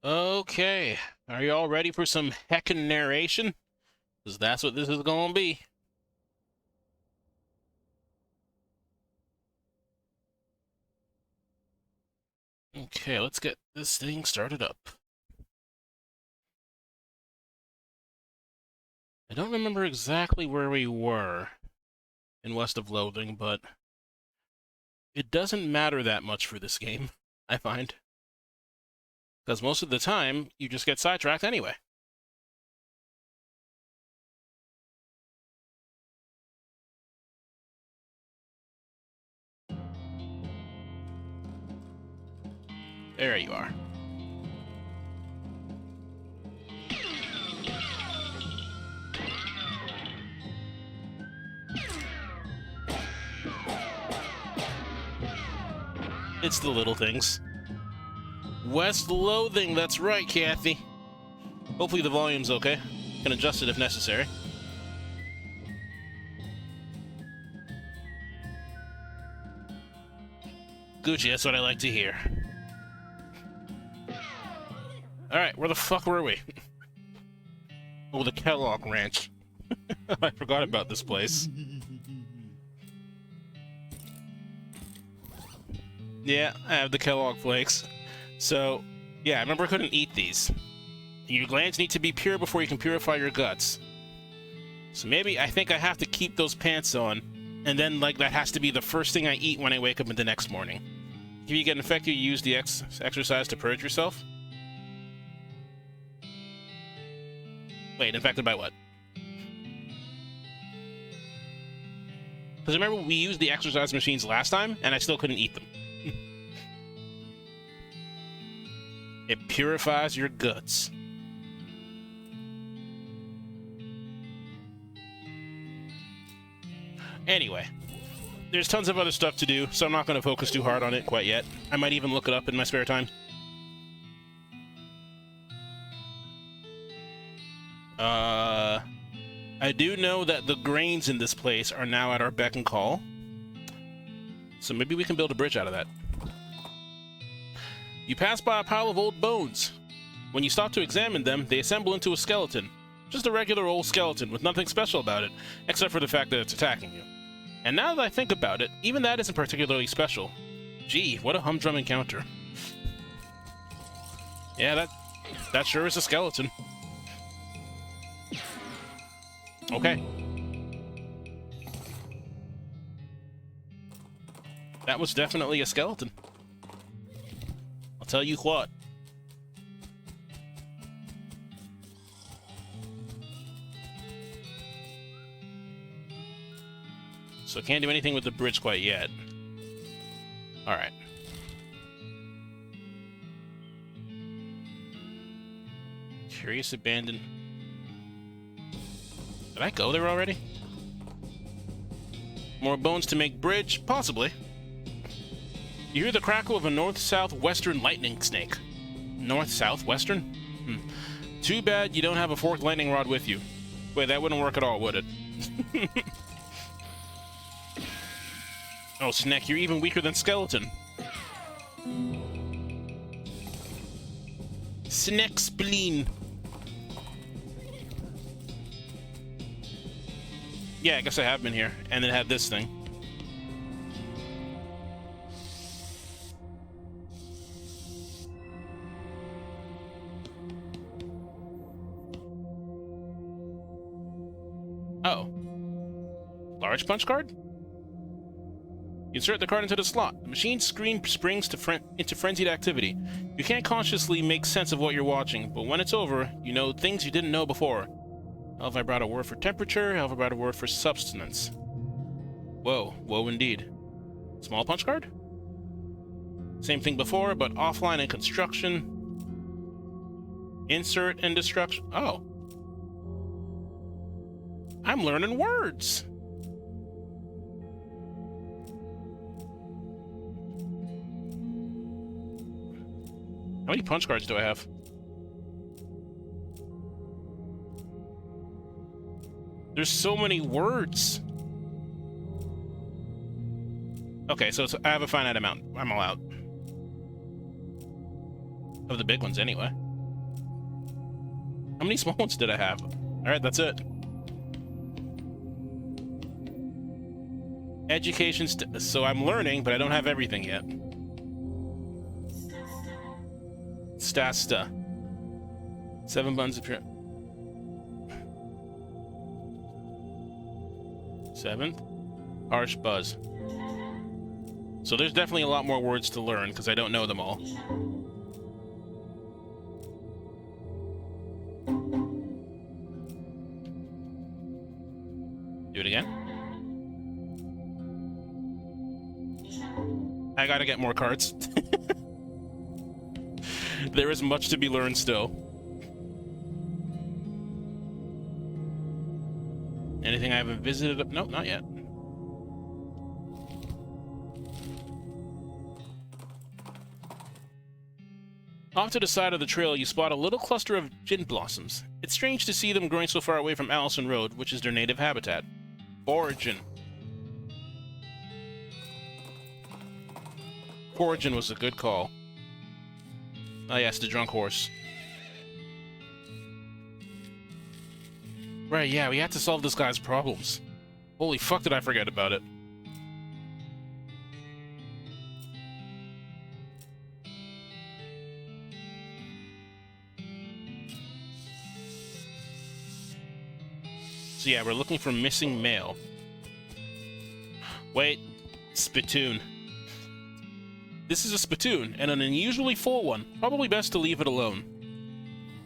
Okay, are you all ready for some heckin' narration? Because that's what this is gonna be. Okay, let's get this thing started up. I don't remember exactly where we were in West of Loathing, but it doesn't matter that much for this game, I find. Because most of the time, you just get sidetracked anyway. There you are. It's the little things. West Loathing, that's right, Kathy. Hopefully the volume's okay. Can adjust it if necessary. Gucci, that's what I like to hear. Alright, where the fuck were we? Oh, the Kellogg Ranch. I forgot about this place. Yeah, I have the Kellogg Flakes. So, yeah, I remember I couldn't eat these. Your glands need to be pure before you can purify your guts. So maybe I think I have to keep those pants on, and then, like, that has to be the first thing I eat when I wake up the next morning. If you get infected, you use the exercise to purge yourself? Wait, infected by what? Because remember, we used the exercise machines last time, and I still couldn't eat them. It purifies your guts. Anyway, there's tons of other stuff to do, so I'm not going to focus too hard on it quite yet. I might even look it up in my spare time. I do know that the grains in this place are now at our beck and call. So maybe we can build a bridge out of that. You pass by a pile of old bones. When you stop to examine them, they assemble into a skeleton. Just a regular old skeleton with nothing special about it, except for the fact that it's attacking you. And now that I think about it, even that isn't particularly special. Gee, what a humdrum encounter. Yeah, that sure is a skeleton. Okay. That was definitely a skeleton. I'll tell you what. So can't do anything with the bridge quite yet. Alright. Curious Abandoned. Did I go there already? More bones to make bridge? Possibly. You hear the crackle of a north-south-western lightning snake. North-south-western? Too bad you don't have a forked lightning rod with you. Wait, that wouldn't work at all, would it? Oh, Snack, you're even weaker than Skeleton. Snack spleen. Yeah, I guess I have been here. And then had this thing. Oh. Large punch card? You insert the card into the slot. The machine's screen springs into frenzied activity. You can't consciously make sense of what you're watching, but when it's over, you know things you didn't know before. How have I brought a word for temperature? How have I brought a word for substance? Whoa, whoa indeed. Small punch card? Same thing before, but offline and construction. Insert and destruction. Oh. I'm learning words. How many punch cards do I have? There's so many words. Okay, so I have a finite amount. I'm allowed. Of the big ones, anyway. How many small ones did I have? Alright, that's it. Education, so I'm learning, but I don't have everything yet. Stasta. 7 buns of pure. 7th. Harsh buzz. So there's definitely a lot more words to learn, because I don't know them all. Do it again. I gotta get more cards. There is much to be learned still. Anything I haven't visited? Nope, not yet. Off to the side of the trail, you spot a little cluster of gin blossoms. It's strange to see them growing so far away from Allison Road, which is their native habitat. Origin. Origin was a good call. Oh yes, the drunk horse. Right, yeah, we had to solve this guy's problems. Holy fuck, did I forget about it. So yeah, we're looking for missing male. Wait, spittoon. This is a spittoon, and an unusually full one. Probably best to leave it alone.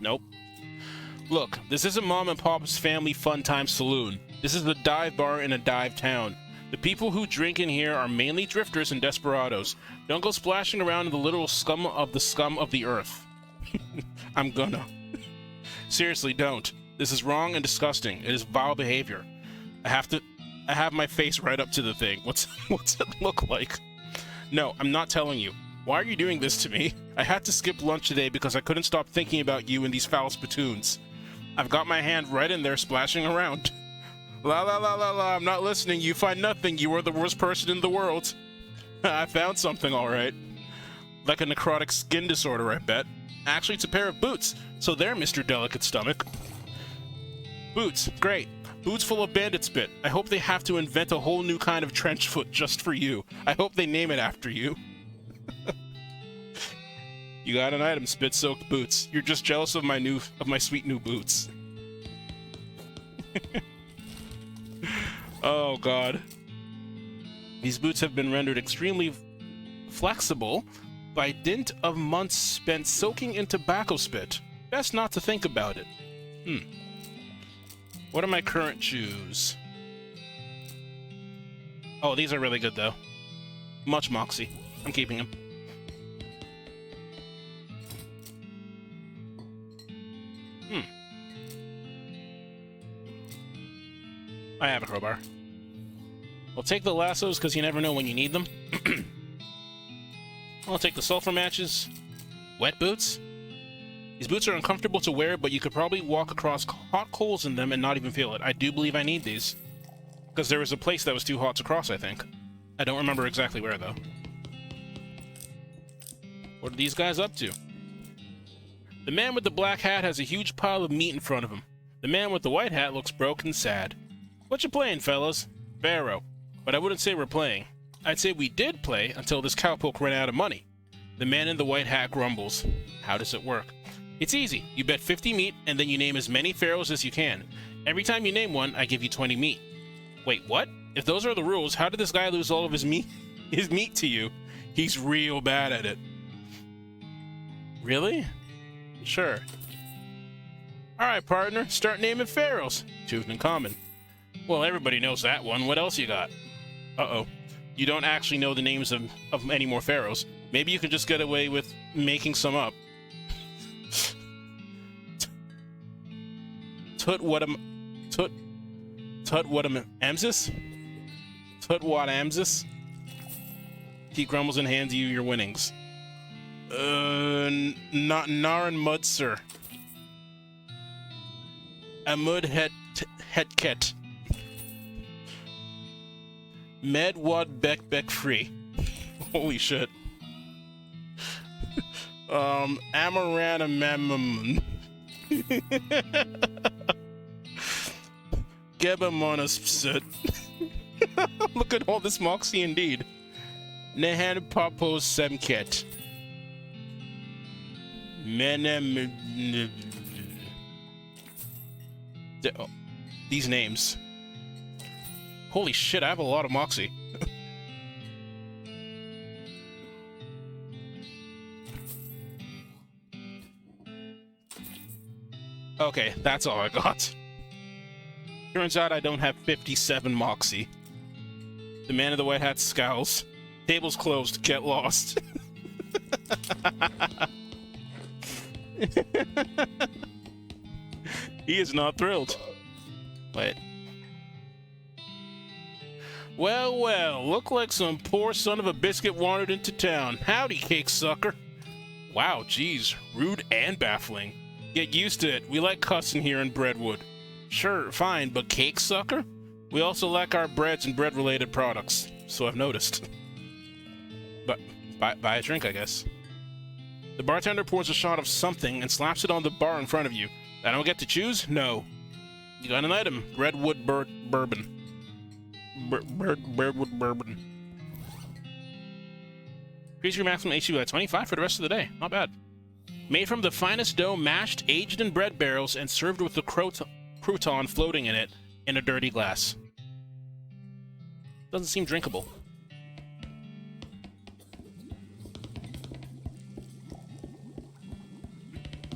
Nope. Look, this isn't Mom and Pop's family fun time saloon. This is the dive bar in a dive town. The people who drink in here are mainly drifters and desperados. Don't go splashing around in the literal scum of the earth. I'm gonna. Seriously, don't. This is wrong and disgusting. It is vile behavior. I have my face right up to the thing. What's it look like? No, I'm not telling you. Why are you doing this to me? I had to skip lunch today because I couldn't stop thinking about you and these foul spittoons. I've got my hand right in there splashing around. La la la la la, I'm not listening. You find nothing. You are the worst person in the world. I found something, alright. Like a necrotic skin disorder, I bet. Actually, it's a pair of boots. So there, Mr. Delicate Stomach. Boots, great. Boots full of bandit spit. I hope they have to invent a whole new kind of trench foot just for you. I hope they name it after you. You got an item, spit-soaked boots. You're just jealous of my sweet new boots. Oh god. These boots have been rendered extremely flexible by dint of months spent soaking in tobacco spit. Best not to think about it. What are my current shoes? Oh, these are really good though. Much moxie. I'm keeping them. I have a crowbar. I'll take the lassos because you never know when you need them. I'll take the sulfur matches. Wet boots? These boots are uncomfortable to wear, but you could probably walk across hot coals in them and not even feel it. I do believe I need these. Because there was a place that was too hot to cross, I think. I don't remember exactly where, though. What are these guys up to? The man with the black hat has a huge pile of meat in front of him. The man with the white hat looks broke and sad. What you playing, fellas? Pharaoh. But I wouldn't say we're playing. I'd say we did play until this cowpoke ran out of money. The man in the white hat grumbles. How does it work? It's easy. You bet 50 meat, and then you name as many pharaohs as you can. Every time you name one, I give you 20 meat. Wait, what? If those are the rules, how did this guy lose all of his meat to you? He's real bad at it. Really? Sure. Alright, partner. Start naming pharaohs. Tutankhamun. Well, everybody knows that one. What else you got? Uh-oh. You don't actually know the names of any more pharaohs. Maybe you could just get away with making some up. Tutwatamamsis? Tutwatamsis? He grumbles and hands you your winnings. Not Naran Mudser. Amud Hetket. Medwad Beck Free. Holy shit. Amaranamamam. Gebamonaspsit. Look at all this Moxie indeed. Nehan Papos Semket. Menem. Oh, these names. Holy shit, I have a lot of Moxie. Okay, that's all I got. Turns out I don't have 57 Moxie. The man in the white hat scowls. Table's closed. Get lost. He is not thrilled. Wait. Well, well, look like some poor son of a biscuit wandered into town. Howdy, cake sucker. Wow, geez, rude and baffling. Get used to it. We like cussing here in Breadwood. Sure, fine, but cake sucker? We also like our breads and bread-related products, so I've noticed. But buy a drink, I guess. The bartender pours a shot of something and slaps it on the bar in front of you. I don't get to choose? No. You got an item. Redwood bourbon. Redwood bourbon. Increase your maximum HP by 25 for the rest of the day. Not bad. Made from the finest dough, mashed, aged in bread barrels, and served with the crouton floating in it in a dirty glass. Doesn't seem drinkable.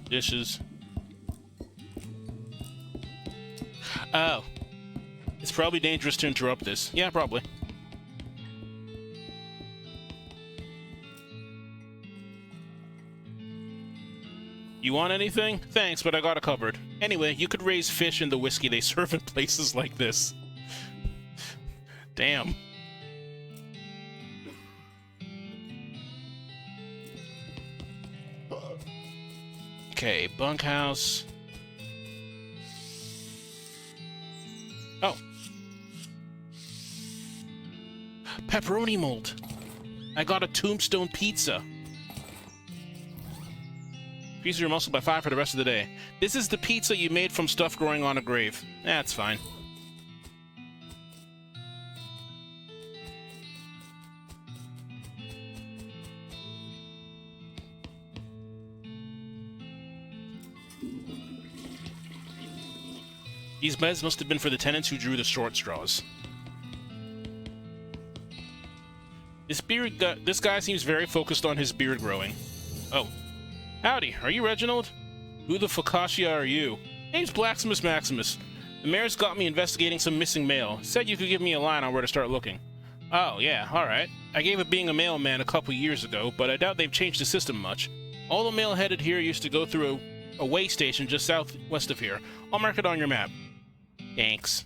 Dishes. Oh. It's probably dangerous to interrupt this. Yeah, probably. You want anything? Thanks, but I got it covered. Anyway, you could raise fish in the whiskey they serve in places like this. Damn. Okay, bunkhouse. Oh. Pepperoni mold. I got a tombstone pizza. Increase your muscle by 5 for the rest of the day. This is the pizza you made from stuff growing on a grave. That's fine. These beds must have been for the tenants who drew the short straws. This guy seems very focused on his beard growing. Oh. Howdy, are you Reginald? Who the Focaccia are you? Name's Blacksmith Maximus. The mayor's got me investigating some missing mail. Said you could give me a line on where to start looking. Oh, yeah, alright. I gave up being a mailman a couple years ago, but I doubt they've changed the system much. All the mail headed here used to go through a way station just southwest of here. I'll mark it on your map. Thanks.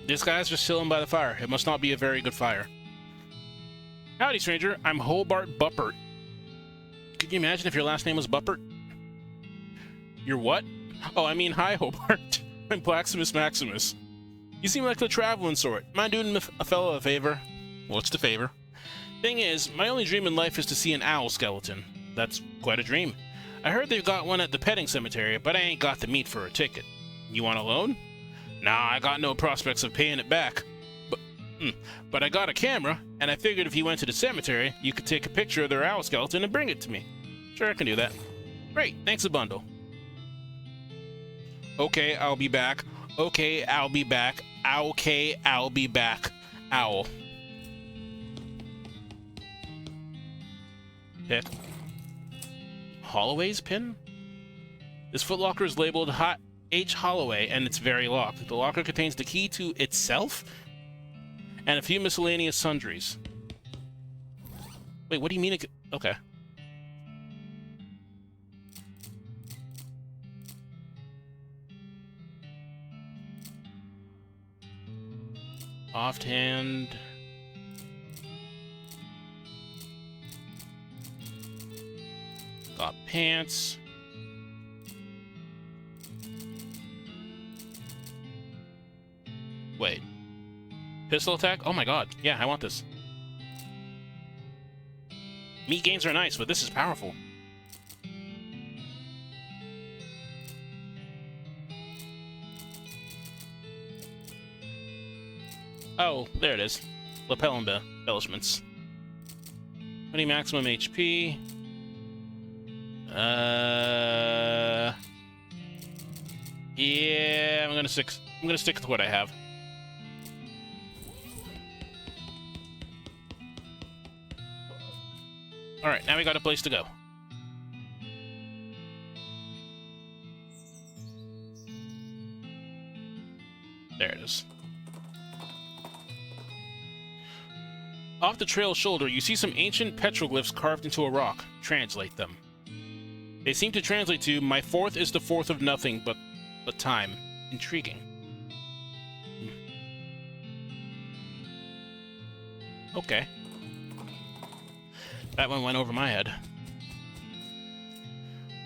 This guy's just chilling by the fire. It must not be a very good fire. Howdy, stranger. I'm Hobart Buppert. Could you imagine if your last name was Buppert? You're what? Oh, I mean, hi, Hobart. I'm Blacksmith Maximus. You seem like the traveling sort. Mind doing a fellow a favor? What's the favor? Thing is, my only dream in life is to see an owl skeleton. That's quite a dream. I heard they've got one at the petting cemetery, but I ain't got the meat for a ticket. You want a loan? Nah, I got no prospects of paying it back. But I got a camera, and I figured if you went to the cemetery, you could take a picture of their owl skeleton and bring it to me. Sure, I can do that. Great, thanks a bundle. Okay, I'll be back. Okay, I'll be back. Okay, I'll be back. Owl. Pick. Holloway's pin? This footlocker is labeled H. Holloway, and it's very locked. The locker contains the key to itself and a few miscellaneous sundries. Wait, what do you mean it... Okay. Offhand... Got pants. Wait. Pistol attack? Oh my god. Yeah, I want this. Meat gains are nice, but this is powerful. Oh, there it is. Lapel embellishments. 20 maximum HP. Yeah, I'm gonna stick with what I have. All right, now we got a place to go. There it is. Off the trail's shoulder, you see some ancient petroglyphs carved into a rock. Translate them. They seem to translate to, "My fourth is the fourth of nothing but time." Intriguing. Okay. That one went over my head.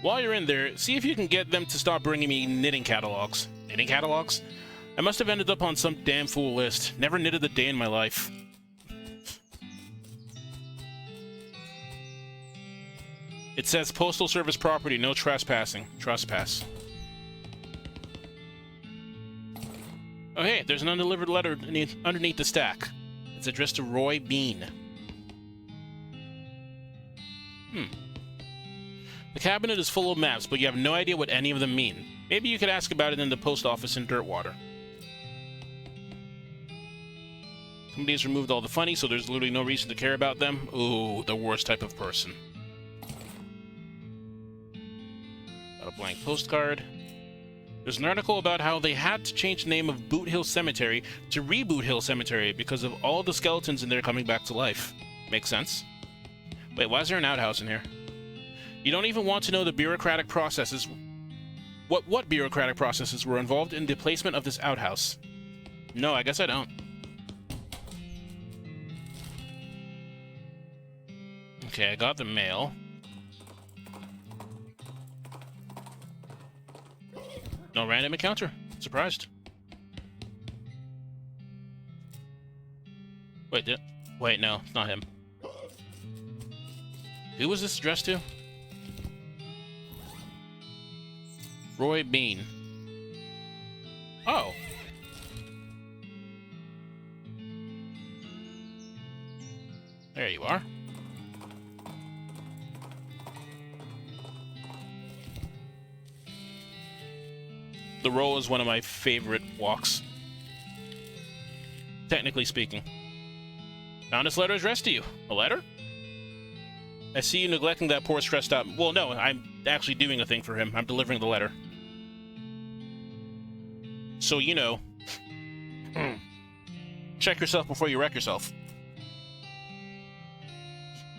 While you're in there, see if you can get them to stop bringing me knitting catalogs. Knitting catalogs? I must have ended up on some damn fool list. Never knitted a day in my life. It says Postal Service property, no trespassing. Trespass. Oh hey, there's an undelivered letter underneath the stack. It's addressed to Roy Bean. The cabinet is full of maps, but you have no idea what any of them mean. Maybe you could ask about it in the post office in Dirtwater. Somebody has removed all the funny, so there's literally no reason to care about them. Ooh, the worst type of person. Got a blank postcard. There's an article about how they had to change the name of Boot Hill Cemetery to Reboot Hill Cemetery because of all the skeletons in there coming back to life. Makes sense. Wait, why is there an outhouse in here? You don't even want to know the bureaucratic processes. What bureaucratic processes were involved in the placement of this outhouse? No, I guess I don't. Okay, I got the mail. No random encounter. Surprised. Wait, no, it's not him. Who was this addressed to? Roy Bean. Oh. There you are. The roll is one of my favorite walks. Technically speaking. Found this letter addressed to you. A letter? I see you neglecting that poor stressed out... Well, no, I'm actually doing a thing for him. I'm delivering the letter. So, you know... check yourself before you wreck yourself.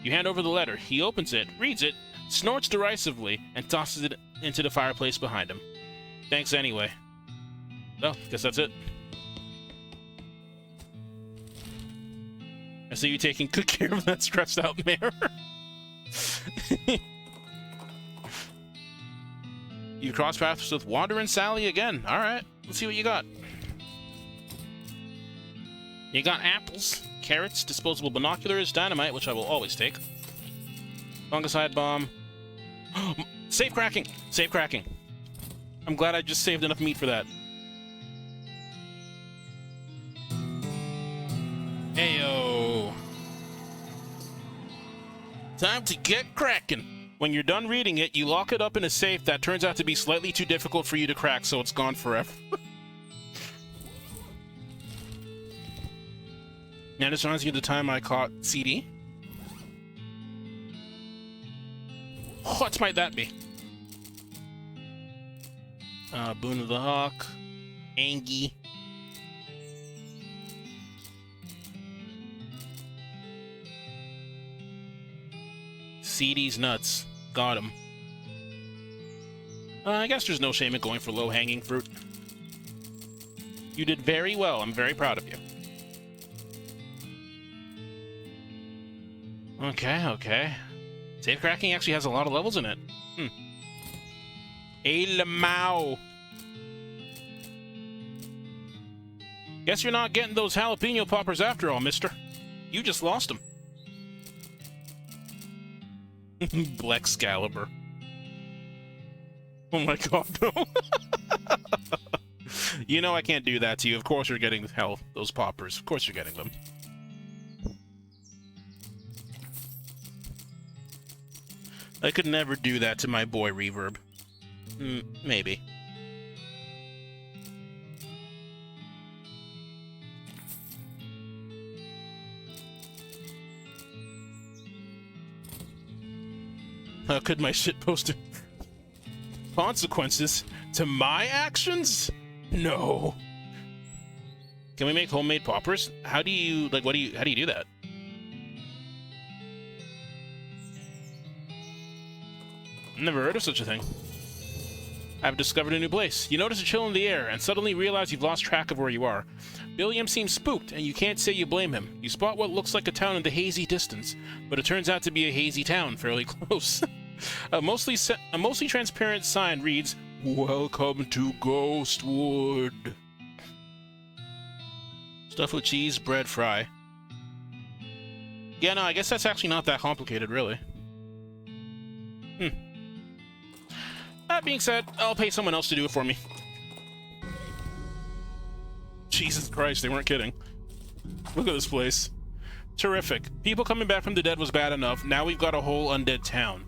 You hand over the letter. He opens it, reads it, snorts derisively, and tosses it into the fireplace behind him. Thanks anyway. Well, guess that's it. I see you taking good care of that stressed out mare. You cross paths with Wandering Sally again. Alright, let's see what you got. You got apples, carrots, disposable binoculars, dynamite, which I will always take. Fungicide bomb. Safe cracking! Safe cracking. I'm glad I just saved enough meat for that. Heyo! Time to get cracking. When you're done reading it, you lock it up in a safe that turns out to be slightly too difficult for you to crack, so it's gone forever. Now this reminds you of the time I caught CD. What might that be? Boon of the Hawk. Angie. CD's nuts. Got him. I guess there's no shame in going for low-hanging fruit. You did very well. I'm very proud of you. Okay, okay. Safe cracking actually has a lot of levels in it. Hey, Lamau. Guess you're not getting those jalapeno poppers after all, mister. You just lost them. Blexcalibur. Oh my god, no. You know I can't do that to you. Of course you're getting, hell, those poppers. Of course you're getting them. I could never do that to my boy Reverb. Maybe. How could my shitpost consequences to my actions? No. Can we make homemade poppers? How do you, like, how do you do that? Never heard of such a thing. I've discovered a new place. You notice a chill in the air and suddenly realize you've lost track of where you are. Billiam seems spooked, and you can't say you blame him. You spot what looks like a town in the hazy distance, but it turns out to be a hazy town fairly close. A mostly transparent sign reads, "Welcome to Ghostwood." Stuff with cheese, bread, fry. Yeah, no, I guess that's actually not that complicated, really. That being said, I'll pay someone else to do it for me. Jesus Christ, they weren't kidding. Look at this place. Terrific. People coming back from the dead was bad enough. Now we've got a whole undead town.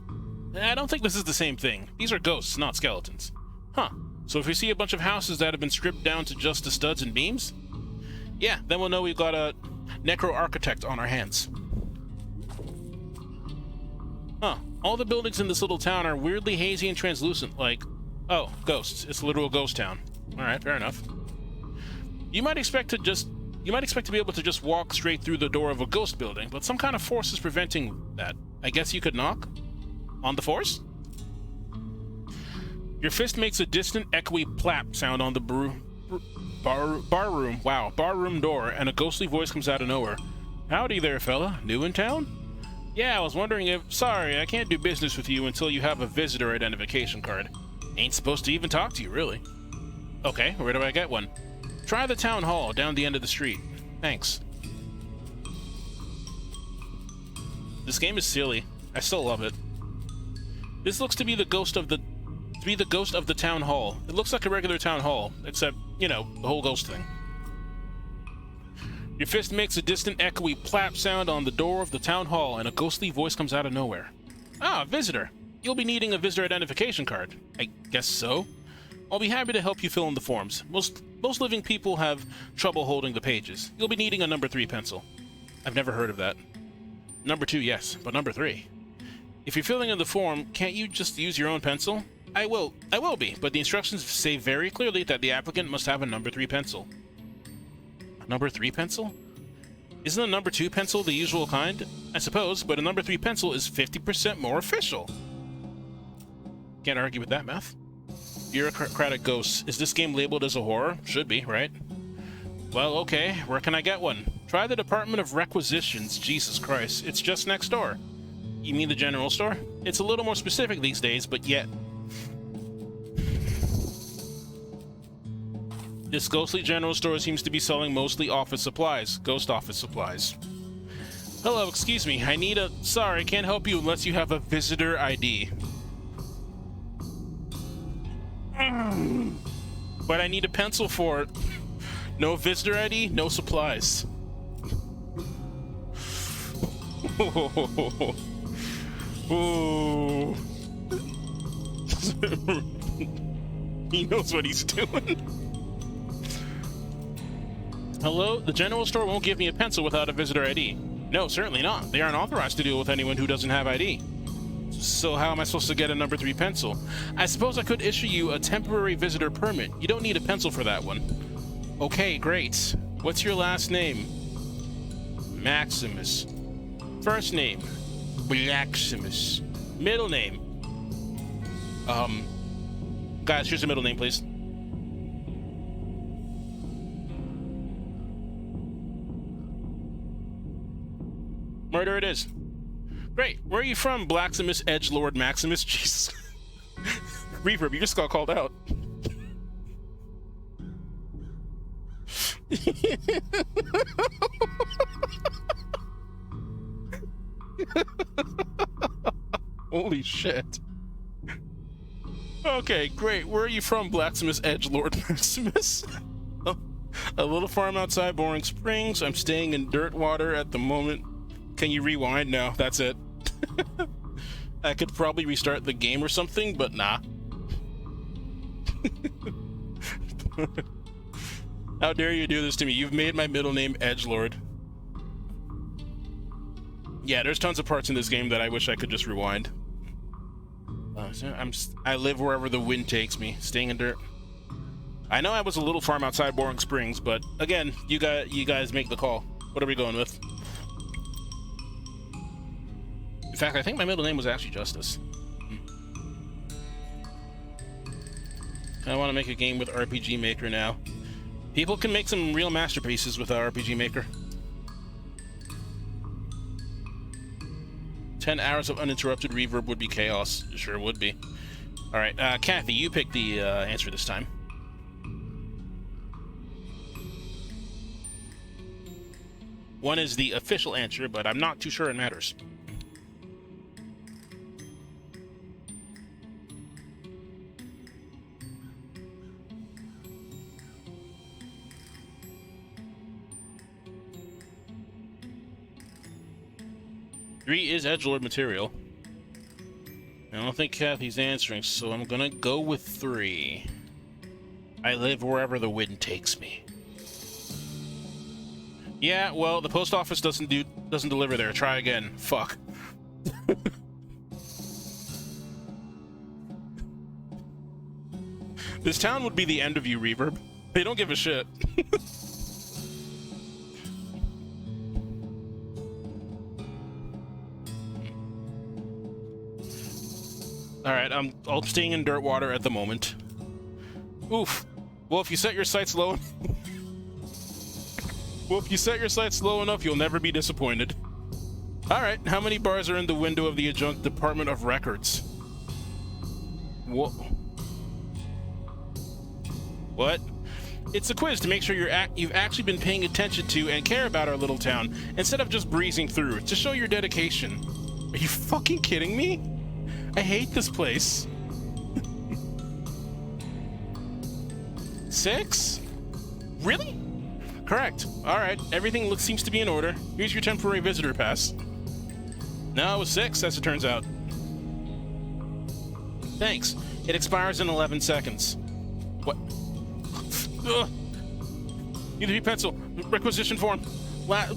I don't think this is the same thing. These are ghosts, not skeletons. Huh. So if we see a bunch of houses that have been stripped down to just the studs and beams? Yeah, then we'll know we've got a necro-architect on our hands. Huh. All the buildings in this little town are weirdly hazy and translucent, like... Oh, ghosts. It's a literal ghost town. Alright, fair enough. You might expect to be able to just walk straight through the door of a ghost building, but some kind of force is preventing that. I guess you could knock? On the force? Your fist makes a distant, echoey plap sound on the barroom door, and a ghostly voice comes out of nowhere. Howdy there, fella. New in town? Yeah, I was wondering if... Sorry, I can't do business with you until you have a visitor identification card. Ain't supposed to even talk to you, really. Okay, where do I get one? Try the town hall down the end of the street. Thanks. This game is silly. I still love it. This looks to be the ghost of the town hall. It looks like a regular town hall, except, you know, the whole ghost thing. Your fist makes a distant, echoey plap sound on the door of the town hall, and a ghostly voice comes out of nowhere. Ah, visitor. You'll be needing a visitor identification card. I guess so. I'll be happy to help you fill in the forms. Most living people have trouble holding the pages. You'll be needing a number 3 pencil. I've never heard of that. Number 2, yes, but number 3. If you're filling in the form, can't you just use your own pencil? I will be, but the instructions say very clearly that the applicant must have a number 3 pencil. A number 3 pencil? Isn't a number 2 pencil the usual kind? I suppose, but a number 3 pencil is 50% more official. Can't argue with that math. Bureaucratic ghosts. Is this game labeled as a horror? Should be, right? Well, okay. Where can I get one? Try the Department of Requisitions. Jesus Christ. It's just next door. You mean the general store? It's a little more specific these days, but yet. This ghostly general store seems to be selling mostly office supplies. Ghost office supplies. Hello, excuse me. I need a... Sorry, can't help you unless you have a visitor ID. But I need a pencil for it. No visitor ID, no supplies. Oh. He knows what he's doing. Hello? The general store won't give me a pencil without a visitor ID. No, certainly not. They aren't authorized to deal with anyone who doesn't have ID. So how am I supposed to get a number 3 pencil? I suppose I could issue you a temporary visitor permit. You don't need a pencil for that one. Okay, great. What's your last name? Maximus. First name? Blaximus. Middle name? Guys, here's your middle name, please. Murder it is. Great. Where are you from, Blaximus Edgelord Maximus? Jesus. Reverb, you just got called out. Holy shit. Okay, great. Where are you from, Blacksmith Edgelord Maximus? A little farm outside Boring Springs. I'm staying in Dirtwater at the moment. Can you rewind? No, that's it. I could probably restart the game or something, but nah. How dare you do this to me? You've made my middle name Edgelord. Yeah, there's tons of parts in this game that I wish I could just rewind. I live wherever the wind takes me, staying in dirt. I know I was a little farm outside Boring Springs, but again, you guys make the call. What are we going with? In fact, I think my middle name was actually Justice. I want to make a game with RPG Maker now. People can make some real masterpieces with RPG Maker. 10 hours of uninterrupted reverb would be chaos. It sure would be. Alright, Kathy, you pick the answer this time. One is the official answer, but I'm not too sure it matters. Three is edgelord material. I don't think Kathy's answering, so I'm gonna go with 3. I live wherever the wind takes me. Yeah, well, the post office doesn't deliver there. Try again. Fuck. This town would be the end of you, Reverb. They don't give a shit. Alright, I'm staying in Dirtwater at the moment. Oof. Well, if you set your sights low... Well, if you set your sights low enough, you'll never be disappointed. Alright, how many bars are in the window of the adjunct Department of Records? What? What? It's a quiz to make sure you've actually been paying attention to and care about our little town, instead of just breezing through, to show your dedication. Are you fucking kidding me? I hate this place. 6? Really? Correct. Alright, everything seems to be in order. Here's your temporary visitor pass. No, it was 6, as it turns out. Thanks. It expires in 11 seconds. What? Ugh. Need a pencil. Requisition form. Why?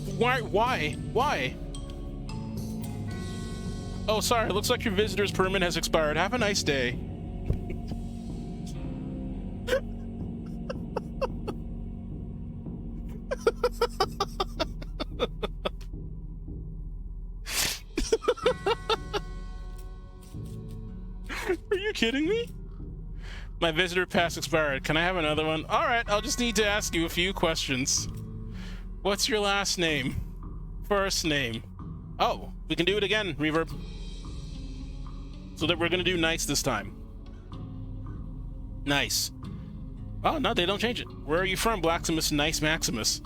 Oh, sorry. Looks like your visitor's permit has expired. Have a nice day. Are you kidding me? My visitor pass expired. Can I have another one? Alright, I'll just need to ask you a few questions. What's your last name? First name? Oh, we can do it again, Reverb. So that we're gonna do nice this time. Nice. Oh, no, they don't change it. Where are you from, Blacksmith Nice Maximus?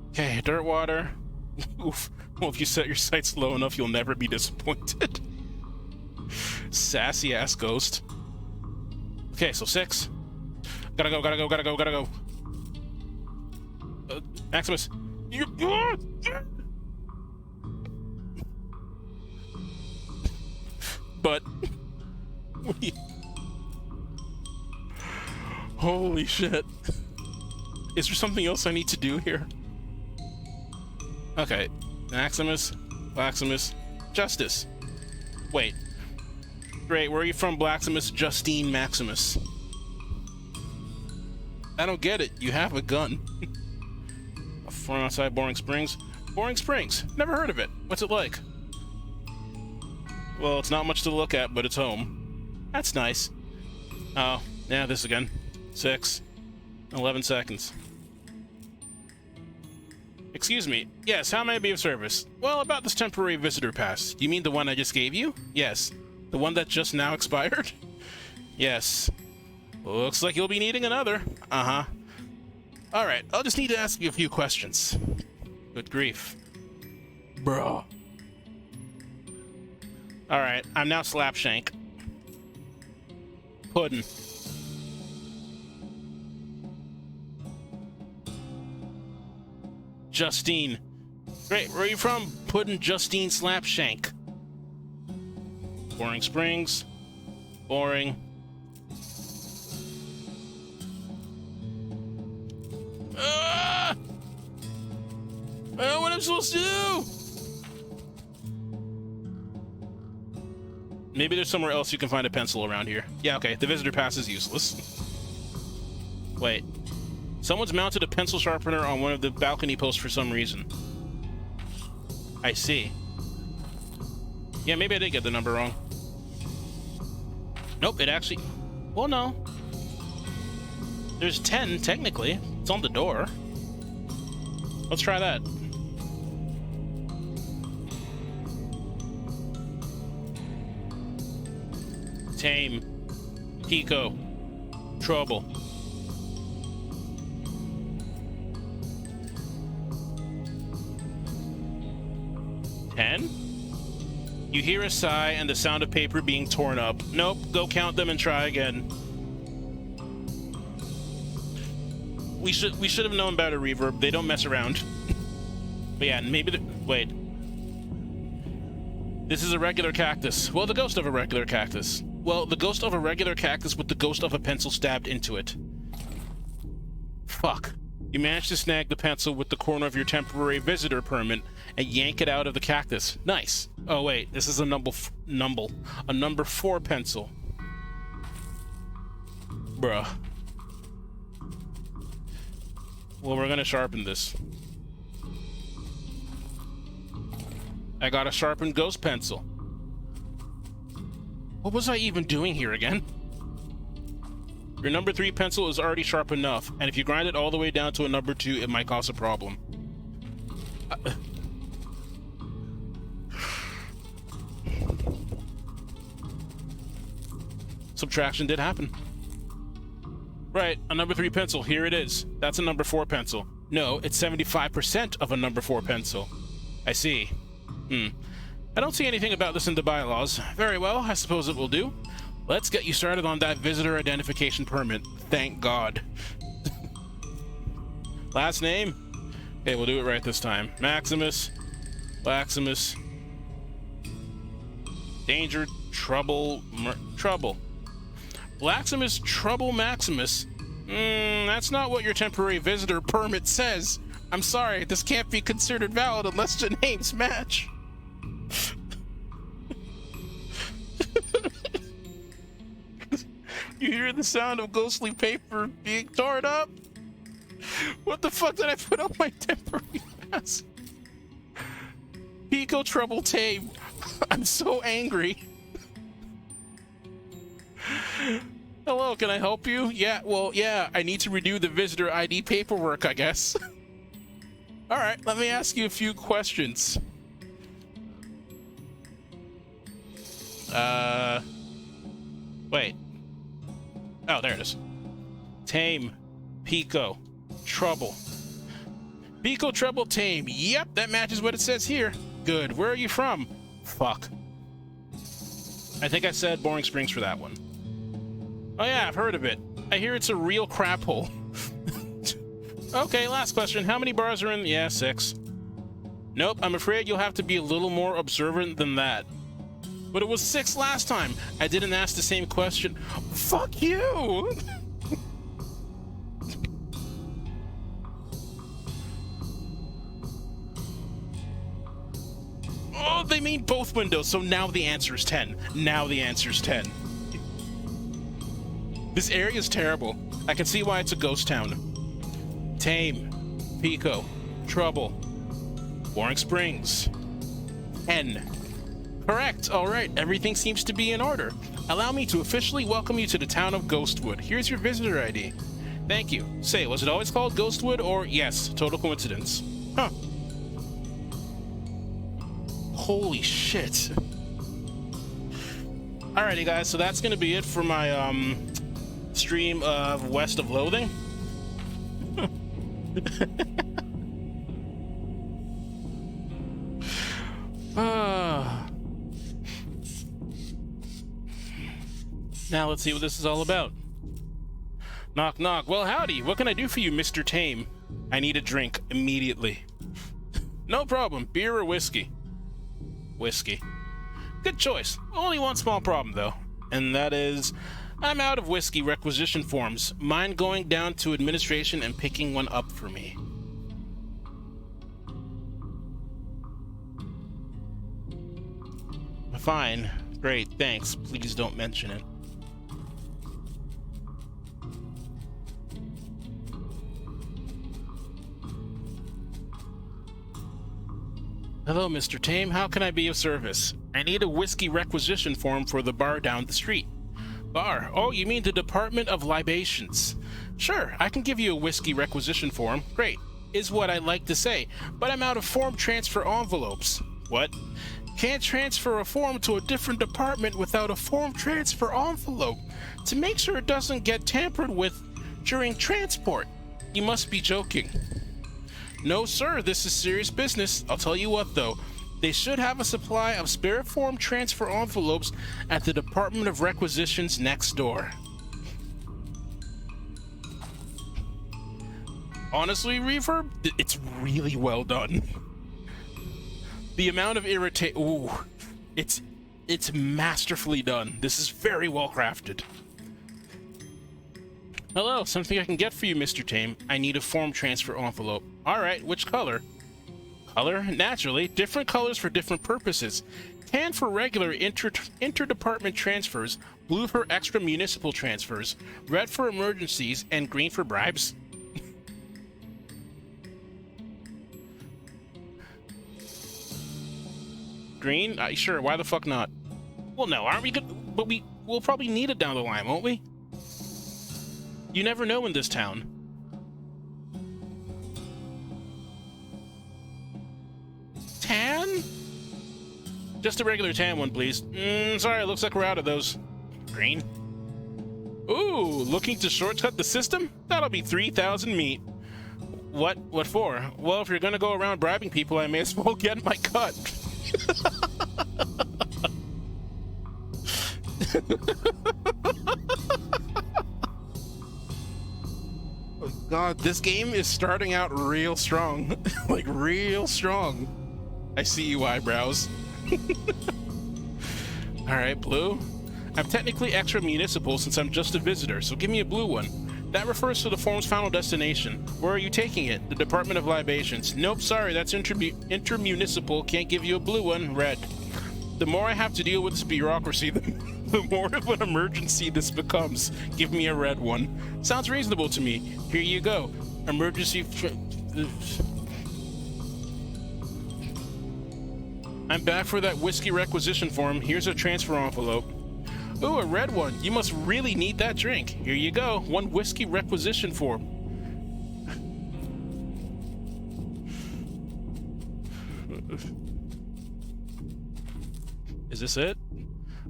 Okay, Dirtwater. Oof. Well, if you set your sights low enough, you'll never be disappointed. Sassy ass ghost. Okay, so 6. Gotta go. Maximus. But... Holy shit. Is there something else I need to do here? Okay. Maximus, Blacksmith, Justice. Wait. Great, where are you from, Blacksmith Justine Maximus? I don't get it. You have a gun. A farm outside Boring Springs? Boring Springs? Never heard of it. What's it like? Well, it's not much to look at, but it's home. That's nice. Oh, yeah, this again. 6. 11 seconds. Excuse me. Yes, how may I be of service? Well, about this temporary visitor pass. You mean the one I just gave you? Yes. The one that just now expired? Yes. Looks like you'll be needing another. Uh-huh. Alright, I'll just need to ask you a few questions. Good grief. Bruh. Alright, I'm now Slapshank. Puddin'. Justine. Great, where are you from? Puddin' Justine Slapshank. Boring Springs. Boring. I don't know what I'm supposed to do! Maybe there's somewhere else you can find a pencil around here. Yeah, okay, the visitor pass is useless. Wait. Someone's mounted a pencil sharpener on one of the balcony posts for some reason. I see. Yeah, maybe I did get the number wrong. Nope, it actually... Well, no. There's 10, technically. It's on the door. Let's try that. Tame. Pico. Trouble. You hear a sigh and the sound of paper being torn up. Nope, go count them and try again. We should have known better, Reverb. They don't mess around. But yeah, maybe wait. This is a regular cactus. Well, the ghost of a regular cactus. Well, the ghost of a regular cactus with the ghost of a pencil stabbed into it. Fuck. You managed to snag the pencil with the corner of your temporary visitor permit and yank it out of the cactus. Nice. Oh wait, this is a number 4 pencil. Bruh. Well, we're gonna sharpen this. I got a sharpened ghost pencil. What was I even doing here again? Your number 3 pencil is already sharp enough, and if you grind it all the way down to a number 2, it might cause a problem. Subtraction did happen. Right, a number 3 pencil, here it is. That's a number 4 pencil. No, it's 75% of a number 4 pencil. I see. I don't see anything about this in the bylaws. Very well, I suppose it will do. Let's get you started on that visitor identification permit. Thank God. Last name? Okay, we'll do it right this time. Maximus. Laximus. Danger. Trouble. Trouble. Laximus. Trouble. Maximus. That's not what your temporary visitor permit says. I'm sorry, this can't be considered valid unless the names match. You hear the sound of ghostly paper being torn up? What the fuck did I put on my temporary pass? Pico Trouble Tame. I'm so angry. Hello, can I help you? Yeah, well, yeah, I need to renew the visitor ID paperwork, I guess. Alright, let me ask you a few questions. Wait. Oh, there it is. Tame. Pico. Trouble. Pico, Trouble, Tame. Yep, that matches what it says here. Good. Where are you from? Fuck. I think I said Boring Springs for that one. Oh yeah, I've heard of it. I hear it's a real crap hole. Okay, last question. How many bars are in? Yeah, 6. Nope, I'm afraid you'll have to be a little more observant than that. But it was 6 last time. I didn't ask the same question. Fuck you! Oh, they mean both windows, so now the answer is 10. Now the answer is 10. This area is terrible. I can see why it's a ghost town. Tame. Pico. Trouble. Boring Springs. 10. Correct. All right. Everything seems to be in order. Allow me to officially welcome you to the town of Ghostwood. Here's your visitor ID. Thank you. Say, was it always called Ghostwood or yes, total coincidence? Huh. Holy shit. Alrighty guys, so that's gonna be it for my stream of West of Loathing. Now let's see what this is all about. Knock, knock. Well, howdy. What can I do for you, Mr. Tame? I need a drink immediately. No problem. Beer or whiskey? Whiskey. Good choice. Only one small problem, though. And that is, I'm out of whiskey requisition forms. Mind going down to administration and picking one up for me? Fine. Great. Thanks. Please don't mention it. Hello, Mr. Tame. How can I be of service? I need a whiskey requisition form for the bar down the street. Bar? Oh, you mean the Department of Libations. Sure, I can give you a whiskey requisition form. Great, is what I like to say, but I'm out of form transfer envelopes. What? Can't transfer a form to a different department without a form transfer envelope to make sure it doesn't get tampered with during transport. You must be joking. No, sir, this is serious business. I'll tell you what, though. They should have a supply of spare form transfer envelopes at the Department of Requisitions next door. Honestly, Reverb, it's really well done. The amount of ooh, it's masterfully done. This is very well crafted. Hello, something I can get for you, Mr. Tame. I need a form transfer envelope. Alright, which color? Color? Naturally. Different colors for different purposes. Tan for regular interdepartment transfers, blue for extra municipal transfers, red for emergencies, and green for bribes. Green? Sure, why the fuck not? Well, no, aren't we good? But we'll probably need it down the line, won't we? You never know in this town. Tan? Just a regular tan one, please. Sorry, it looks like we're out of those. Green? Ooh, looking to shortcut the system? That'll be 3,000 meat. What? What for? Well, if you're gonna go around bribing people, I may as well get my cut. Oh God, this game is starting out real strong. Like, real strong. I see you, eyebrows. Alright, blue. I'm technically extra municipal since I'm just a visitor, so give me a blue one. That refers to the form's final destination. Where are you taking it? The Department of Libations. Nope, sorry, that's intermunicipal. Can't give you a blue one. Red. The more I have to deal with this bureaucracy, the more of an emergency this becomes. Give me a red one. Sounds reasonable to me. Here you go. Emergency... I'm back for that whiskey requisition form. Here's a transfer envelope. Ooh, a red one. You must really need that drink. Here you go. One whiskey requisition form. Is this it?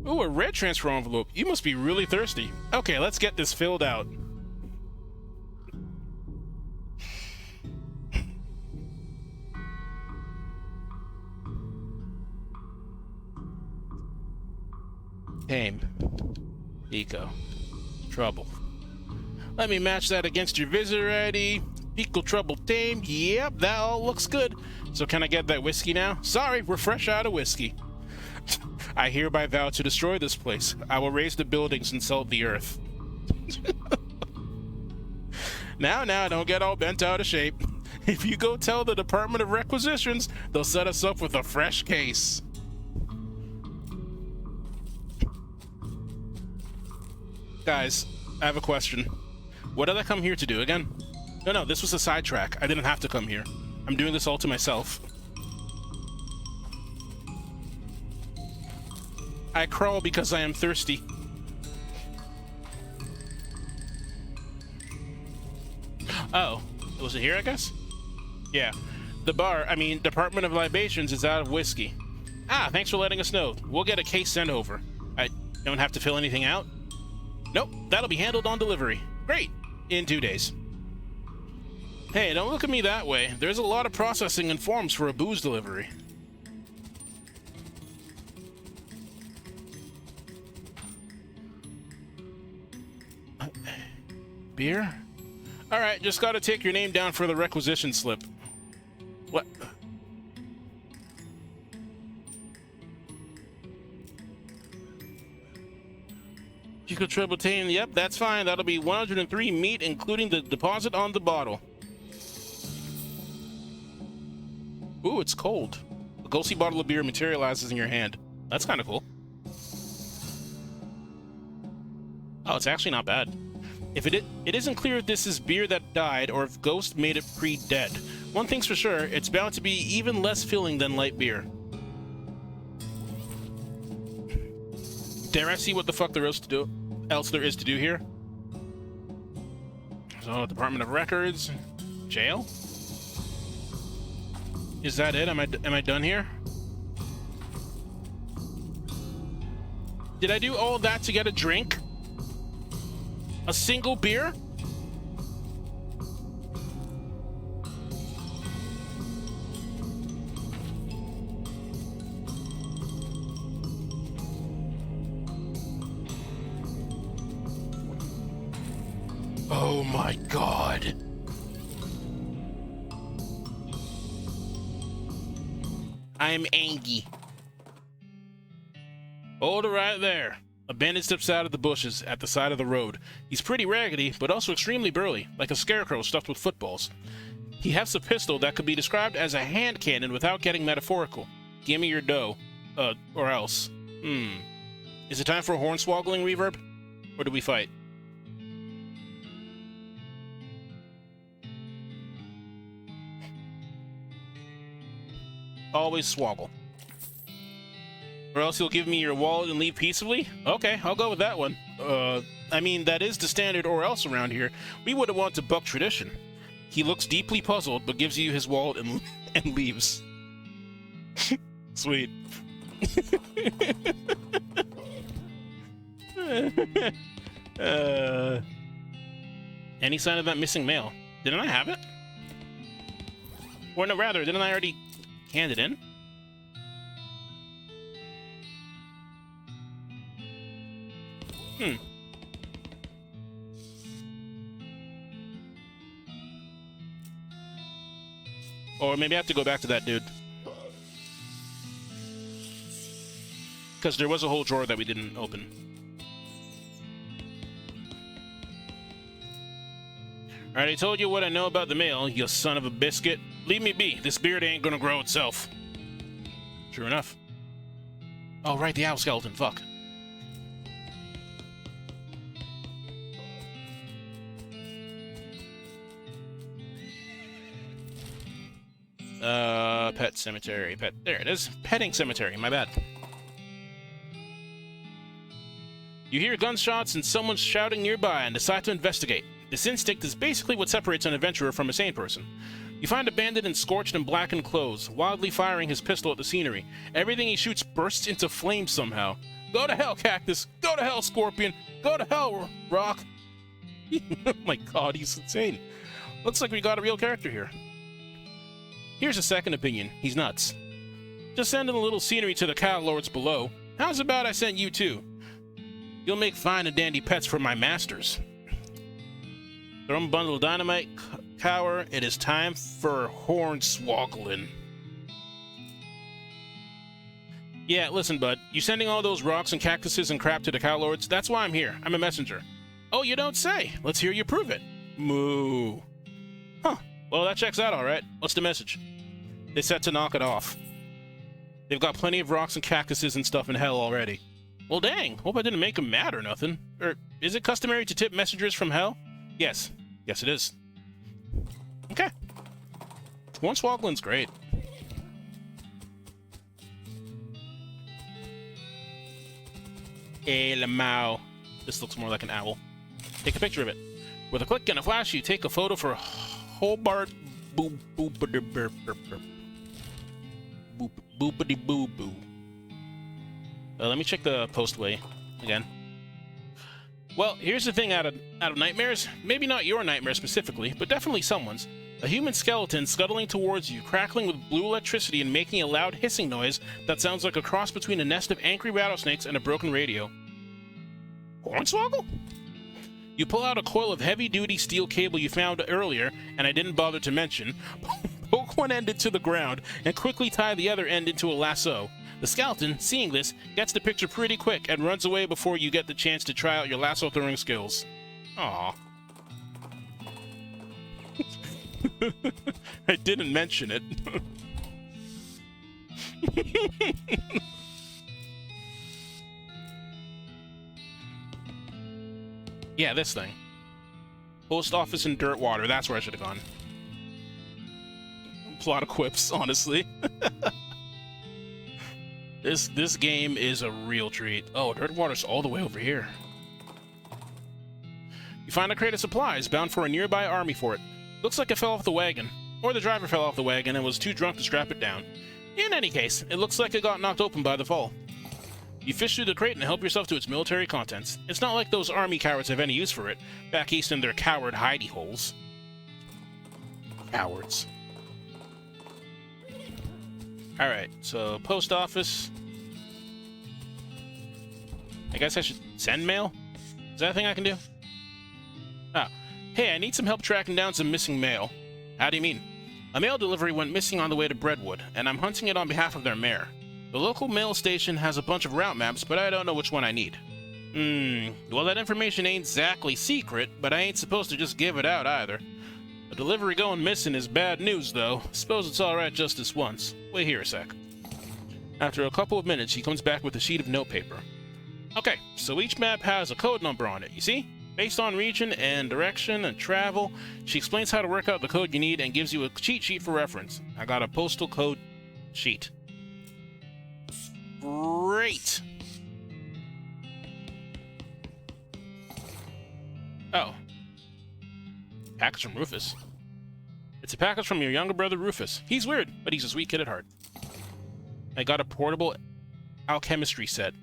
Ooh, a red transfer envelope. You must be really thirsty. Okay, let's get this filled out. Tame. Eco. Trouble. Let me match that against your visitor ID. Equal trouble tame. Yep, that all looks good. So can I get that whiskey now? Sorry, we're fresh out of whiskey. I hereby vow to destroy this place. I will raise the buildings and salt the earth. Now, don't get all bent out of shape. If you go tell the Department of Requisitions, they'll set us up with a fresh case. Guys, I have a question. What did I come here to do again? No, this was a sidetrack. I didn't have to come here. I'm doing this all to myself. I crawl because I am thirsty. Oh, was it here, I guess? Yeah. The Department of Libations is out of whiskey. Ah, thanks for letting us know. We'll get a case sent over. I don't have to fill anything out? Nope, that'll be handled on delivery. Great, in 2 days. Hey, don't look at me that way. There's a lot of processing and forms for a booze delivery. beer? Alright, just gotta take your name down for the requisition slip. What? You could triple obtain. Yep, that's fine. That'll be 103 meat, including the deposit on the bottle. Ooh, it's cold. A ghostly bottle of beer materializes in your hand. That's kind of cool. Oh, it's actually not bad. If it isn't clear if this is beer that died or if Ghost made it pre-dead. One thing's for sure, it's bound to be even less filling than light beer. Dare I see what the fuck there is to do? Else there is to do here? So, Department of Records, jail. Is that it? Am I done here? Did I do all that to get a drink? A single beer? Oh my god. I'm angry. Hold it right there. A bandit steps out of the bushes at the side of the road. He's pretty raggedy, but also extremely burly, like a scarecrow stuffed with footballs. He has a pistol that could be described as a hand cannon without getting metaphorical. Give me your dough. Or else. Is it time for a hornswoggling reverb? Or do we fight? Always swoggle. Or else you'll give me your wallet and leave peaceably? Okay, I'll go with that one. I mean, that is the standard or else around here. We wouldn't want to buck tradition. He looks deeply puzzled, but gives you his wallet and leaves. Sweet. Any sign of that missing mail? Didn't I have it? Or no, rather, didn't I already hand it in? Or maybe I have to go back to that dude. Because there was a whole drawer that we didn't open. Alright, I told you what I know about the mail, you son of a biscuit. Leave me be. This beard ain't gonna grow itself. Sure enough. Oh, right, the owl skeleton. Fuck. Pet cemetery. There it is. Petting cemetery. My bad. You hear gunshots and someone's shouting nearby and decide to investigate. This instinct is basically what separates an adventurer from a sane person. You find a bandit in scorched and blackened clothes, wildly firing his pistol at the scenery. Everything he shoots bursts into flames somehow. Go to hell, Cactus! Go to hell, Scorpion! Go to hell, Rock! Oh my god, he's insane. Looks like we got a real character here. Here's a second opinion. He's nuts. Just sending a little scenery to the cow lords below. How's about I sent you too? You'll make fine and dandy pets for my masters. Throw him a bundle of dynamite, cower. It is time for hornswoggling. Yeah, listen, bud. You sending all those rocks and cactuses and crap to the cow lords? That's why I'm here. I'm a messenger. Oh, you don't say. Let's hear you prove it. Moo. Huh. Well, that checks out all right. What's the message? They set to knock it off. They've got plenty of rocks and cactuses and stuff in hell already. Well, dang. Hope I didn't make them mad or nothing. Or, is it customary to tip messengers from hell? Yes. Yes, it is. Okay. Hornswoggling's great. Hey, Lamau. This looks more like an owl. Take a picture of it. With a click and a flash, you take a photo for Hobart boopity boo boo. Let me check the postway again. Well, here's the thing out of nightmares. Maybe not your nightmare specifically, but definitely someone's. A human skeleton scuttling towards you, crackling with blue electricity and making a loud hissing noise that sounds like a cross between a nest of angry rattlesnakes and a broken radio. Hornswoggle? You pull out a coil of heavy-duty steel cable you found earlier, and I didn't bother to mention, poke one end into the ground, and quickly tie the other end into a lasso. The skeleton, seeing this, gets the picture pretty quick and runs away before you get the chance to try out your lasso throwing skills. Aww. I didn't mention it. Yeah, this thing. Post office in Dirtwater. That's where I should have gone. Plot of quips, honestly. This game is a real treat. Oh, Dirtwater's all the way over here. You find a crate of supplies bound for a nearby army fort. Looks like it fell off the wagon. Or the driver fell off the wagon and was too drunk to strap it down. In any case, it looks like it got knocked open by the fall. You fish through the crate and help yourself to its military contents. It's not like those army cowards have any use for it, back east in their coward hidey holes. Cowards. Alright, so post office. I guess I should send mail? Is that a thing I can do? Oh. Hey, I need some help tracking down some missing mail. How do you mean? A mail delivery went missing on the way to Breadwood, and I'm hunting it on behalf of their mayor. The local mail station has a bunch of route maps, but I don't know which one I need. Well, that information ain't exactly secret, but I ain't supposed to just give it out either. A delivery going missing is bad news, though. Suppose it's alright just this once. Wait here a sec. After a couple of minutes, he comes back with a sheet of notepaper. Okay, so each map has a code number on it, you see? Based on region and direction and travel, she explains how to work out the code you need and gives you a cheat sheet for reference. I got a postal code sheet. Great! Oh. Package from Rufus. It's a package from your younger brother Rufus. He's weird, but he's a sweet kid at heart. I got a portable alchemistry set.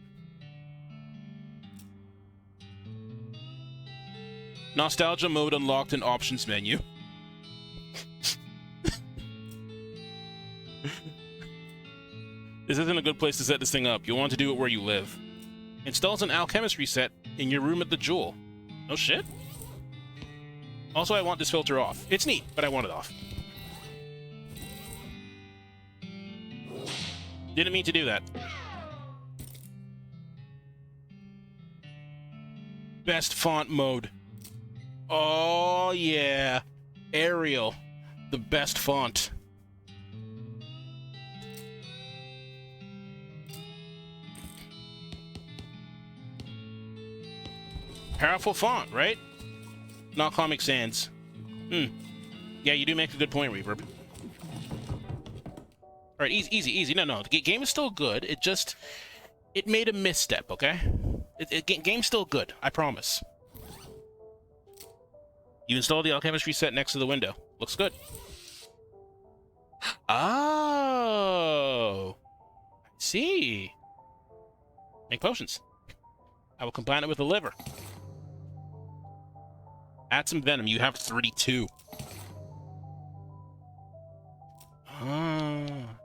Nostalgia mode unlocked in options menu. This isn't a good place to set this thing up. You'll want to do it where you live. Installs an alchemistry set in your room at the Jewel. No shit? Also, I want this filter off. It's neat, but I want it off. Didn't mean to do that. Best font mode. Oh, yeah. Arial. The best font. Powerful font, right? Not Comic Sans. Yeah, you do make a good point, Reverb. Alright, easy. No. The game is still good. It made a misstep, okay? Game's still good, I promise. You install the alchemistry set next to the window. Looks good. Oh! I see. Make potions. I will combine it with the liver. Add some venom. You have 32.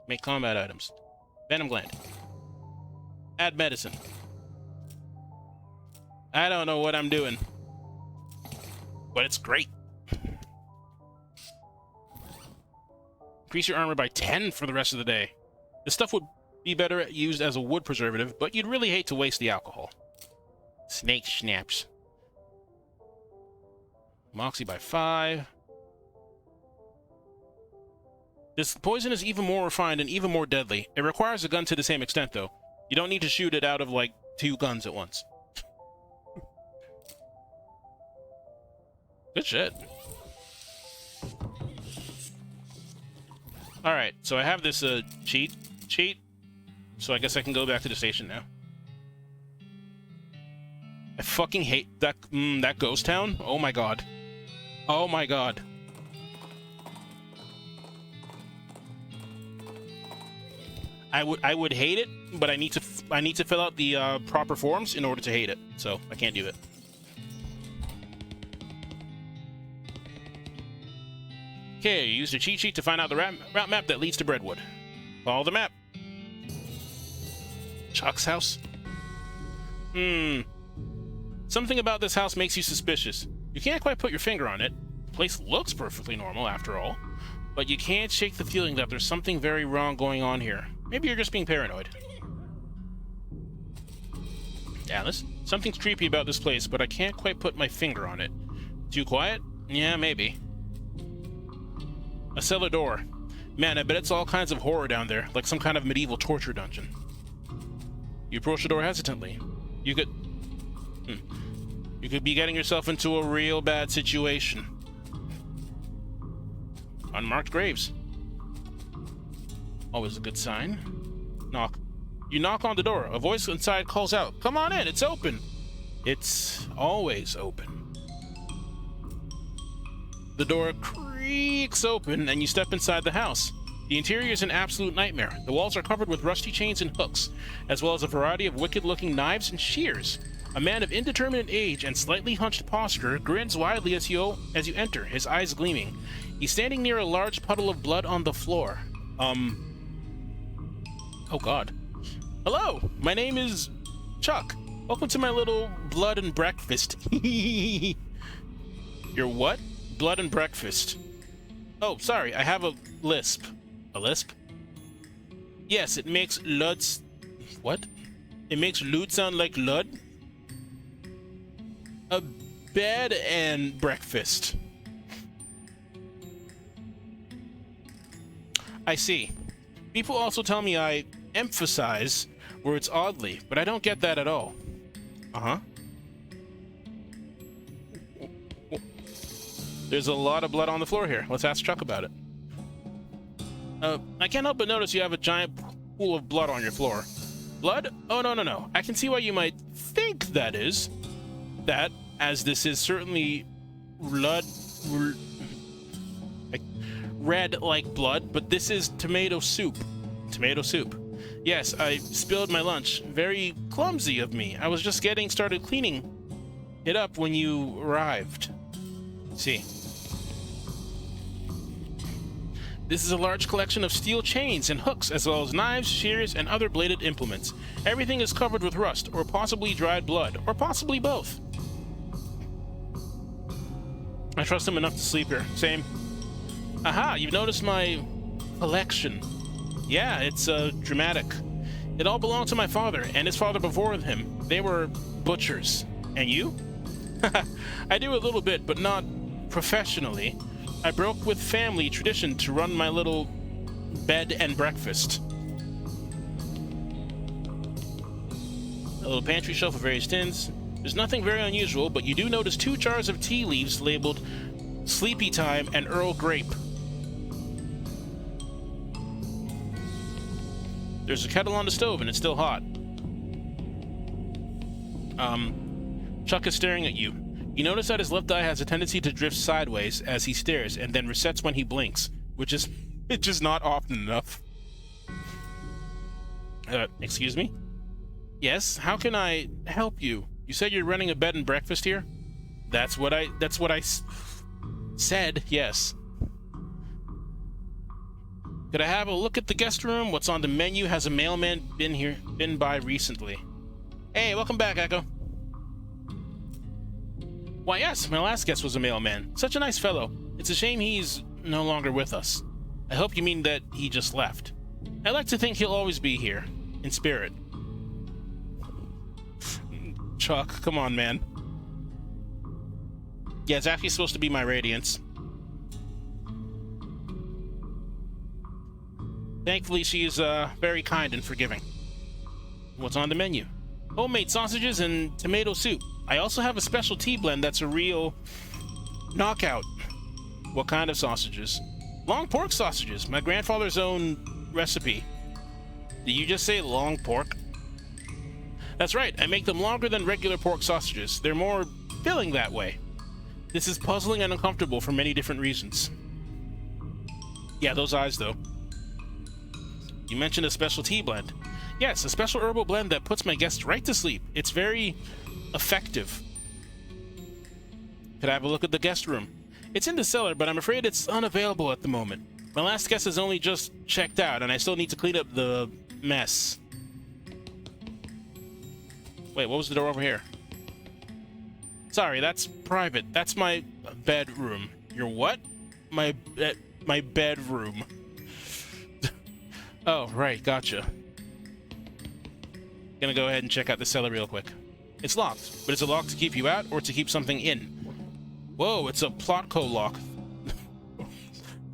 Make combat items. Venom gland. Add medicine. I don't know what I'm doing. But it's great. Increase your armor by 10 for the rest of the day. This stuff would be better used as a wood preservative, but you'd really hate to waste the alcohol. Snake snaps. Moxie by 5. This poison is even more refined and even more deadly. It requires a gun to the same extent, though. You don't need to shoot it out of, like, 2 guns at once. Good shit. Alright, so I have this, cheat. So I guess I can go back to the station now. I fucking hate that, that ghost town. Oh my god. Oh my god. I would hate it, but I need to fill out the proper forms in order to hate it. So I can't do it. Okay, use the cheat sheet to find out the route map that leads to Breadwood. Follow the map. Chuck's house. Something about this house makes you suspicious. You can't quite put your finger on it. The place looks perfectly normal, after all. But you can't shake the feeling that there's something very wrong going on here. Maybe you're just being paranoid. Alice, something's creepy about this place, but I can't quite put my finger on it. Too quiet? Yeah, maybe. A cellar door. Man, I bet it's all kinds of horror down there, like some kind of medieval torture dungeon. You approach the door hesitantly. You could be getting yourself into a real bad situation. Unmarked graves. Always a good sign. Knock. You knock on the door. A voice inside calls out, "Come on in, it's open." It's always open. The door creaks open and you step inside the house. The interior is an absolute nightmare. The walls are covered with rusty chains and hooks, as well as a variety of wicked-looking knives and shears. A man of indeterminate age and slightly hunched posture grins widely as you enter, his eyes gleaming. He's standing near a large puddle of blood on the floor. Oh god. Hello, my name is Chuck. Welcome to my little blood and breakfast. Your what? Blood and breakfast. Oh, sorry, I have a lisp. A lisp? Yes, it makes luds... What? It makes lewd sound like lud? A bed and breakfast. I see. People also tell me I emphasize words oddly, but I don't get that at all. Uh-huh. There's a lot of blood on the floor here. Let's ask Chuck about it. I can't help but notice you have a giant pool of blood on your floor. Blood? Oh, no. I can see why you might think that is. That, as this is certainly red like blood, but this is tomato soup. Tomato soup. Yes, I spilled my lunch. Very clumsy of me. I was just getting started cleaning it up when you arrived. See. This is a large collection of steel chains and hooks, as well as knives, shears, and other bladed implements. Everything is covered with rust, or possibly dried blood, or possibly both. I trust him enough to sleep here. Same. Aha, you've noticed my collection. Yeah, it's dramatic. It all belonged to my father, and his father before him. They were butchers. And you? I do a little bit, but not professionally. I broke with family tradition to run my little bed and breakfast. A little pantry shelf of various tins. There's nothing very unusual, but you do notice 2 jars of tea leaves labeled Sleepy Time and Earl Grape. There's a kettle on the stove and it's still hot. Chuck is staring at you. You notice that his left eye has a tendency to drift sideways as he stares and then resets when he blinks, which is not often enough. Excuse me? Yes, how can I help you? You said you're running a bed and breakfast here? That's what I said, yes. Could I have a look at the guest room? What's on the menu? Has a mailman been by recently? Hey, welcome back, Echo. Why, yes, my last guest was a mailman. Such a nice fellow. It's a shame he's no longer with us. I hope you mean that he just left. I like to think he'll always be here, in spirit. Chuck, come on, man. Yeah, it's actually supposed to be my radiance. Thankfully, she is very kind and forgiving. What's on the menu? Homemade sausages and tomato soup. I also have a special tea blend that's a real knockout. What kind of sausages? Long pork sausages, my grandfather's own recipe. Did you just say long pork? That's right, I make them longer than regular pork sausages. They're more filling that way. This is puzzling and uncomfortable for many different reasons. Yeah, those eyes, though. You mentioned a special tea blend. Yes, a special herbal blend that puts my guests right to sleep. It's very effective. Could I have a look at the guest room? It's in the cellar, but I'm afraid it's unavailable at the moment. My last guest has only just checked out, and I still need to clean up the mess. Wait, what was the door over here? Sorry, that's private. That's my bedroom. Your what? My bedroom. Oh, right, gotcha. Gonna go ahead and check out the cellar real quick. It's locked, but is it locked to keep you out or to keep something in? Whoa, it's a Plotco lock.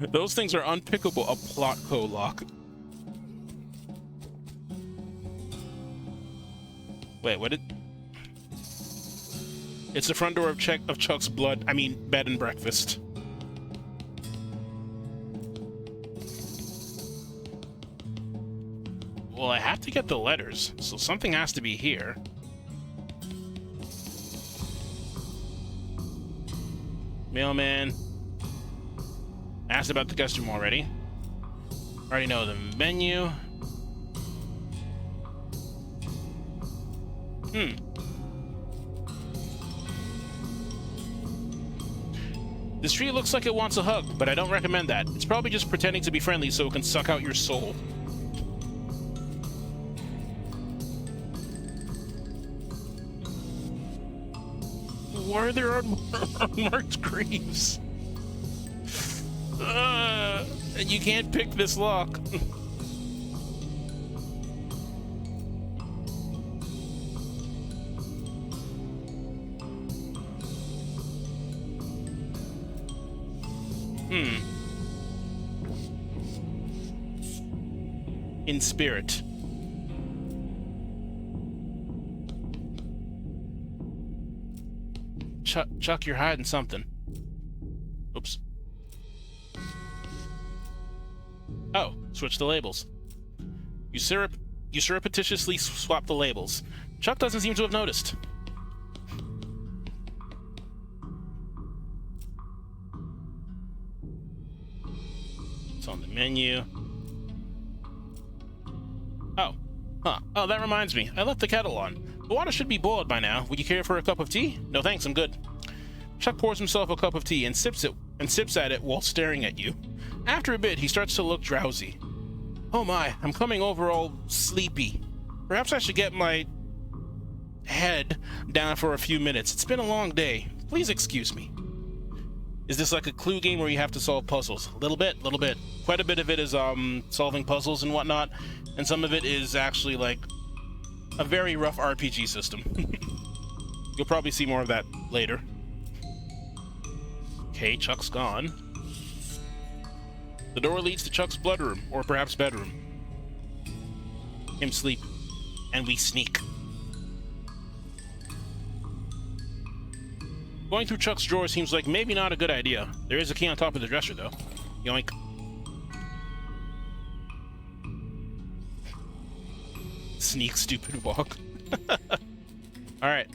Those things are unpickable. A Plotco lock. Wait, what did... It's the front door of Chuck's bed and breakfast. Well, I have to get the letters, so something has to be here. Mailman. Asked about the guest room already. Already know the menu. This tree looks like it wants a hug, but I don't recommend that. It's probably just pretending to be friendly so it can suck out your soul. Why are there unmarked graves? And you can't pick this lock. In spirit. Chuck, you're hiding something. Oops. Oh, switch the labels. You surreptitiously swap the labels. Chuck doesn't seem to have noticed. It's on the menu. Oh. Huh. Oh, that reminds me. I left the kettle on. The water should be boiled by now. Would you care for a cup of tea? No thanks, I'm good. Chuck pours himself a cup of tea and sips at it while staring at you. After a bit, he starts to look drowsy. Oh my, I'm coming over all sleepy. Perhaps I should get my head down for a few minutes. It's been a long day. Please excuse me. Is this like a clue game where you have to solve puzzles? A little bit. Quite a bit of it is solving puzzles and whatnot, and some of it is actually like a very rough RPG system. You'll probably see more of that later. Okay, Chuck's gone. The door leads to Chuck's bloodroom, or perhaps bedroom. Him sleep, and we sneak. Going through Chuck's drawer seems like maybe not a good idea. There is a key on top of the dresser, though. Yoink. Sneak, stupid walk. Alright.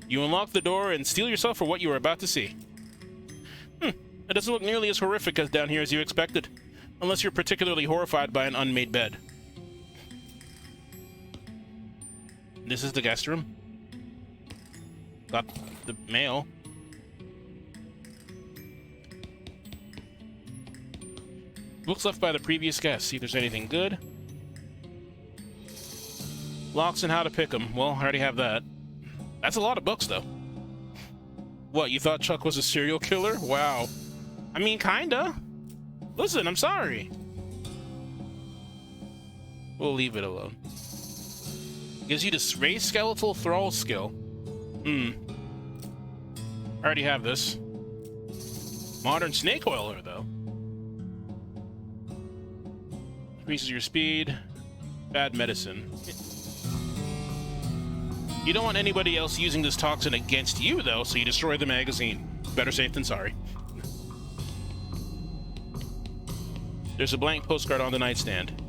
You unlock the door and steel yourself for what you are about to see. It doesn't look nearly as horrific as down here as you expected. Unless you're particularly horrified by an unmade bed. This is the guest room. Got the mail. Books left by the previous guest. See if there's anything good. Locks and how to pick them. Well, I already have that. That's a lot of books, though. What, you thought Chuck was a serial killer? Wow. I mean, kinda. Listen, I'm sorry. We'll leave it alone. Gives you this raised skeletal thrall skill. I already have this. Modern snake oiler, though. Increases your speed. Bad medicine. You don't want anybody else using this toxin against you, though, so you destroy the magazine. Better safe than sorry. There's a blank postcard on the nightstand.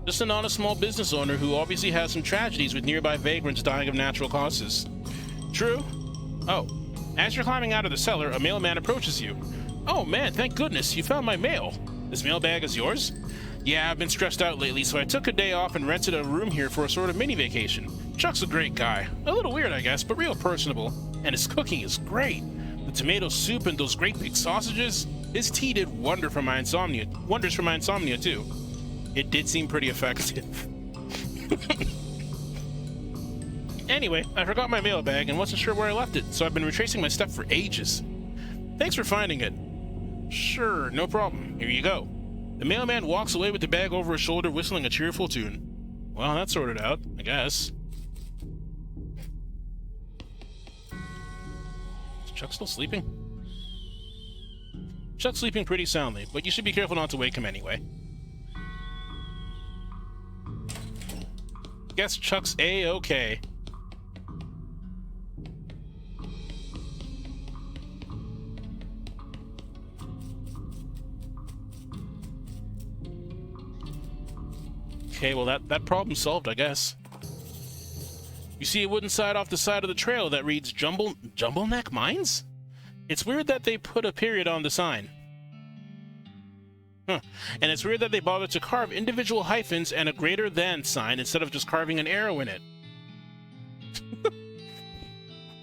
Just an honest small business owner who obviously has some tragedies with nearby vagrants dying of natural causes. True? Oh. As you're climbing out of the cellar, a mailman approaches you. Oh man, thank goodness, you found my mail. This mailbag is yours? Yeah, I've been stressed out lately, so I took a day off and rented a room here for a sort of mini vacation. Chuck's a great guy. A little weird, I guess, but real personable. And his cooking is great. The tomato soup and those great big sausages. His tea did wonders for my insomnia, too. It did seem pretty effective. Anyway, I forgot my mail bag and wasn't sure where I left it, so I've been retracing my stuff for ages. Thanks for finding it. Sure, no problem. Here you go. The mailman walks away with the bag over his shoulder, whistling a cheerful tune. Well, that's sorted out, I guess. Is Chuck still sleeping? Chuck's sleeping pretty soundly, but you should be careful not to wake him anyway. Guess Chuck's A-okay. Okay, well that problem's solved, I guess. You see a wooden sign off the side of the trail that reads Jumbleneck Mines? It's weird that they put a period on the sign. Huh. And it's weird that they bothered to carve individual hyphens and a greater than sign instead of just carving an arrow in it.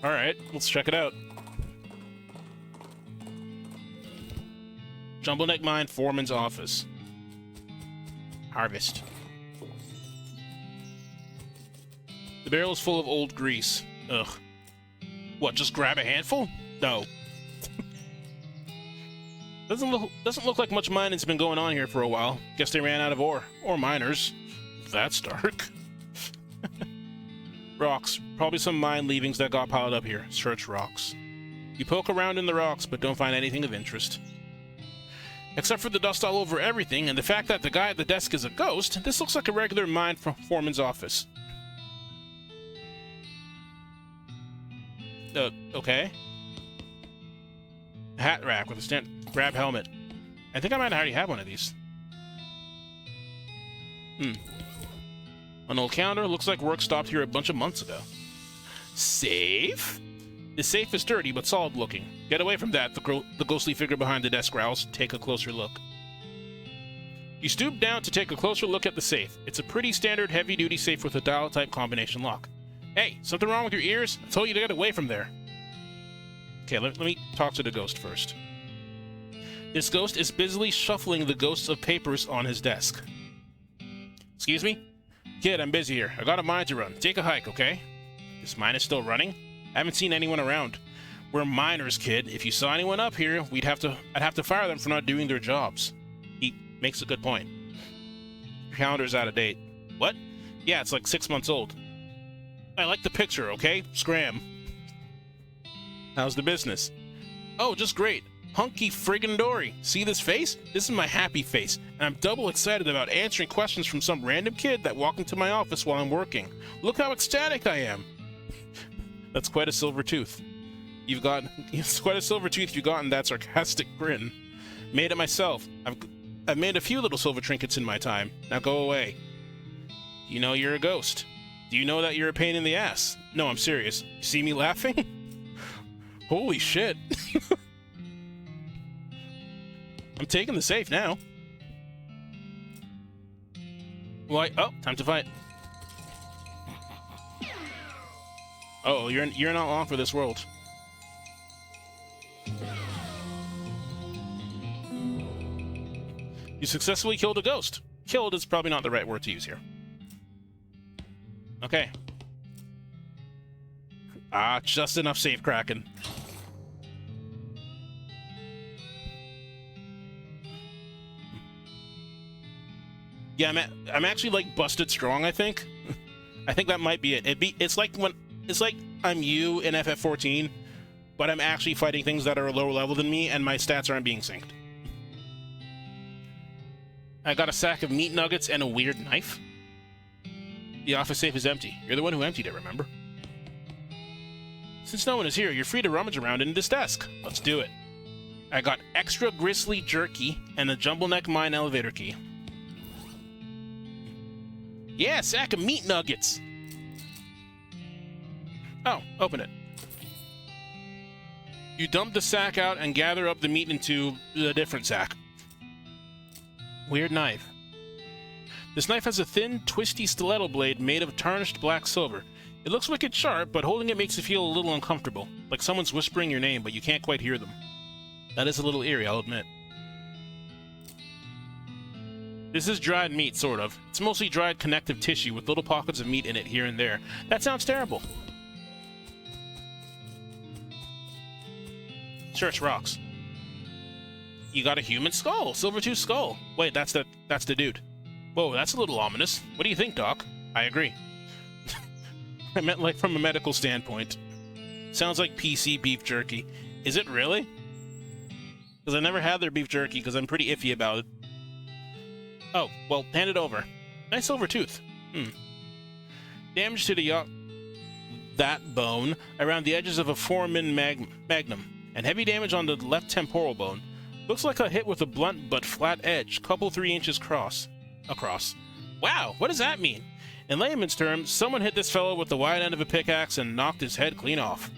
Alright, let's check it out. Jumbleneck Mine Foreman's Office. Harvest. The barrel is full of old grease. Ugh. What, just grab a handful? No. Doesn't look like much mining's been going on here for a while. Guess they ran out of ore. Or miners. That's dark. Rocks. Probably some mine leavings that got piled up here. Search rocks. You poke around in the rocks, but don't find anything of interest. Except for the dust all over everything, and the fact that the guy at the desk is a ghost, this looks like a regular mine foreman's office. Okay. A hat rack with a grab helmet. I think I might already have one of these. An old calendar. Looks like work stopped here a bunch of months ago. Safe? The safe is dirty, but solid looking. Get away from that, the ghostly figure behind the desk growls. Take a closer look. You stoop down to take a closer look at the safe. It's a pretty standard heavy-duty safe with a dial-type combination lock. Hey, something wrong with your ears? I told you to get away from there. Okay, let me talk to the ghost first. This ghost is busily shuffling the ghosts of papers on his desk. Excuse me? Kid, I'm busy here. I got a mine to run. Take a hike, okay? This mine is still running? I haven't seen anyone around. We're miners, kid. If you saw anyone up here, I'd have to fire them for not doing their jobs. He makes a good point. Your calendar's out of date. What? Yeah, it's like 6 months old. I like the picture, okay? Scram. How's the business? Oh, just great. Hunky friggin' dory. See this face? This is my happy face, and I'm double excited about answering questions from some random kid that walked into my office while I'm working. Look how ecstatic I am. That's quite a silver tooth. It's quite a silver tooth you've gotten that sarcastic grin. Made it myself. I've made a few little silver trinkets in my time. Now go away. You know you're a ghost. Do you know that you're a pain in the ass? No, I'm serious. You see me laughing? Holy shit. I'm taking the safe now. Why? Oh, time to fight. Oh, you're not long for this world. You successfully killed a ghost. Killed is probably not the right word to use here. Okay. Ah, just enough safe cracking. Yeah, I'm actually like busted strong, I think. I think that might be it. It's like I'm you in FF14, but I'm actually fighting things that are lower level than me, and my stats aren't being synced. I got a sack of meat nuggets and a weird knife. The office safe is empty. You're the one who emptied it, remember? Since no one is here, you're free to rummage around in this desk. Let's do it. I got extra gristly jerky and a Jumbleneck Mine elevator key. Yeah, sack of meat nuggets! Oh, open it. You dump the sack out and gather up the meat into a different sack. Weird knife. This knife has a thin, twisty stiletto blade made of tarnished black silver. It looks wicked sharp, but holding it makes you feel a little uncomfortable, like someone's whispering your name, but you can't quite hear them. That is a little eerie, I'll admit. This is dried meat, sort of. It's mostly dried connective tissue with little pockets of meat in it here and there. That sounds terrible. Sure, it's rocks. You got a human skull, silver-tooth skull. Wait, that's the dude. Whoa, that's a little ominous. What do you think, Doc? I agree. I meant like from a medical standpoint. Sounds like PC beef jerky. Is it really? Because I never had their beef jerky because I'm pretty iffy about it. Oh, well, hand it over. Nice silver tooth. Damage to that bone around the edges of a foramen magnum, and heavy damage on the left temporal bone. Looks like a hit with a blunt but flat edge, couple 3 inches across. Wow, what does that mean? In layman's terms, someone hit this fellow with the wide end of a pickaxe and knocked his head clean off.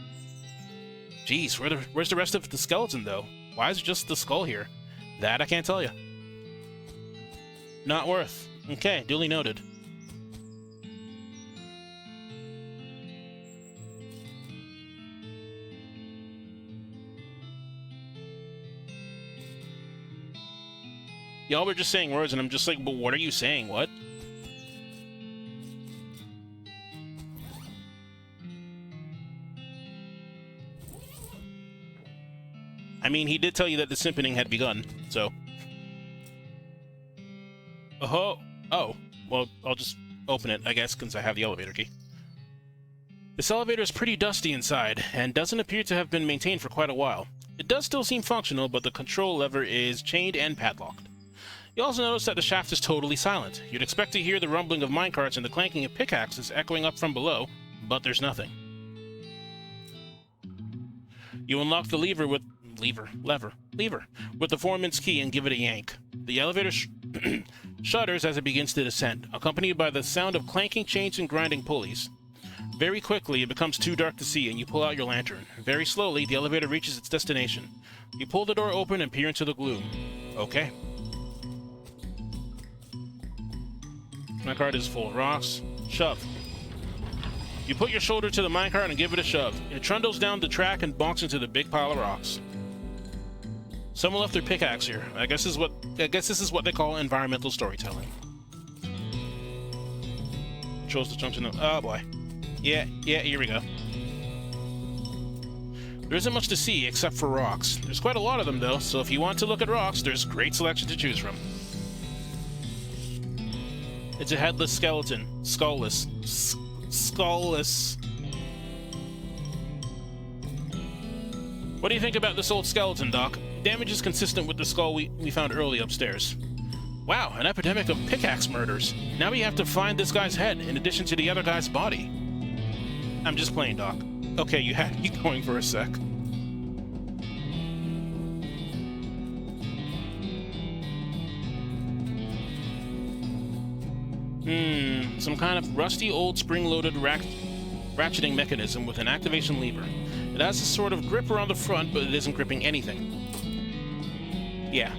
Jeez, where's the rest of the skeleton, though? Why is it just the skull here? That I can't tell you. Not worth. Okay, duly noted. Y'all were just saying words, and I'm just like, but what are you saying? What? I mean, he did tell you that the simping had begun, so... Oh, well, I'll just open it, I guess, since I have the elevator key. This elevator is pretty dusty inside, and doesn't appear to have been maintained for quite a while. It does still seem functional, but the control lever is chained and padlocked. You also notice that the shaft is totally silent. You'd expect to hear the rumbling of minecarts and the clanking of pickaxes echoing up from below, but there's nothing. You unlock the lever with the foreman's key and give it a yank. The elevator shudders as it begins to descend, accompanied by the sound of clanking chains and grinding pulleys. Very quickly, it becomes too dark to see, and you pull out your lantern. Very slowly, the elevator reaches its destination. You pull the door open and peer into the gloom. Okay. Minecart is full of rocks. Shove. You put your shoulder to the minecart and give it a shove. It trundles down the track and bonks into the big pile of rocks. Someone left their pickaxe here. I guess this is what they call environmental storytelling. Chose the junction of... Oh boy. Yeah, here we go. There isn't much to see except for rocks. There's quite a lot of them though, so if you want to look at rocks, there's a great selection to choose from. It's a headless skeleton. Skullless. Skullless. What do you think about this old skeleton, Doc? Damage is consistent with the skull we found early upstairs. Wow, an epidemic of pickaxe murders. Now we have to find this guy's head, in addition to the other guy's body. I'm just playing, Doc. Okay, you had me going for a sec. Some kind of rusty old spring-loaded ratcheting mechanism with an activation lever. It has a sort of gripper on the front, but it isn't gripping anything. Yeah.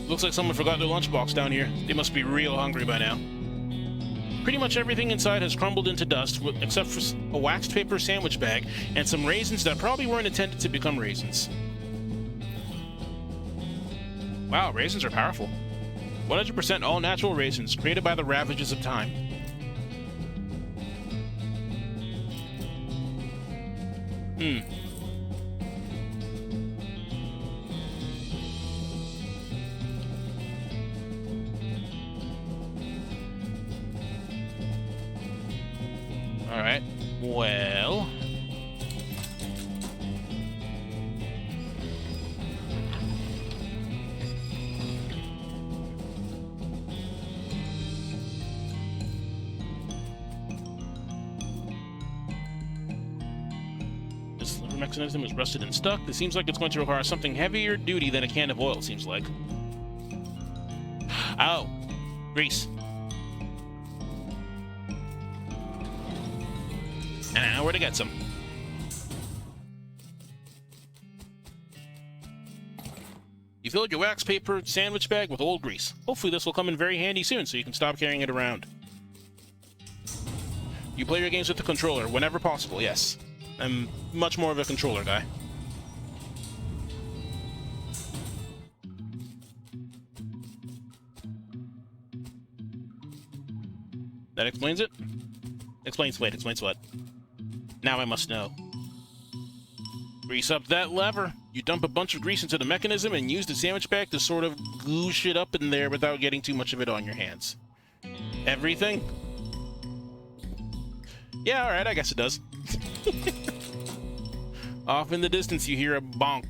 Looks like someone forgot their lunchbox down here. They must be real hungry by now. Pretty much everything inside has crumbled into dust, except for a waxed paper sandwich bag and some raisins that probably weren't intended to become raisins. Wow, raisins are powerful. 100% all-natural raisins, created by the ravages of time. Alright, well... This lever mechanism is rusted and stuck. This seems like it's going to require something heavier duty than a can of oil, seems like. Oh, grease. And I know where to get some. You filled your wax paper sandwich bag with old grease. Hopefully this will come in very handy soon so you can stop carrying it around. You play your games with the controller whenever possible, yes. I'm much more of a controller guy. That explains it? Explains what? Now I must know. Grease up that lever. You dump a bunch of grease into the mechanism and use the sandwich bag to sort of glue shit up in there without getting too much of it on your hands. Everything? Yeah, alright, I guess it does. Off in the distance, you hear a bonk.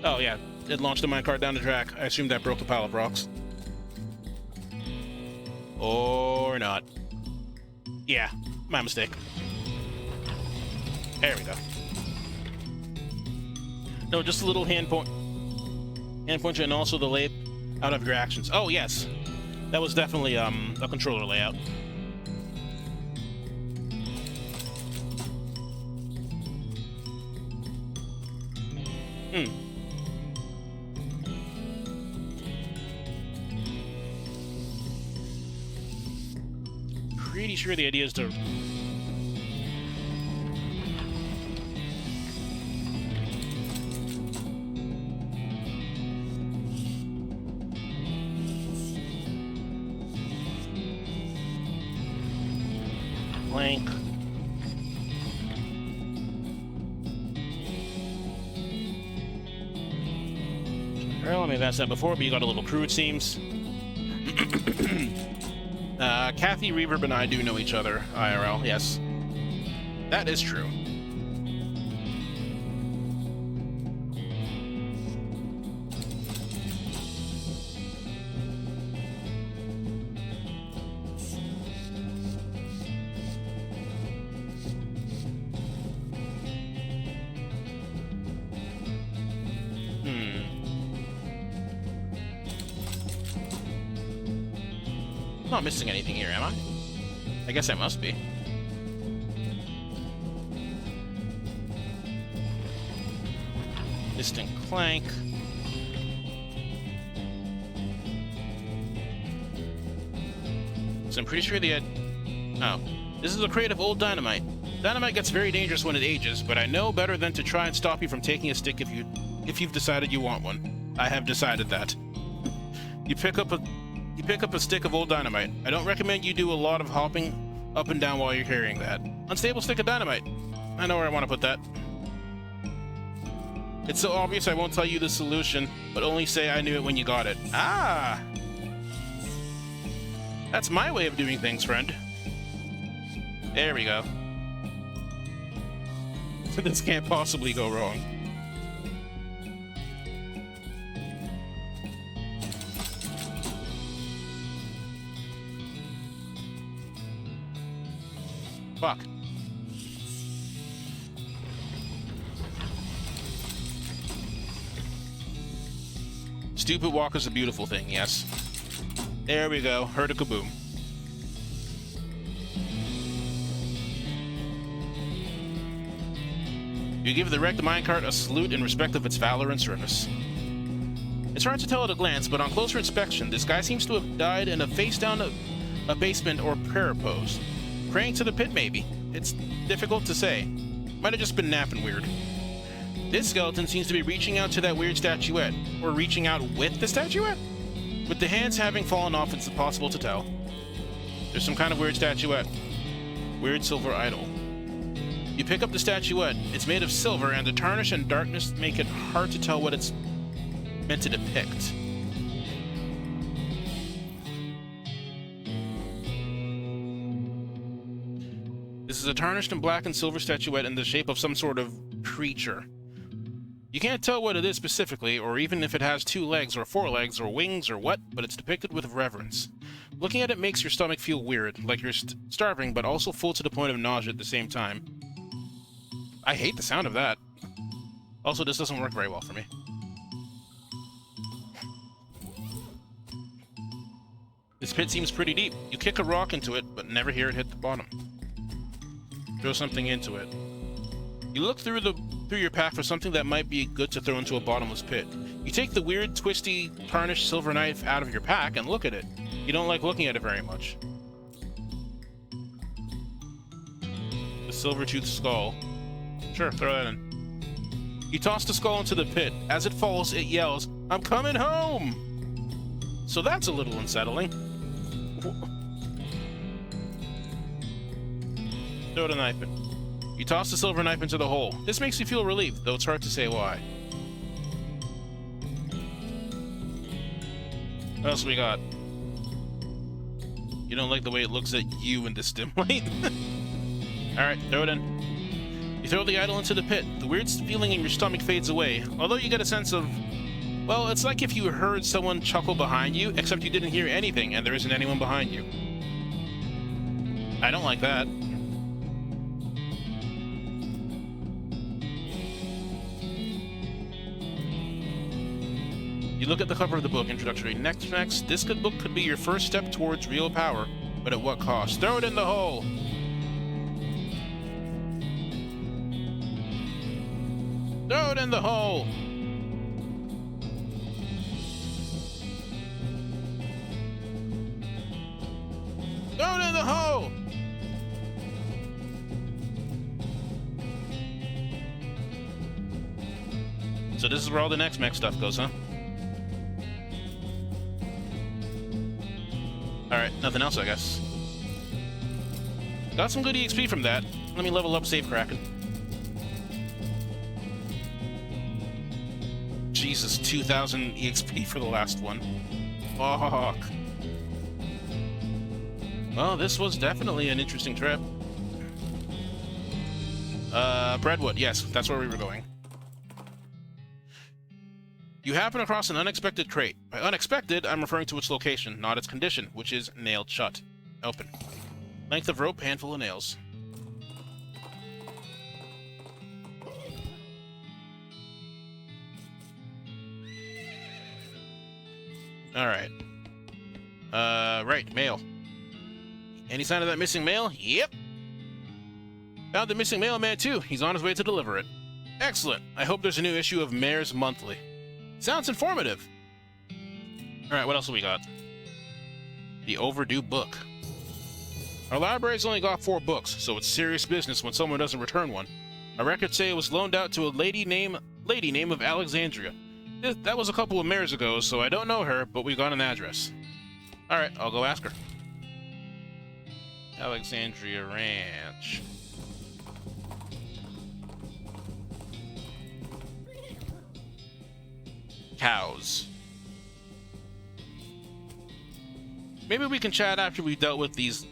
Oh, yeah, it launched the minecart down the track. I assume that broke a pile of rocks. Or not. Yeah, my mistake. There we go. No, just a little hand pointer and also the layout of your actions. Oh, yes. That was definitely a controller layout. Pretty sure the idea is to... Blank. Well, I mean, that's that before, but you got a little crew, it seems. Kathy, Reverb, and I do know each other, IRL, yes. That is true. I'm not missing anything here, am I? I guess I must be. Distant clank. So I'm pretty sure the... Oh. This is a crate of old dynamite. Dynamite gets very dangerous when it ages, but I know better than to try and stop you from taking a stick if you've decided you want one. I have decided that. You pick up a stick of old dynamite. I don't recommend you do a lot of hopping up and down while you're carrying that. Unstable stick of dynamite. I know where I want to put that. It's so obvious I won't tell you the solution, but only say I knew it when you got it. Ah! That's my way of doing things, friend. There we go. This can't possibly go wrong. Fuck. Stupid walk is a beautiful thing, yes. There we go. Heard a kaboom. You give the wrecked minecart a salute in respect of its valor and service. It's hard to tell at a glance, but on closer inspection, this guy seems to have died in a face-down a basement or prayer pose. Praying to the pit, maybe. It's difficult to say. Might have just been napping weird. This skeleton seems to be reaching out to that weird statuette. Or reaching out with the statuette? With the hands having fallen off, it's impossible to tell. There's some kind of weird statuette. Weird silver idol. You pick up the statuette. It's made of silver, and the tarnish and darkness make it hard to tell what it's meant to depict. This is a tarnished and black and silver statuette in the shape of some sort of creature. You can't tell what it is specifically, or even if it has 2 legs or 4 legs or wings or what, but it's depicted with reverence. Looking at it makes your stomach feel weird, like you're starving, but also full to the point of nausea at the same time. I hate the sound of that. Also, this doesn't work very well for me. This pit seems pretty deep. You kick a rock into it, but never hear it hit the bottom. Throw something into it. You look through your pack for something that might be good to throw into a bottomless pit. You take the weird, twisty, tarnished silver knife out of your pack and look at it. You don't like looking at it very much. The silver-toothed skull. Sure, throw that in. You toss the skull into the pit. As it falls, it yells, "I'm coming home!" So that's a little unsettling. Throw the knife in. You toss the silver knife into the hole. This makes you feel relieved, though it's hard to say why. What else we got? You don't like the way it looks at you in this dim light? Alright, throw it in. You throw the idol into the pit. The weird feeling in your stomach fades away, although you get a sense of... Well, it's like if you heard someone chuckle behind you, except you didn't hear anything and there isn't anyone behind you. I don't like that. You look at the cover of the book, introductory. Next, this book could be your first step towards real power, but at what cost? Throw it in the hole! Throw it in the hole! Throw it in the hole! So this is where all the next mech stuff goes, huh? Alright, nothing else, I guess. Got some good EXP from that. Let me level up Safe Kraken. Jesus, 2,000 EXP for the last one. Fuck. Well, this was definitely an interesting trip. Breadwood, yes, that's where we were going. You happen across an unexpected crate. By unexpected, I'm referring to its location, not its condition, which is nailed shut. Open. Length of rope, handful of nails. Alright. Right, mail. Any sign of that missing mail? Yep. Found the missing mailman too. He's on his way to deliver it. Excellent. I hope there's a new issue of Mayor's Monthly. Sounds informative. Alright, what else have we got? The overdue book. Our library's only got 4 books, so it's serious business when someone doesn't return one. Our records say it was loaned out to a lady name of Alexandria. That was a couple of mares ago, so I don't know her, but we got an address. Alright, I'll go ask her. Alexandria Ranch. Cows. Maybe we can chat after we've dealt with these...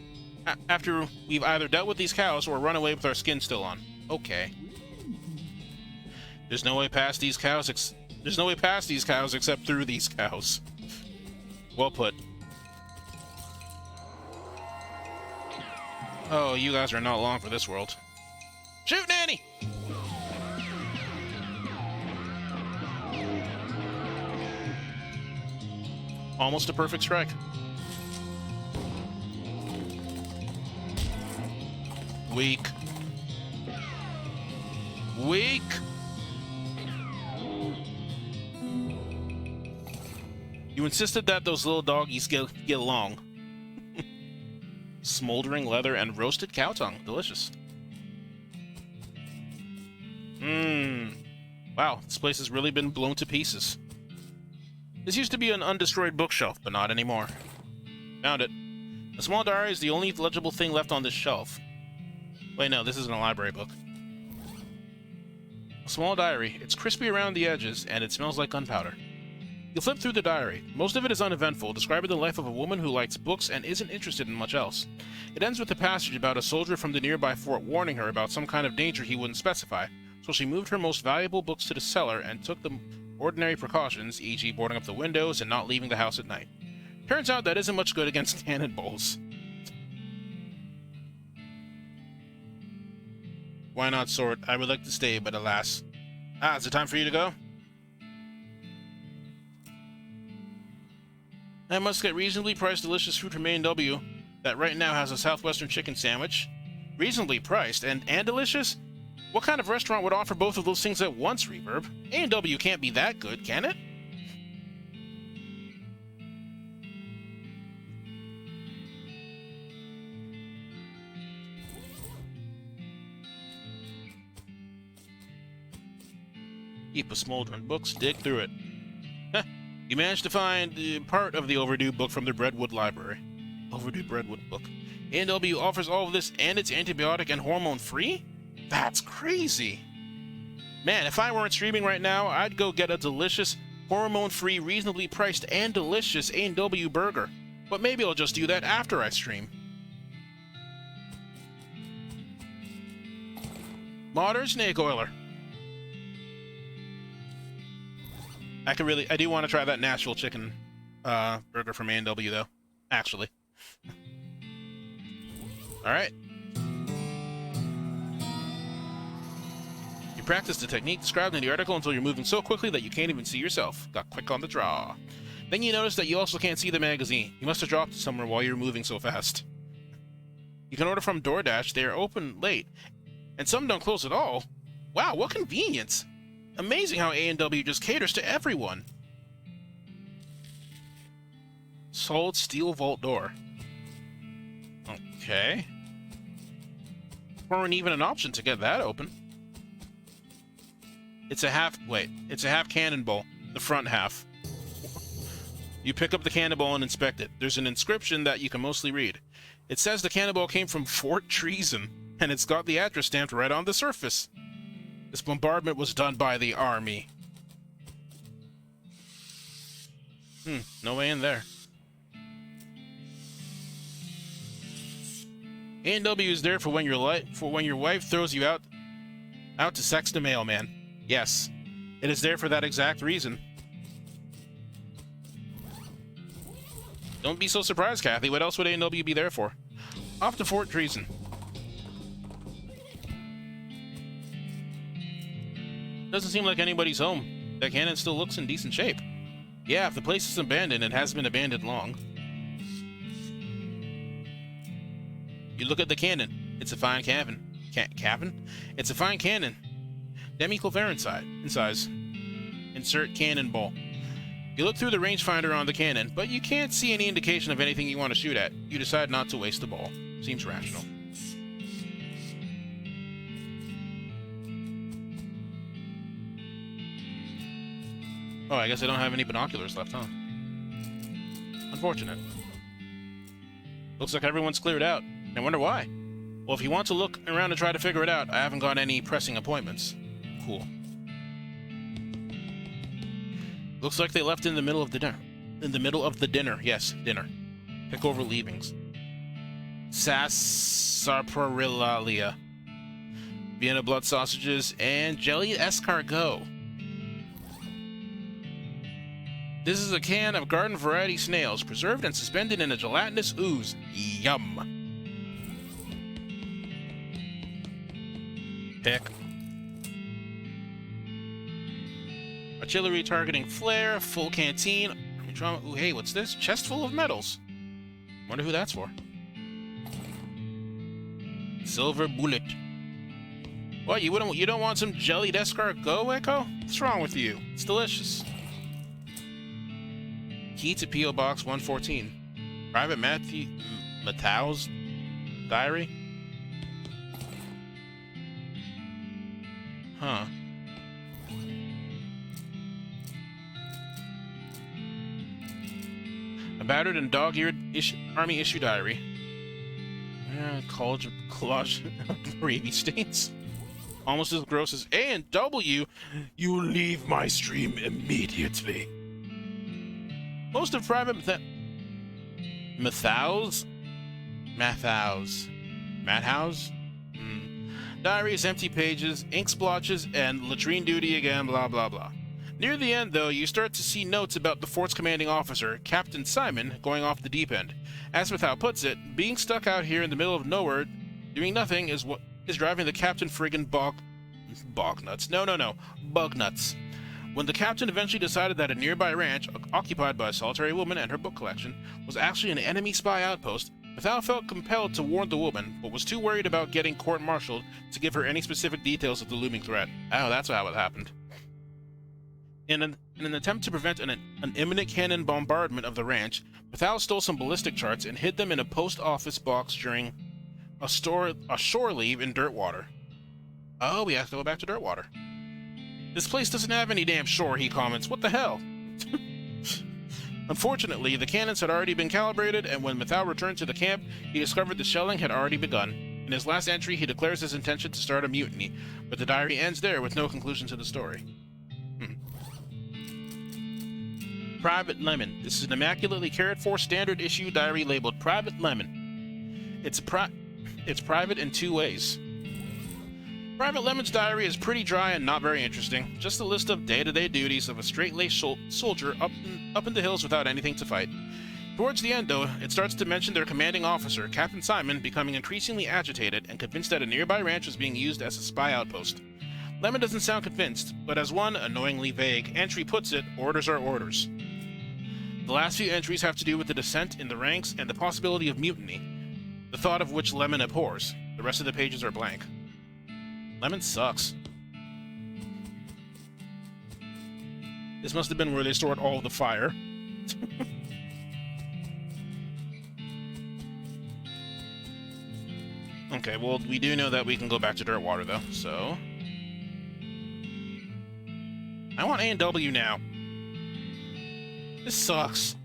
after we've either dealt with these cows or run away with our skin still on. Okay. There's no way past these cows There's no way past these cows except through these cows. Well put. Oh, you guys are not long for this world. Shoot, Nanny! Almost a perfect strike. Weak. Weak! You insisted that those little doggies get along. Smoldering leather and roasted cow tongue. Delicious. Mmm. Wow, this place has really been blown to pieces. This used to be an undestroyed bookshelf, but not anymore. Found it. A small diary is the only legible thing left on this shelf. Wait, no, this isn't a library book. A small diary. It's crispy around the edges, and it smells like gunpowder. You flip through the diary. Most of it is uneventful, describing the life of a woman who likes books and isn't interested in much else. It ends with a passage about a soldier from the nearby fort warning her about some kind of danger he wouldn't specify, so she moved her most valuable books to the cellar and took the ordinary precautions, e.g. boarding up the windows and not leaving the house at night. Turns out that isn't much good against cannonballs. Why not, sword? I would like to stay, but alas. Ah, is it time for you to go? I must get reasonably priced delicious food from A&W that right now has a southwestern chicken sandwich. Reasonably priced and delicious? What kind of restaurant would offer both of those things at once, Reverb? A&W can't be that good, can it? Heap of smoldering books, dig through it. Heh, you managed to find part of the overdue book from the Breadwood Library. Overdue Breadwood book. A&W offers all of this and it's antibiotic and hormone free? That's crazy. Man, if I weren't streaming right now, I'd go get a delicious, hormone-free, reasonably priced, and delicious A&W burger. But maybe I'll just do that after I stream. Modern snake oiler. I do want to try that Nashville chicken burger from A&W though. Actually. Alright. You practice the technique described in the article until you're moving so quickly that you can't even see yourself. Got quick on the draw. Then you notice that you also can't see the magazine. You must have dropped it somewhere while you're moving so fast. You can order from DoorDash. They are open late. And some don't close at all. Wow, what convenience. Amazing how A&W just caters to everyone. Solid steel vault door. Okay. Weren't even an option to get that open. It's a half cannonball. The front half. You pick up the cannonball and inspect it. There's an inscription that you can mostly read. It says the cannonball came from Fort Treason, and it's got the address stamped right on the surface. This bombardment was done by the army. No way in there. A&W is there for when your wife throws you out to sex the mailman. Yes, it is there for that exact reason. Don't be so surprised, Kathy. What else would A&W be there for? Off to Fort Treason. Doesn't seem like anybody's home. That cannon still looks in decent shape. Yeah, if the place is abandoned, it has been abandoned long. You look at the cannon. It's a fine cannon. It's a fine cannon. Demi-clover in size. Insert cannonball. You look through the rangefinder on the cannon, but you can't see any indication of anything you want to shoot at. You decide not to waste the ball. Seems rational. Oh, I guess I don't have any binoculars left, huh? Unfortunate. Looks like everyone's cleared out. I wonder why. Well, if you want to look around and try to figure it out, I haven't got any pressing appointments. Cool. Looks like they left in the middle of the dinner. In the middle of the dinner. Yes, dinner. Pick over leavings. Sarsaparilla. Vienna blood sausages and jellied escargot. This is a can of garden variety snails, preserved and suspended in a gelatinous ooze. Yum. Pick. Artillery targeting flare, full canteen. Ooh, hey, what's this? Chest full of medals. Wonder who that's for. Silver bullet. What, you don't want some jellied escargot, Echo? What's wrong with you? It's delicious. Key to P.O. Box 114. Private Matthau's diary? Huh. A battered and dog-eared Army issue diary. College gravy stains. Almost as gross as A&W. You leave my stream immediately. Most of Private Matthau's diaries, empty pages, ink splotches, and latrine duty again, blah blah blah. Near the end, though, you start to see notes about the fort's commanding officer, Captain Simon, going off the deep end. As Mathau puts it, being stuck out here in the middle of nowhere, doing nothing, is what is driving the captain friggin' bug nuts. When the captain eventually decided that a nearby ranch, occupied by a solitary woman and her book collection, was actually an enemy spy outpost, Mathau felt compelled to warn the woman, but was too worried about getting court-martialed to give her any specific details of the looming threat. Oh, that's how it happened. In an attempt to prevent an imminent cannon bombardment of the ranch, Mathau stole some ballistic charts and hid them in a post office box during a shore leave in Dirtwater. Oh, we have to go back to Dirtwater. This place doesn't have any damn shore, he comments. What the hell? Unfortunately, the cannons had already been calibrated, and when Mathau returned to the camp, he discovered the shelling had already begun. In his last entry, he declares his intention to start a mutiny, but the diary ends there with no conclusion to the story. Private Lemon. This is an immaculately cared-for standard issue diary labeled Private Lemon. It's private in two ways. Private Lemon's diary is pretty dry and not very interesting. Just a list of day-to-day duties of a straight-laced soldier up in the hills without anything to fight. Towards the end, though, it starts to mention their commanding officer, Captain Simon, becoming increasingly agitated and convinced that a nearby ranch was being used as a spy outpost. Lemon doesn't sound convinced, but as one annoyingly vague entry puts it, orders are orders. The last few entries have to do with the dissent in the ranks and the possibility of mutiny, the thought of which Lemon abhors. The rest of the pages are blank. Lemon sucks. This must have been where they stored all the fire. Okay, well, we do know that we can go back to Dirtwater, though, so... I want A&W now. This sucks.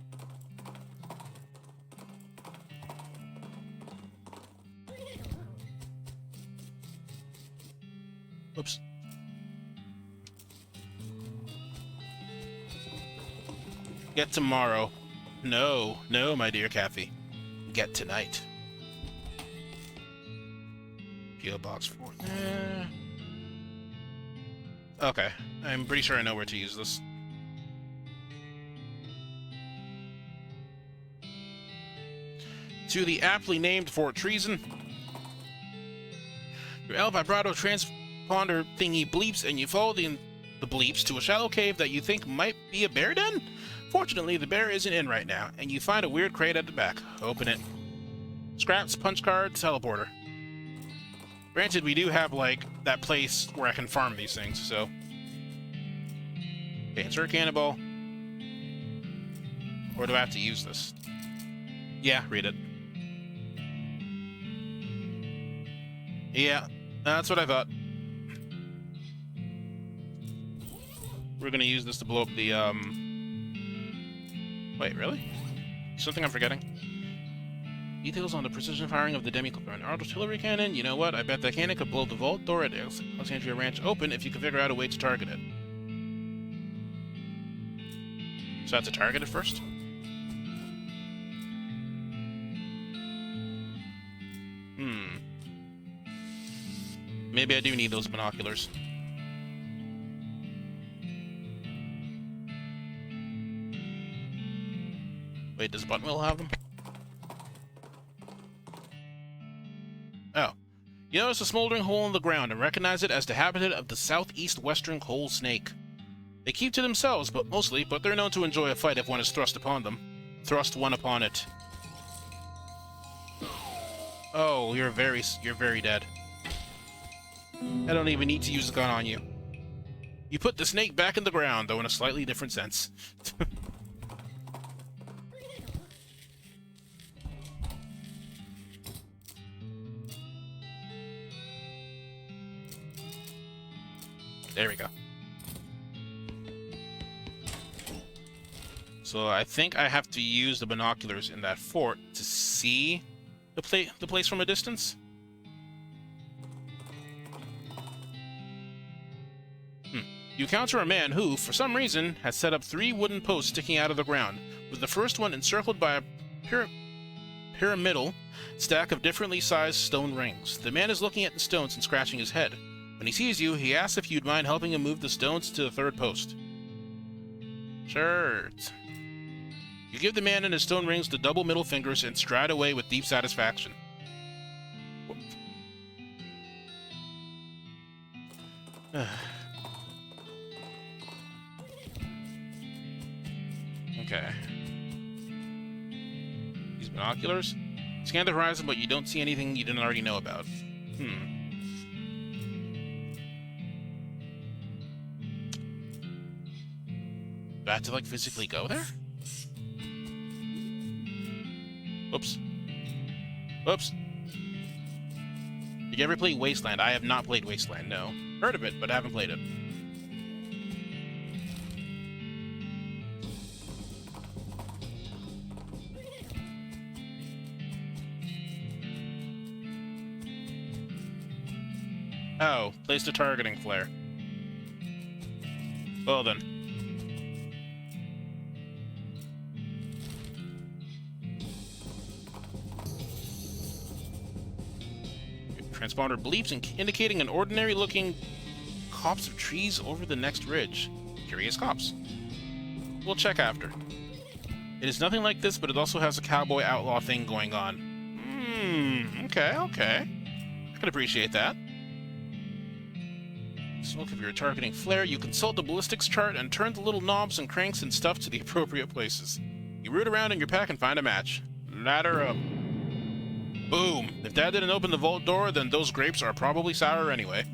Oops. Get tomorrow. No, my dear Kathy. Get tonight. P.O. Box 4. Okay, I'm pretty sure I know where to use this. To the aptly named Fort Treason. Your El Vibrato transponder thingy bleeps, and you follow the bleeps to a shallow cave that you think might be a bear den? Fortunately, the bear isn't in right now, and you find a weird crate at the back. Open it. Scraps, punch card, teleporter. Granted, we do have, like, that place where I can farm these things, so... Okay, insert cannonball. Or do I have to use this? Yeah, read it. Yeah, that's what I thought. We're gonna use this to blow up the, Wait, really? Something I'm forgetting? Details on the precision firing of the artillery cannon. You know what? I bet that cannon could blow the vault door at Alexandria Ranch open if you could figure out a way to target it. So I have to target it first? Maybe I do need those binoculars. Wait, does Buttonwell have them? Oh. You notice a smoldering hole in the ground and recognize it as the habitat of the southeast western coal snake. They keep to themselves, but they're known to enjoy a fight if one is thrust upon them. Thrust one upon it. Oh, you're very dead. I don't even need to use the gun on you. You put the snake back in the ground, though in a slightly different sense. There we go. So I think I have to use the binoculars in that fort to see the place from a distance. You encounter a man who, for some reason, has set up 3 wooden posts sticking out of the ground, with the first one encircled by a pyramidal stack of differently sized stone rings. The man is looking at the stones and scratching his head. When he sees you, he asks if you'd mind helping him move the stones to the 3rd post. Sure. You give the man and his stone rings the double middle fingers and stride away with deep satisfaction. Okay. These binoculars? Scan the horizon, but you don't see anything you didn't already know about. Do I have to, like, physically go there? Oops. Oops. Did you ever play Wasteland? I have not played Wasteland, no. Heard of it, but I haven't played it. Oh, placed a targeting flare. Well then. Transponder bleeps, indicating an ordinary-looking copse of trees over the next ridge. Curious copse. We'll check after. It is nothing like this, but it also has a cowboy outlaw thing going on. Okay. I can appreciate that. Smoke if you're targeting flare, you consult the ballistics chart and turn the little knobs and cranks and stuff to the appropriate places. You root around in your pack and find a match. Ladder up. Boom! If Dad didn't open the vault door, then those grapes are probably sour anyway.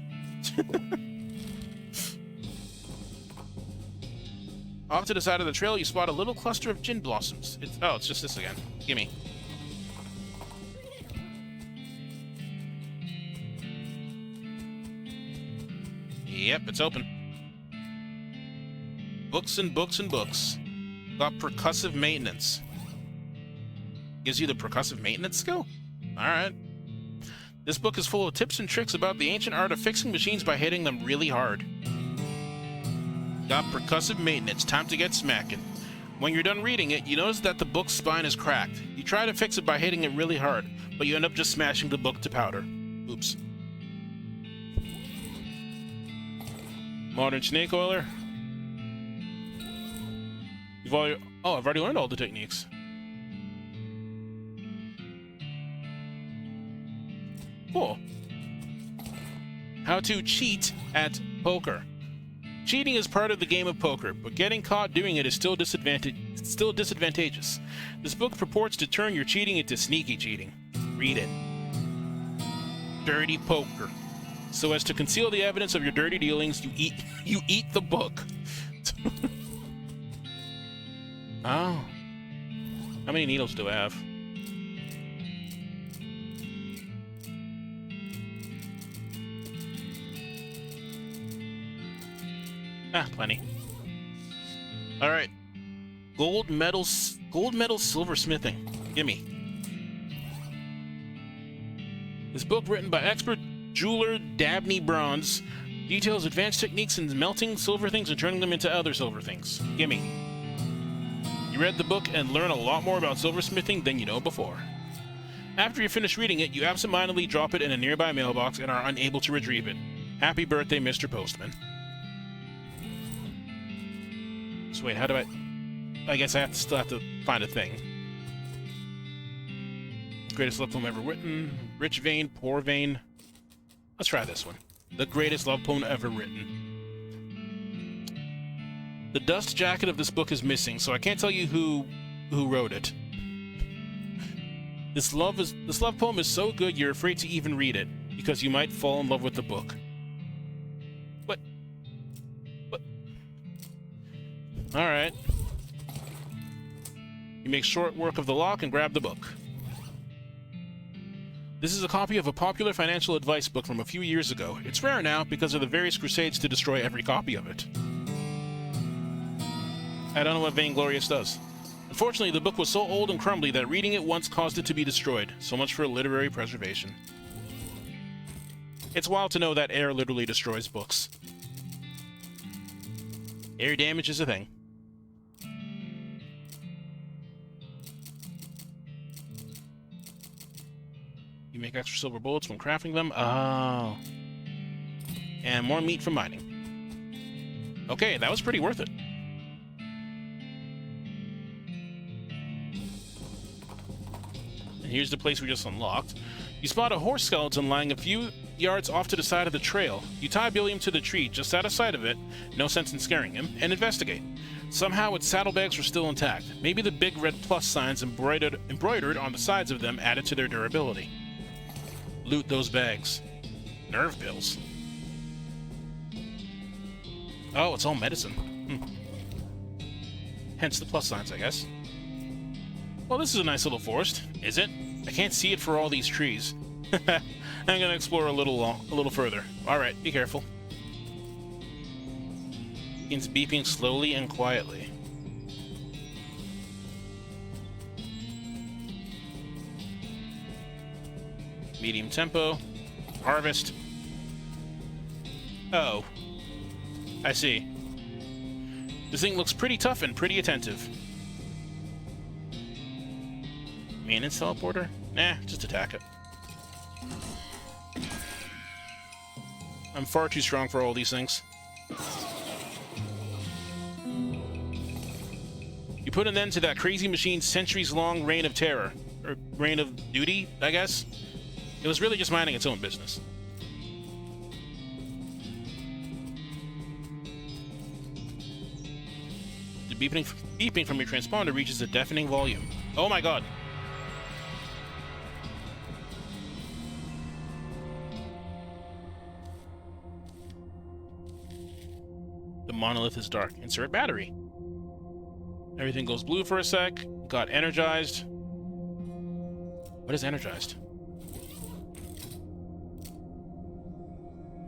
Off to the side of the trail, you spot a little cluster of gin blossoms. It's just this again. Gimme. Yep, it's open. Books and books and books. Got percussive maintenance. Gives you the percussive maintenance skill? Alright. This book is full of tips and tricks about the ancient art of fixing machines by hitting them really hard. Got percussive maintenance. Time to get smacking. When you're done reading it, you notice that the book's spine is cracked. You try to fix it by hitting it really hard, but you end up just smashing the book to powder. Oops. Modern snake oiler. I've already learned all the techniques. Cool. How to cheat at poker. Cheating is part of the game of poker, but getting caught doing it is still disadvantageous. This book purports to turn your cheating into sneaky cheating. Read it. Dirty poker. So as to conceal the evidence of your dirty dealings, you eat the book. Oh. How many needles do I have? Plenty. Alright. Gold medal silversmithing. Gimme. This book, written by expert jeweler Dabney Bronze, details advanced techniques in melting silver things and turning them into other silver things. Gimme. You read the book and learn a lot more about silversmithing than you know before. After you finish reading it, you absentmindedly drop it in a nearby mailbox and are unable to retrieve it. Happy birthday, Mr. Postman. So wait, how do I guess I still have to find a thing. Greatest love poem ever written. Rich vein, poor vein. Let's try this one. The greatest love poem ever written. The dust jacket of this book is missing, so I can't tell you who wrote it. This love poem is so good you're afraid to even read it, because you might fall in love with the book. What? Alright. You make short work of the lock and grab the book. This is a copy of a popular financial advice book from a few years ago. It's rare now because of the various crusades to destroy every copy of it. I don't know what Vainglorious does. Unfortunately, the book was so old and crumbly that reading it once caused it to be destroyed. So much for literary preservation. It's wild to know that air literally destroys books. Air damage is a thing. You make extra silver bullets when crafting them. Oh. And more meat from mining. Okay, that was pretty worth it. And here's the place we just unlocked. You spot a horse skeleton lying a few yards off to the side of the trail. You tie Billiam to the tree just out of sight of it, no sense in scaring him, and investigate. Somehow its saddlebags were still intact. Maybe the big red plus signs embroidered on the sides of them added to their durability. Loot those bags. Nerve pills. Oh, it's all medicine. Hence the plus signs, I guess. Well, this is a nice little forest, is it? I can't see it for all these trees. I'm gonna explore a little further. Alright, be careful. Begins beeping slowly and quietly. Medium tempo. Harvest. Oh. I see. This thing looks pretty tough and pretty attentive. Maintenance teleporter? Nah, just attack it. I'm far too strong for all these things. You put an end to that crazy machine's centuries-long reign of terror. Or reign of duty, I guess? It was really just minding its own business. The beeping from your transponder reaches a deafening volume. Oh my god! The monolith is dark. Insert battery. Everything goes blue for a sec. Got energized. What is energized?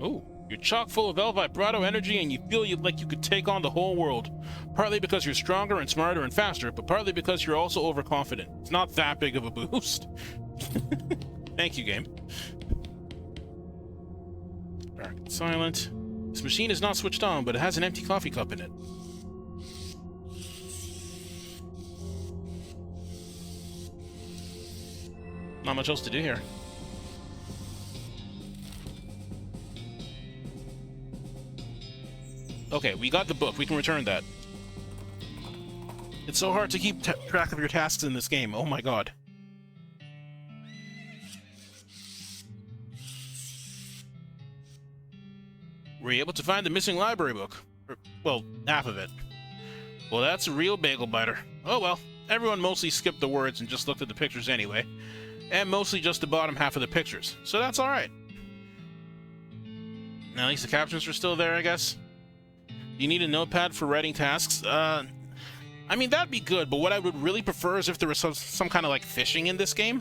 Oh, you're chock full of El Vibrato energy and you feel like you could take on the whole world. Partly because you're stronger and smarter and faster, but partly because you're also overconfident. It's not that big of a boost. Thank you, game. Dark and silent. This machine is not switched on, but it has an empty coffee cup in it. Not much else to do here. Okay, we got the book. We can return that. It's so hard to keep track of your tasks in this game. Oh my god. Were you able to find the missing library book? Well, half of it. Well, that's a real bagel biter. Oh well, everyone mostly skipped the words and just looked at the pictures anyway. And mostly just the bottom half of the pictures. So that's alright. At least the captions are still there, I guess. You need a notepad for writing tasks? I mean, that'd be good, but what I would really prefer is if there was some kind of, like, fishing in this game.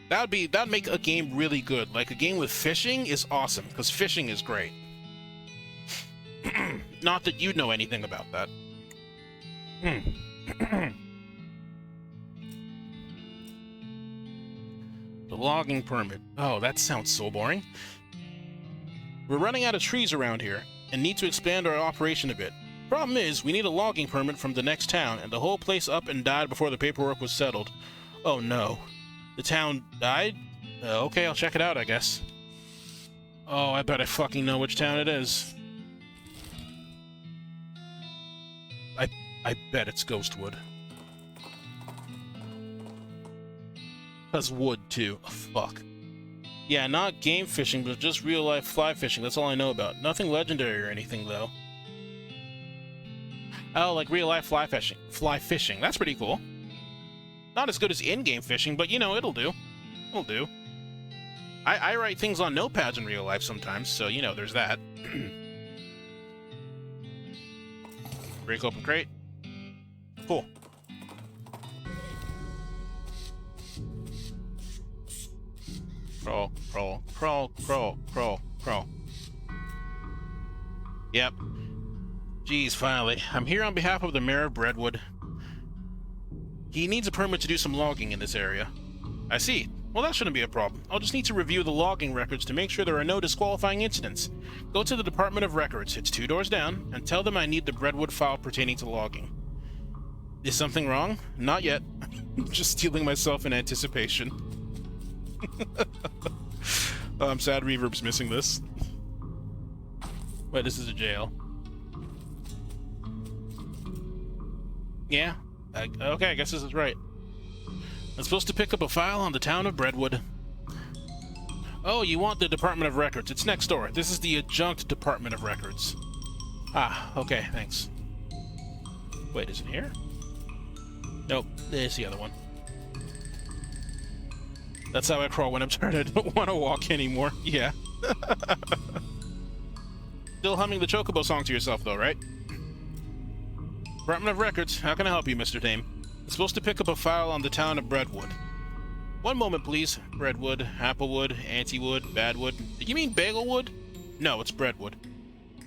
That'd make a game really good. Like, a game with fishing is awesome, because fishing is great. Not that you'd know anything about that. The logging permit. Oh, that sounds so boring. We're running out of trees around here, and need to expand our operation a bit. Problem is, we need a logging permit from the next town, and the whole place up and died before the paperwork was settled. Oh no. The town died? Okay, I'll check it out, I guess. Oh, I bet I fucking know which town it is. I bet it's Ghostwood. Has wood, too. Oh, fuck. Yeah, not game fishing, but just real-life fly fishing. That's all I know about. Nothing legendary or anything, though. Oh, like real-life fly fishing. Fly fishing. That's pretty cool. Not as good as in-game fishing, but, you know, it'll do. It'll do. I write things on notepads in real life sometimes, so, you know, there's that. Break open crate. Cool. Crawl, crawl, crawl, crawl, crawl, crawl. Yep. Jeez, finally. I'm here on behalf of the Mayor of Breadwood. He needs a permit to do some logging in this area. I see. Well, that shouldn't be a problem. I'll just need to review the logging records to make sure there are no disqualifying incidents. Go to the Department of Records, it's 2 doors down, and tell them I need the Breadwood file pertaining to logging. Is something wrong? Not yet. Just stealing myself in anticipation. Oh, I'm sad Reverb's missing this. Wait, this is a jail. Yeah. Okay, I guess this is right. I'm supposed to pick up a file on the town of Breadwood. Oh, you want the Department of Records. It's next door. This is the Adjunct Department of Records. Ah, okay, thanks. Wait, is it here? Nope, there's the other one. That's how I crawl when I'm tired. I don't want to walk anymore. Yeah. Still humming the Chocobo song to yourself, though, right? Department of Records, how can I help you, Mr. Dame? I'm supposed to pick up a file on the town of Breadwood. One moment, please. Breadwood, Applewood, Antewood, Badwood. Did you mean Bagelwood? No, it's Breadwood.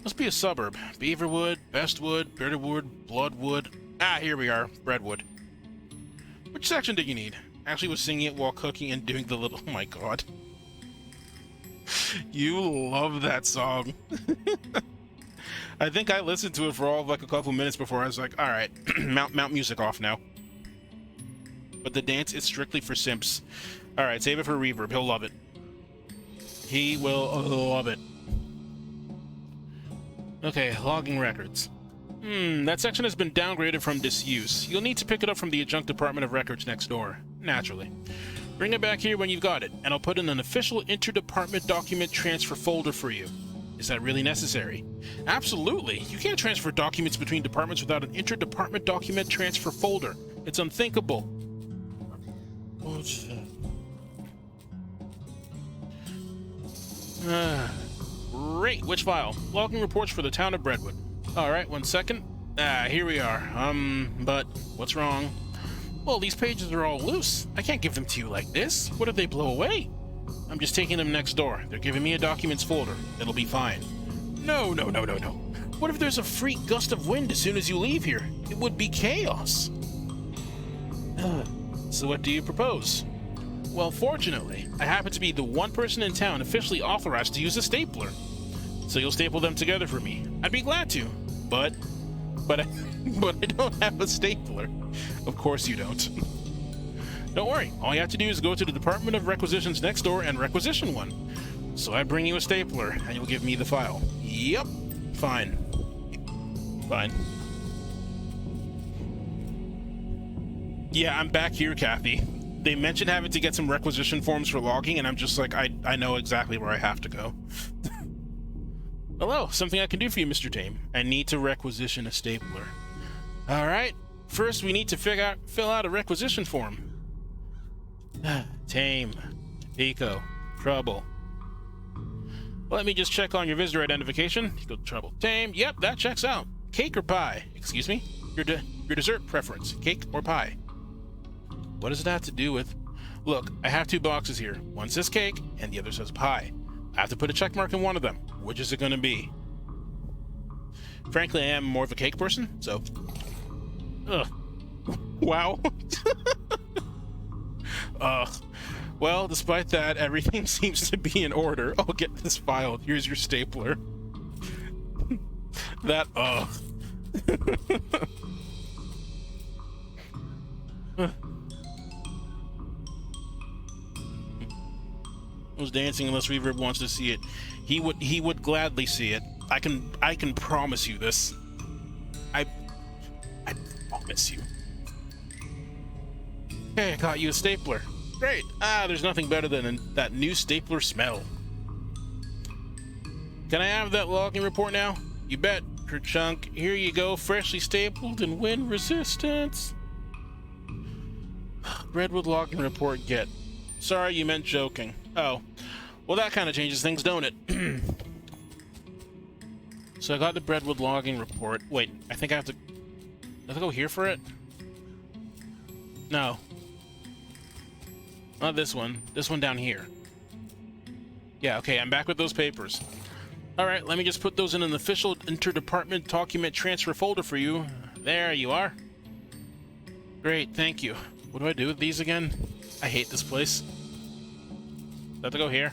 Must be a suburb. Beaverwood, Bestwood, Bitterwood, Bloodwood. Ah, here we are. Breadwood. Which section did you need? Actually was singing it while cooking and doing the little... Oh my god. You love that song. I think I listened to it for all of like a couple minutes before I was like, all right, mount music off now. But the dance is strictly for simps. All right, save it for Reverb. He'll love it. He will love it. Okay, logging records. That section has been downgraded from disuse. You'll need to pick it up from the adjunct department of records next door. Naturally. Bring it back here when you've got it, and I'll put in an official interdepartment document transfer folder for you. Is that really necessary? Absolutely. You can't transfer documents between departments without an interdepartment document transfer folder. It's unthinkable. What's that? Great. Which file? Logging reports for the town of Brentwood. Alright, 1 second. Here we are. But what's wrong? Well, these pages are all loose. I can't give them to you like this. What if they blow away? I'm just taking them next door. They're giving me a documents folder. It'll be fine. No. What if there's a freak gust of wind as soon as you leave here? It would be chaos. So what do you propose? Well, fortunately, I happen to be the one person in town officially authorized to use a stapler. So you'll staple them together for me. I'd be glad to, but I don't have a stapler. Of course you don't. Don't worry, all you have to do is go to the Department of Requisitions next door and requisition one. So I bring you a stapler, and you'll give me the file. Yep. Fine. Yeah, I'm back here, Kathy. They mentioned having to get some requisition forms for logging, and I'm just like, I know exactly where I have to go. Hello, something I can do for you, Mr. Tame. I need to requisition a stapler. Alright, first we need to fill out a requisition form. Tame. Pico. Trouble. Let me just check on your visitor identification. Equal trouble. Tame. Yep, that checks out. Cake or pie? Excuse me? Your dessert preference. Cake or pie? What does it have to do with... Look, I have 2 boxes here. One says cake, and the other says pie. I have to put a check mark in one of them. Which is it going to be? Frankly, I am more of a cake person, so... Ugh. Wow. Well, despite that, everything seems to be in order. Oh, get this filed. Here's your stapler. That, I was dancing unless Reverb wants to see it. He would gladly see it. I can promise you this. I promise you. Okay, I got you a stapler. Great. There's nothing better than that new stapler smell. Can I have that logging report now? You bet, Kerchunk. Here you go, freshly stapled and wind resistance. Redwood logging report get. Sorry, you meant joking. Oh. Well, that kind of changes things, don't it? So I got the Redwood logging report. Wait, I think I have to go here for it? No. Not this one. This one down here. Yeah, okay, I'm back with those papers. Alright, let me just put those in an official interdepartment document transfer folder for you. There you are. Great, thank you. What do I do with these again? I hate this place. Do I have to go here?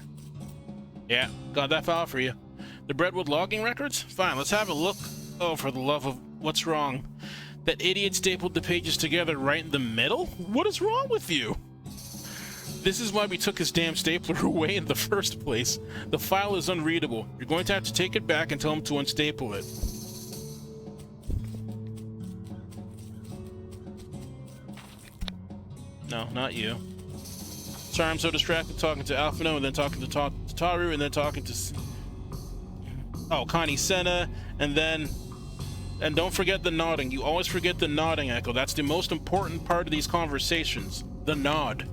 Yeah, got that file for you. The Brentwood logging records? Fine, let's have a look. Oh, for the love of... What's wrong? That idiot stapled the pages together right in the middle? What is wrong with you? This is why we took his damn stapler away in the first place. The file is unreadable. You're going to have to take it back and tell him to unstaple it. No, not you. Sorry, I'm so distracted talking to Alphino and then talking to Taru and then talking to... Oh, Connie Senna, and then... And don't forget the nodding. You always forget the nodding, Echo. That's the most important part of these conversations. The nod.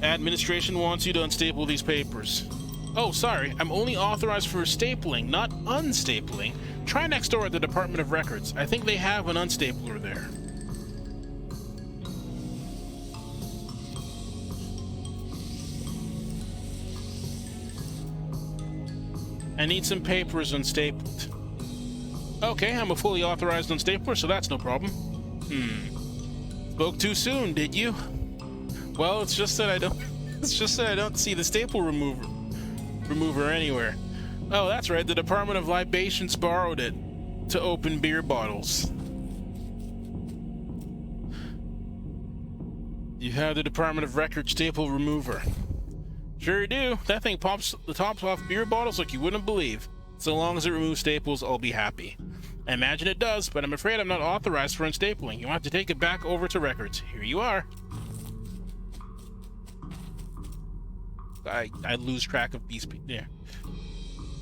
Administration wants you to unstaple these papers. Oh, sorry. I'm only authorized for stapling, not unstapling. Try next door at the Department of Records. I think they have an unstapler there. I need some papers unstapled. Okay, I'm a fully authorized unstapler, so that's no problem. Spoke too soon, did you? Well, it's just that I don't... It's just that I don't see the staple remover anywhere. Oh, that's right. The Department of Libations borrowed it to open beer bottles. You have the Department of Record staple remover. Sure do. That thing pops the tops off beer bottles like you wouldn't believe. So long as it removes staples, I'll be happy. I imagine it does, but I'm afraid I'm not authorized for unstapling. You'll have to take it back over to records. Here you are. I lose track of these people. Yeah.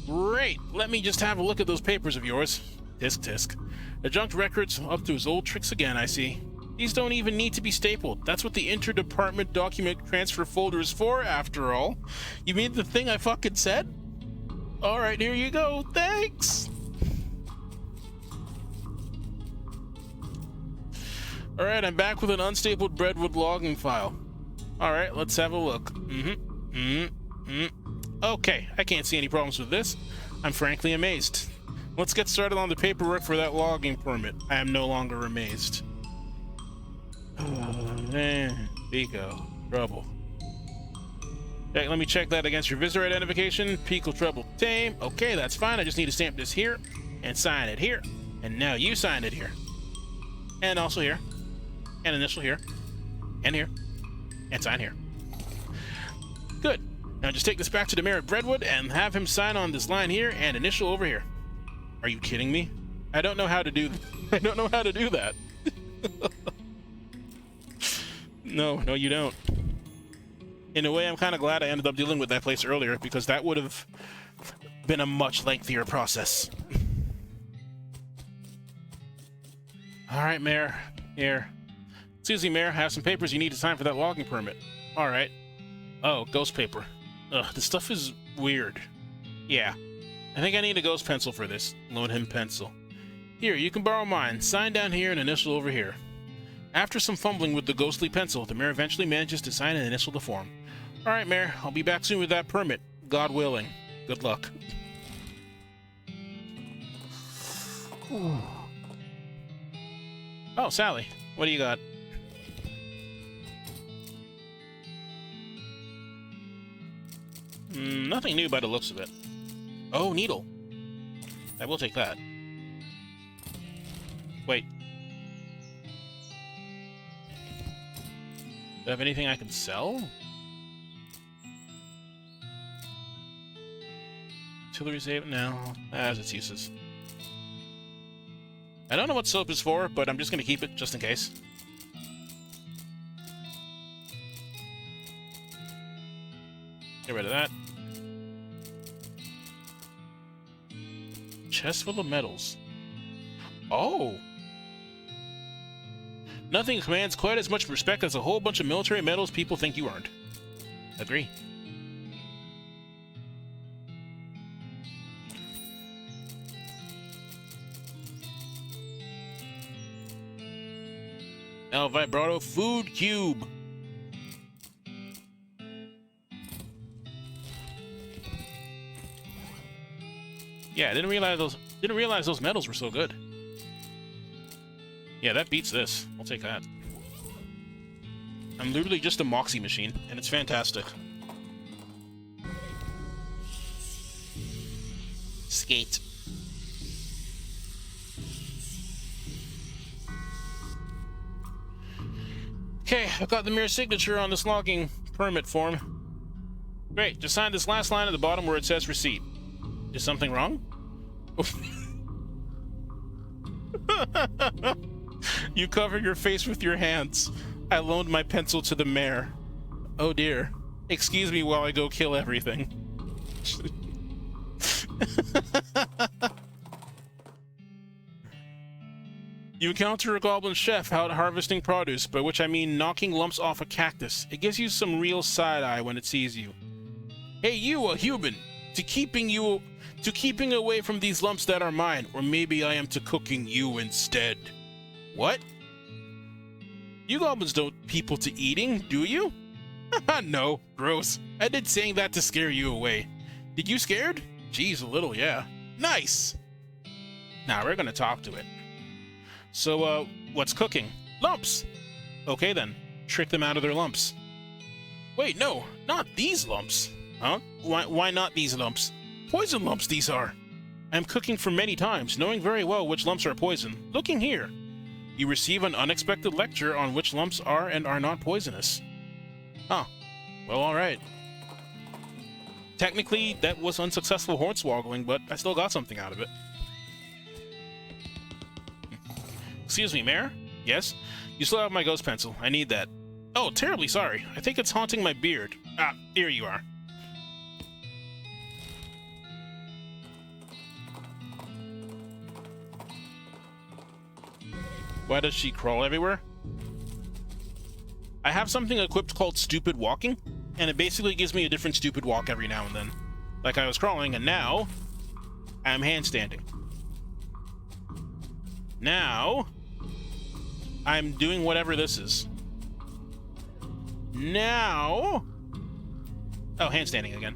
Great. Let me just have a look at those papers of yours. Tisk tisk. Adjunct records up to his old tricks again, I see. These don't even need to be stapled. That's what the interdepartment document transfer folder is for, after all. You mean the thing I fucking said? Alright, here you go. Thanks! Alright, I'm back with an unstapled Breadwood logging file. Alright, let's have a look. Okay, I can't see any problems with this. I'm frankly amazed. Let's get started on the paperwork for that logging permit. I am no longer amazed. Pico. Trouble. Okay, let me check that against your visitor identification. Pico Trouble. Tame. Okay, that's fine. I just need to stamp this here and sign it here. And now you sign it here. And also here. And initial here. And here. And sign here. Good. Now just take this back to the mayor at Breadwood and have him sign on this line here and initial over here. Are you kidding me? I don't know how to do I don't know how to do that. No, you don't. In a way, I'm kind of glad I ended up dealing with that place earlier, because that would have been a much lengthier process. Alright, Mayor. Here. Excuse me, Mayor. I have some papers you need to sign for that logging permit. Alright. Oh, ghost paper. Ugh, this stuff is weird. Yeah. I think I need a ghost pencil for this. Loan him pencil. Here, you can borrow mine. Sign down here and initial over here. After some fumbling with the ghostly pencil, the mayor eventually manages to sign and initial the form. Alright, Mayor. I'll be back soon with that permit. God willing. Good luck. Oh, Sally. What do you got? Nothing new by the looks of it. Oh, needle. I will take that. Wait. Do I have anything I can sell? Artillery save? No. As its uses. I don't know what soap is for, but I'm just going to keep it just in case. Get rid of that. Chest full of medals. Oh! Nothing commands quite as much respect as a whole bunch of military medals people think you earned. Agree. El Vibrato Food Cube. Yeah, I didn't realize those medals were so good. Yeah, that beats this. I'll take that. I'm literally just a Moxie machine, and it's fantastic. Skate. Okay, I've got the mayor's signature on this logging permit form. Great, just sign this last line at the bottom where it says receipt. Is something wrong? You cover your face with your hands. I loaned my pencil to the mayor. Oh dear. Excuse me while I go kill everything. You encounter a goblin chef out harvesting produce, by which I mean knocking lumps off a cactus. It gives you some real side-eye when it sees you. Hey, you, a human! To keeping away from these lumps that are mine, or maybe I am to cooking you instead. What? You goblins don't people to eating, do you? No, gross. I did saying that to scare you away. Did you scared? Geez, a little, yeah. Nice! Now, we're gonna talk to it. So, what's cooking? Lumps! Okay then, trick them out of their lumps. Wait, no, not these lumps. Huh? Why not these lumps? Poison lumps these are. I am cooking for many times, knowing very well which lumps are poison. Looking here. You receive an unexpected lecture on which lumps are and are not poisonous. Huh. Well, alright. Technically, that was unsuccessful hornswoggling, but I still got something out of it. Excuse me, Mayor? Yes? You still have my ghost pencil. I need that. Oh, terribly sorry. I think it's haunting my beard. Ah, here you are. Why does she crawl everywhere? I have something equipped called Stupid Walking, and it basically gives me a different stupid walk every now and then. Like I was crawling, and now I'm handstanding. Now I'm doing whatever this is. Now... Oh, handstanding again.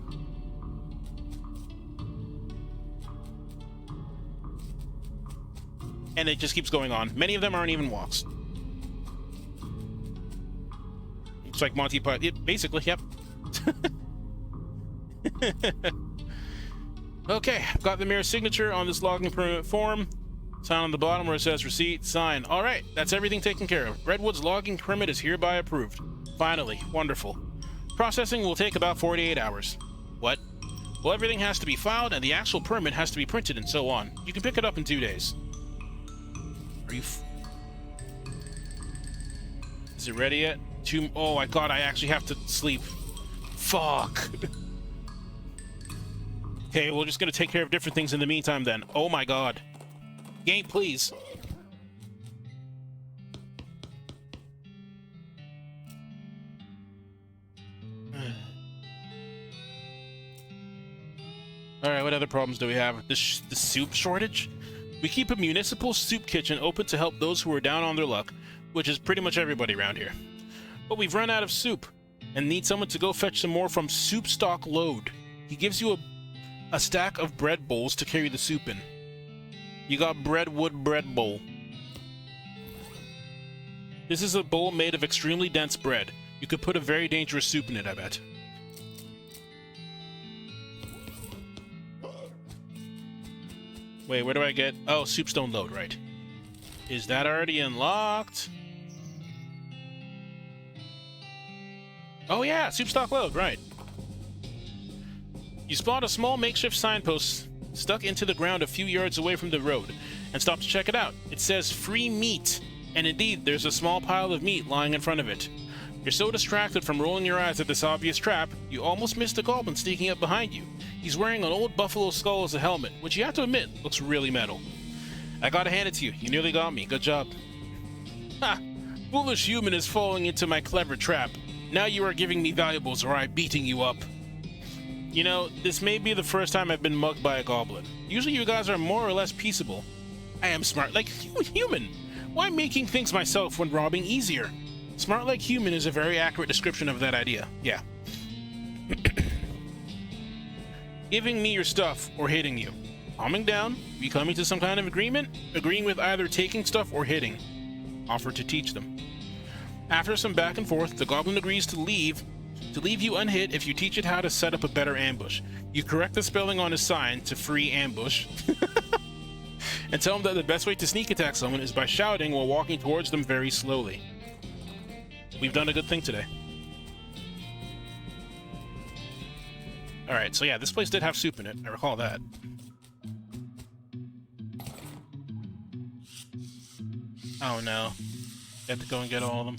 And it just keeps going on. Many of them aren't even walks. It's like Monty Python. Basically, yep. Okay, I've got the mayor's signature on this logging permit form. Sign on the bottom where it says receipt, sign. Alright, that's everything taken care of. Redwood's logging permit is hereby approved. Finally, wonderful. Processing will take about 48 hours. What? Well, everything has to be filed and the actual permit has to be printed and so on. You can pick it up in 2 days. Are you Is it ready yet? Oh my god, I actually have to sleep. Fuck. Okay, we're just gonna take care of different things in the meantime then. Oh my god. Game, please. Alright, what other problems do we have? The soup shortage? We keep a municipal soup kitchen open to help those who are down on their luck, which is pretty much everybody around here. But we've run out of soup, and need someone to go fetch some more from Soup Stock Load. He gives you a stack of bread bowls to carry the soup in. You got Breadwood bread bowl. This is a bowl made of extremely dense bread. You could put a very dangerous soup in it, I bet. Wait, where do I get... Oh, Soupstone Load, right. Is that already unlocked? Oh yeah, Soup Stock Load, right. You spot a small makeshift signpost stuck into the ground a few yards away from the road, and stop to check it out. It says free meat, and indeed, there's a small pile of meat lying in front of it. You're so distracted from rolling your eyes at this obvious trap, you almost missed a goblin sneaking up behind you. He's wearing an old buffalo skull as a helmet, which you have to admit, looks really metal. I gotta hand it to you, you nearly got me, good job. Ha! Foolish human is falling into my clever trap. Now you are giving me valuables or I'm beating you up. You know, this may be the first time I've been mugged by a goblin. Usually you guys are more or less peaceable. I am smart like human. Why making things myself when robbing easier? Smart like human is a very accurate description of that idea. Yeah. Giving me your stuff or hitting you. Calming down, we coming to some kind of agreement? Agreeing with either taking stuff or hitting. Offer to teach them. After some back and forth, the goblin agrees to leave you unhit if you teach it how to set up a better ambush. You correct the spelling on his sign to free ambush. And tell him that the best way to sneak attack someone is by shouting while walking towards them very slowly. We've done a good thing today. Alright, so yeah, this place did have soup in it. I recall that. Oh no. You have to go and get all of them.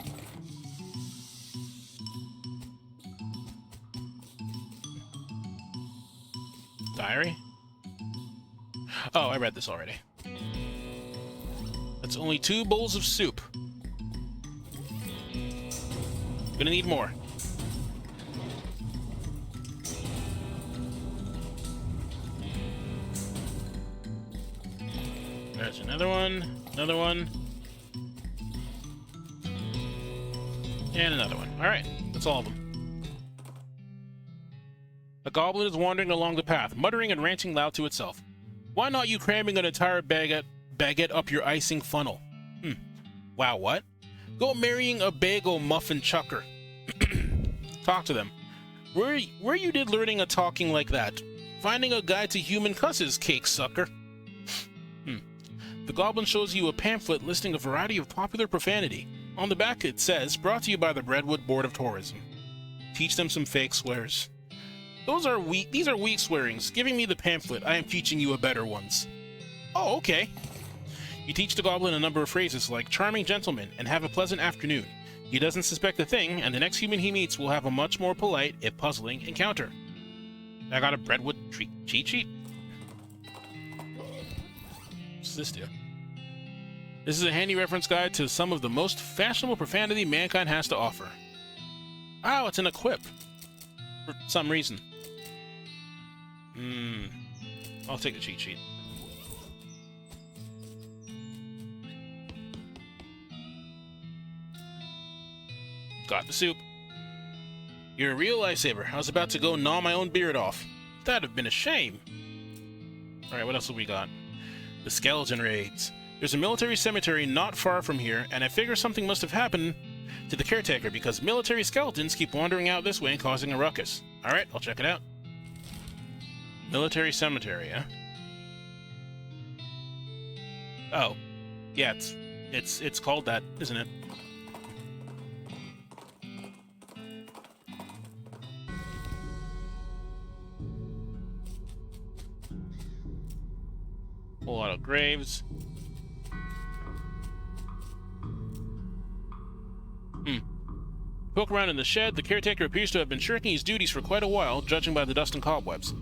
Diary? Oh, I read this already. That's only 2 bowls of soup. Gonna need more. There's another one, and another one. Alright, that's all of them. A goblin is wandering along the path, muttering and ranting loud to itself. Why not you cramming an entire baguette up your icing funnel? Wow, what? Go marrying a bagel muffin chucker. talk to them. Where you did learning a talking like that? Finding a guide to human cusses, cake sucker. The goblin shows you a pamphlet listing a variety of popular profanity. On the back it says, brought to you by the Redwood Board of Tourism. Teach them some fake swears. These are weak swearings. Giving me the pamphlet, I am teaching you a better ones. Oh, okay. You teach the goblin a number of phrases like charming gentleman and have a pleasant afternoon. He doesn't suspect a thing, and the next human he meets will have a much more polite, if puzzling, encounter. I got a Redwood cheat sheet. What's this do? This is a handy reference guide to some of the most fashionable profanity mankind has to offer. Oh, it's an equip. For some reason. I'll take the cheat sheet. Got the soup. You're a real lifesaver. I was about to go gnaw my own beard off. That'd have been a shame. Alright, what else have we got? The skeleton raids. There's a military cemetery not far from here, and I figure something must have happened to the caretaker because military skeletons keep wandering out this way and causing a ruckus. Alright, I'll check it out. Military cemetery, huh? Oh. Yeah, it's called that, isn't it? Whole lot of graves. Poke around in the shed. The caretaker appears to have been shirking his duties for quite a while, judging by the dust and cobwebs.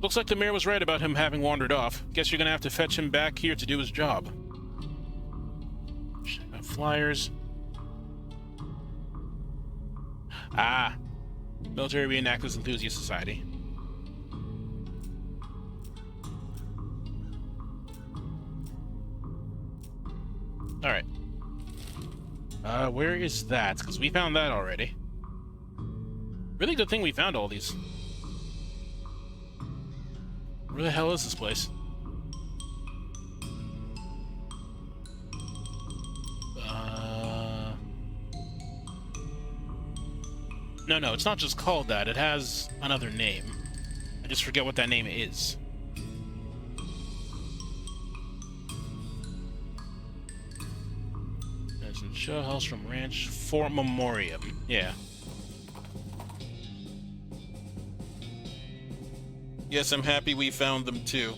Looks like the mayor was right about him having wandered off. Guess you're gonna have to fetch him back here to do his job. Flyers. Ah. Military Reenactors Enthusiast Society. Alright. Where is that? Because we found that already. Really good thing we found all these. Where the hell is this place? No, it's not just called that. It has another name. I just forget what that name is. There's a show house from Ranch Fort Memoriam. Yeah. Yes, I'm happy we found them too.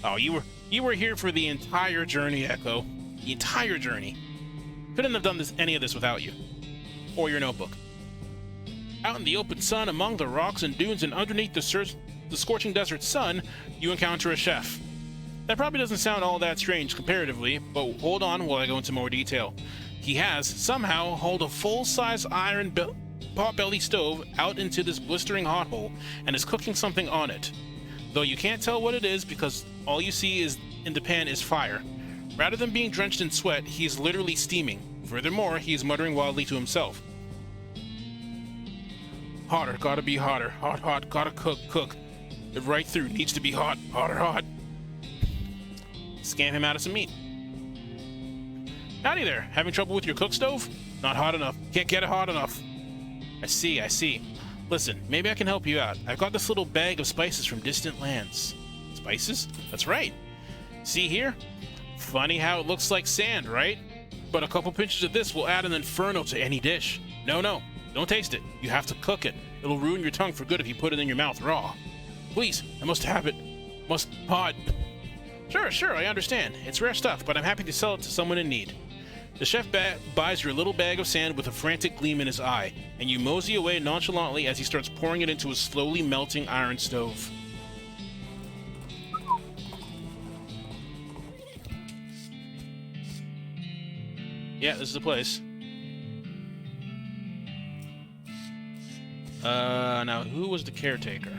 Oh, you were here for the entire journey, Echo. The entire journey. Couldn't have done any of this without you. Or your notebook. Out in the open sun, among the rocks and dunes and underneath the scorching desert sun, you encounter a chef. That probably doesn't sound all that strange comparatively, but hold on while I go into more detail. He has, somehow, hauled a full-size iron pot-belly stove out into this blistering hot hole and is cooking something on it. Though you can't tell what it is because all you see is in the pan is fire. Rather than being drenched in sweat, he is literally steaming. Furthermore, he is muttering wildly to himself. Hotter, gotta be hotter. Hot, hot, gotta cook. Right through, needs to be hot, hotter, hot. Scam him out of some meat. Howdy there, having trouble with your cook stove? Not hot enough, can't get it hot enough. I see. Listen, maybe I can help you out. I've got this little bag of spices from distant lands. Spices? That's right. See here? Funny how it looks like sand, right? But a couple pinches of this will add an inferno to any dish. No, don't taste it. You have to cook it. It'll ruin your tongue for good if you put it in your mouth raw. Please, I must have it. Must hot. Sure, I understand. It's rare stuff, but I'm happy to sell it to someone in need. The chef buys your little bag of sand with a frantic gleam in his eye, and you mosey away nonchalantly as he starts pouring it into a slowly melting iron stove. Yeah, this is the place. Now, who was the caretaker?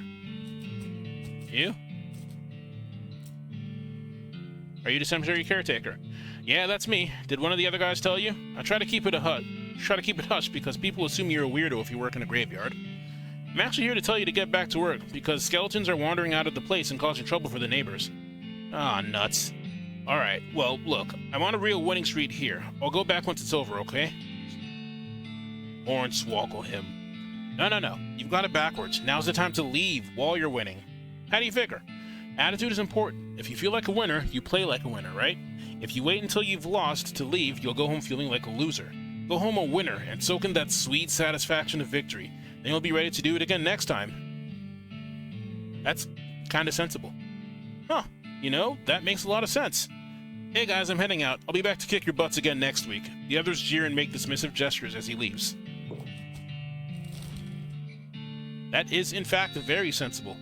You? Are you the cemetery caretaker? Yeah, that's me. Did one of the other guys tell you? I try to keep it hush because people assume you're a weirdo if you work in a graveyard. I'm actually here to tell you to get back to work because skeletons are wandering out of the place and causing trouble for the neighbors. Ah, nuts. Alright, well, look, I'm on a real winning streak here. I'll go back once it's over, okay? Hornswoggle him. No. You've got it backwards. Now's the time to leave while you're winning. How do you figure? Attitude is important. If you feel like a winner, you play like a winner, right? If you wait until you've lost to leave, you'll go home feeling like a loser. Go home a winner and soak in that sweet satisfaction of victory. Then you'll be ready to do it again next time. That's kind of sensible. Huh. You know, that makes a lot of sense. Hey guys, I'm heading out. I'll be back to kick your butts again next week. The others jeer and make dismissive gestures as he leaves. That is, in fact, very sensible.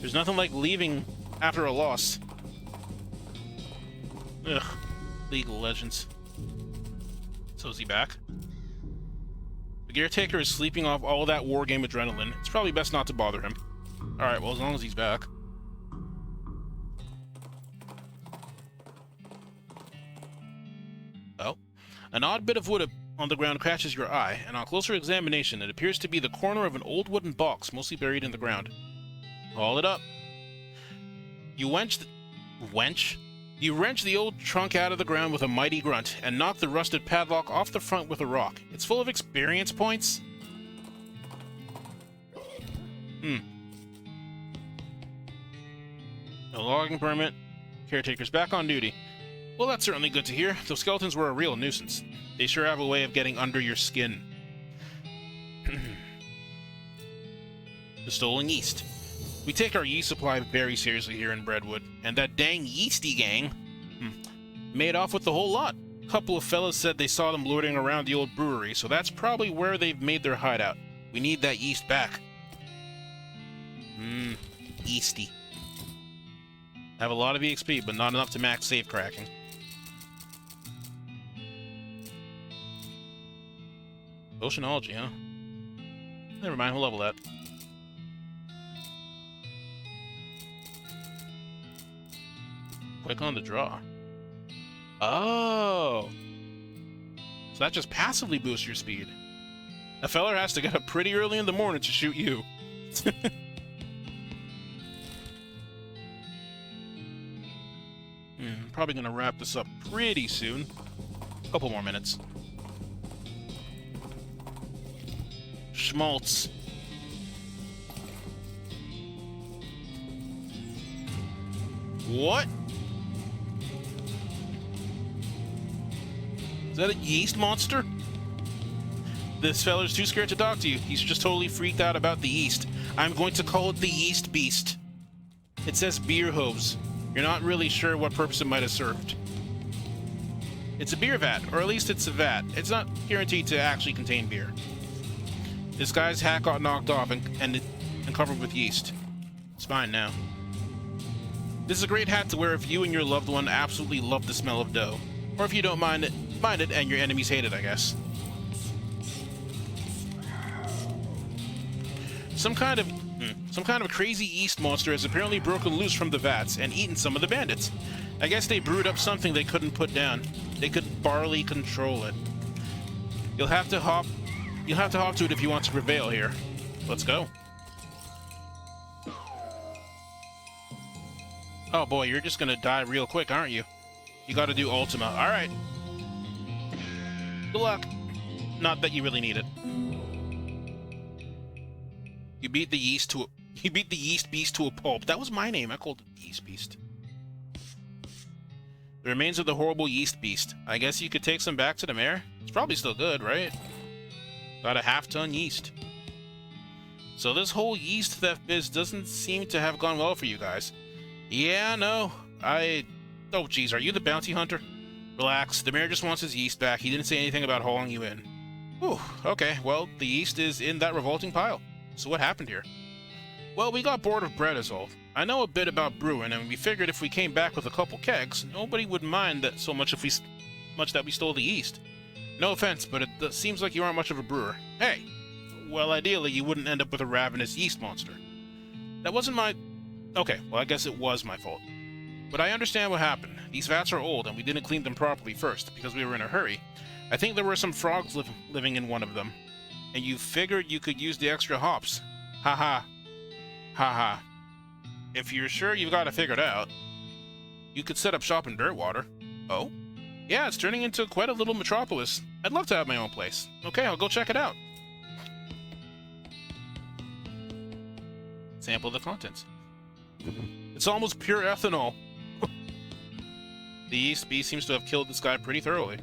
There's nothing like leaving after a loss. Ugh. League of Legends. So is he back? The caretaker is sleeping off all that wargame adrenaline. It's probably best not to bother him. Alright, well, as long as he's back. Oh. An odd bit of wood on the ground catches your eye, and on closer examination, it appears to be the corner of an old wooden box mostly buried in the ground. Haul it up. You wrench the old trunk out of the ground with a mighty grunt, and knock the rusted padlock off the front with a rock. It's full of experience points. No logging permit. Caretaker's back on duty. Well, that's certainly good to hear. Those skeletons were a real nuisance. They sure have a way of getting under your skin. The stolen yeast. We take our yeast supply very seriously here in Breadwood, and that dang yeasty gang made off with the whole lot. A couple of fellas said they saw them loitering around the old brewery, so that's probably where they've made their hideout. We need that yeast back. Yeasty. Have a lot of EXP, but not enough to max safe cracking. Oceanology, huh? Never mind, we'll level that. Quick on the draw. Oh! So that just passively boosts your speed. A feller has to get up pretty early in the morning to shoot you. Probably gonna wrap this up pretty soon. A couple more minutes. Schmaltz. What? Is that a yeast monster? This feller's too scared to talk to you. He's just totally freaked out about the yeast. I'm going to call it the yeast beast. It says beer hose. You're not really sure what purpose it might have served. It's a beer vat, or at least it's a vat. It's not guaranteed to actually contain beer. This guy's hat got knocked off and covered with yeast. It's fine now. This is a great hat to wear if you and your loved one absolutely love the smell of dough. Or if you don't mind it and your enemies hate it, I guess. Some kind of crazy yeast monster has apparently broken loose from the vats and eaten some of the bandits. I guess they brewed up something they couldn't put down. They could barely control it. You'll have to hop to it if you want to prevail here. Let's go. Oh boy, you're just gonna die real quick, aren't you? You gotta do Ultima. Alright. Good luck. Not that you really need it. You beat the yeast beast to a pulp. That was my name. I called it the yeast beast. The remains of the horrible yeast beast. I guess you could take some back to the mayor? It's probably still good, right? Got a half-ton yeast. So this whole yeast theft biz doesn't seem to have gone well for you guys. Yeah, no. Oh, geez, are you the bounty hunter? Relax, the mayor just wants his yeast back. He didn't say anything about hauling you in. Whew, okay, well, the yeast is in that revolting pile. So what happened here? Well, we got bored of bread is all. I know a bit about brewing, and we figured if we came back with a couple kegs, nobody would mind that so much that we stole the yeast. No offense, but it seems like you aren't much of a brewer. Hey! Well, ideally, you wouldn't end up with a ravenous yeast monster. That wasn't my... Okay, well, I guess it was my fault. But I understand what happened. These vats are old, and we didn't clean them properly first, because we were in a hurry. I think there were some frogs living in one of them. And you figured you could use the extra hops. Haha. Haha. If you're sure you've got it figured out, you could set up shop in Dirtwater. Oh? Yeah, it's turning into quite a little metropolis. I'd love to have my own place. Okay, I'll go check it out. Sample the contents. It's almost pure ethanol. The yeast bee seems to have killed this guy pretty thoroughly.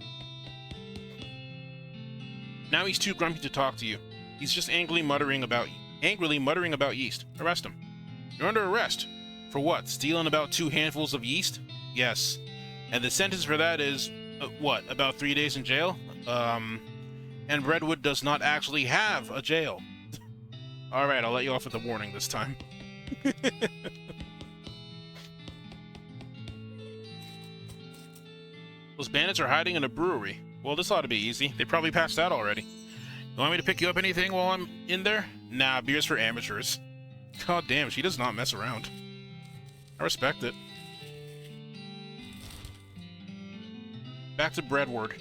Now he's too grumpy to talk to you. He's just angrily muttering about yeast. Arrest him. You're under arrest. For what? Stealing about 2 handfuls of yeast? Yes. And the sentence for that is, what, about 3 days in jail? And Redwood does not actually have a jail. Alright, I'll let you off with a warning this time. Those bandits are hiding in a brewery. Well, this ought to be easy. They probably passed out already. You want me to pick you up anything while I'm in there? Nah, beer's for amateurs. God damn, she does not mess around. I respect it. Back to Breadward.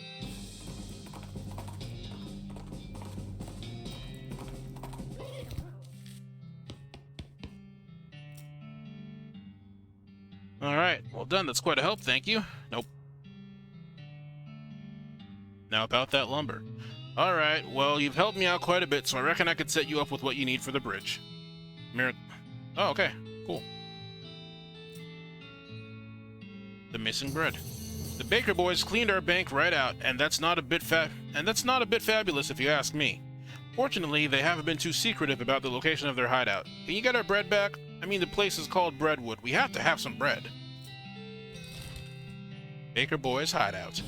Alright, well done. That's quite a help, thank you. Nope. Now about that lumber. Alright, well, you've helped me out quite a bit, so I reckon I could set you up with what you need for the bridge. Oh, okay. Cool. The missing bread. The Baker boys cleaned our bank right out, and that's not a bit fabulous if you ask me. Fortunately, they haven't been too secretive about the location of their hideout. Can you get our bread back? I mean, the place is called Breadwood. We have to have some bread. Baker boys' hideout.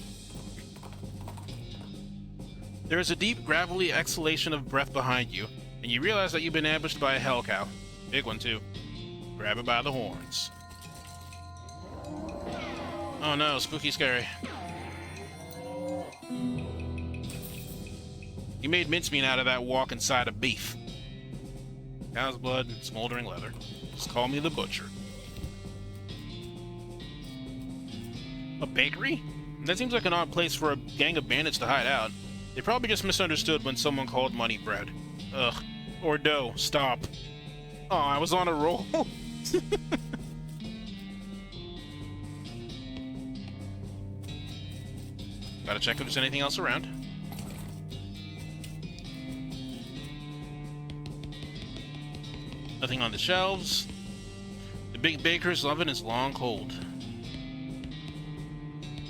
There is a deep, gravelly exhalation of breath behind you, and you realize that you've been ambushed by a hell cow. Big one, too. Grab it by the horns. Oh no, spooky scary. You made mincemeat out of that walk inside of beef. Cow's blood and smoldering leather. Just call me the butcher. A bakery? That seems like an odd place for a gang of bandits to hide out. They probably just misunderstood when someone called money bread. Ugh. Or dough. Stop. Oh, I was on a roll. Gotta check if there's anything else around. Nothing on the shelves. The big baker's oven is long cold.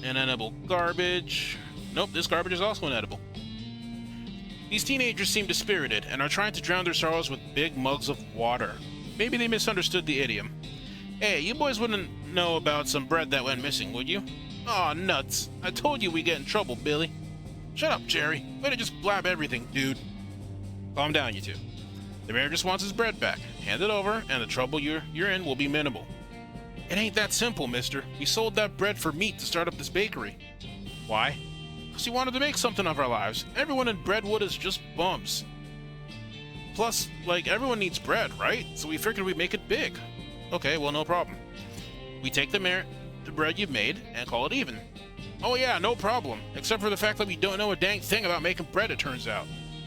Inedible garbage. Nope, this garbage is also inedible. These teenagers seem dispirited and are trying to drown their sorrows with big mugs of water. Maybe they misunderstood the idiom. Hey, you boys wouldn't know about some bread that went missing, would you? Aw, nuts. I told you we'd get in trouble, Billy. Shut up, Jerry. Way to just blab everything, dude. Calm down, you two. The mayor just wants his bread back. Hand it over, and the trouble you're in will be minimal. It ain't that simple, mister. We sold that bread for meat to start up this bakery. Why? Because he wanted to make something of our lives. Everyone in Breadwood is just bums. Plus, like, everyone needs bread, right? So we figured we'd make it big. Okay, well, no problem. We take the bread you've made and call it even. Oh yeah, no problem. Except for the fact that we don't know a dang thing about making bread, it turns out.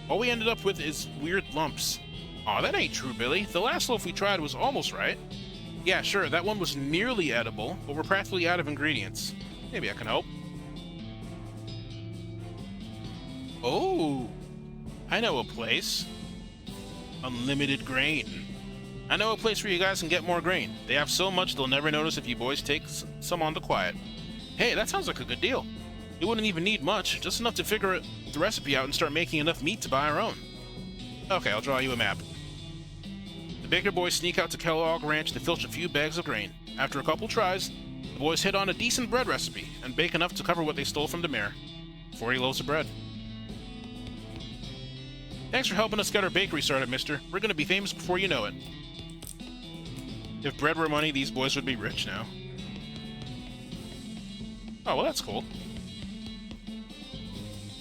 All we ended up with is weird lumps. Aw, that ain't true, Billy. The last loaf we tried was almost right. Yeah, sure, that one was nearly edible, but we're practically out of ingredients. Maybe I can help. Oh, I know a place. Unlimited grain. I know a place where you guys can get more grain. They have so much they'll never notice if you boys take some on the quiet. Hey, that sounds like a good deal. We wouldn't even need much, just enough to figure the recipe out and start making enough meat to buy our own. Okay, I'll draw you a map. The Baker boys sneak out to Kellogg Ranch to filch a few bags of grain. After a couple tries, the boys hit on a decent bread recipe and bake enough to cover what they stole from the mayor. 40 loaves of bread. Thanks for helping us get our bakery started, mister. We're gonna be famous before you know it. If bread were money, these boys would be rich now. Oh, well, that's cool.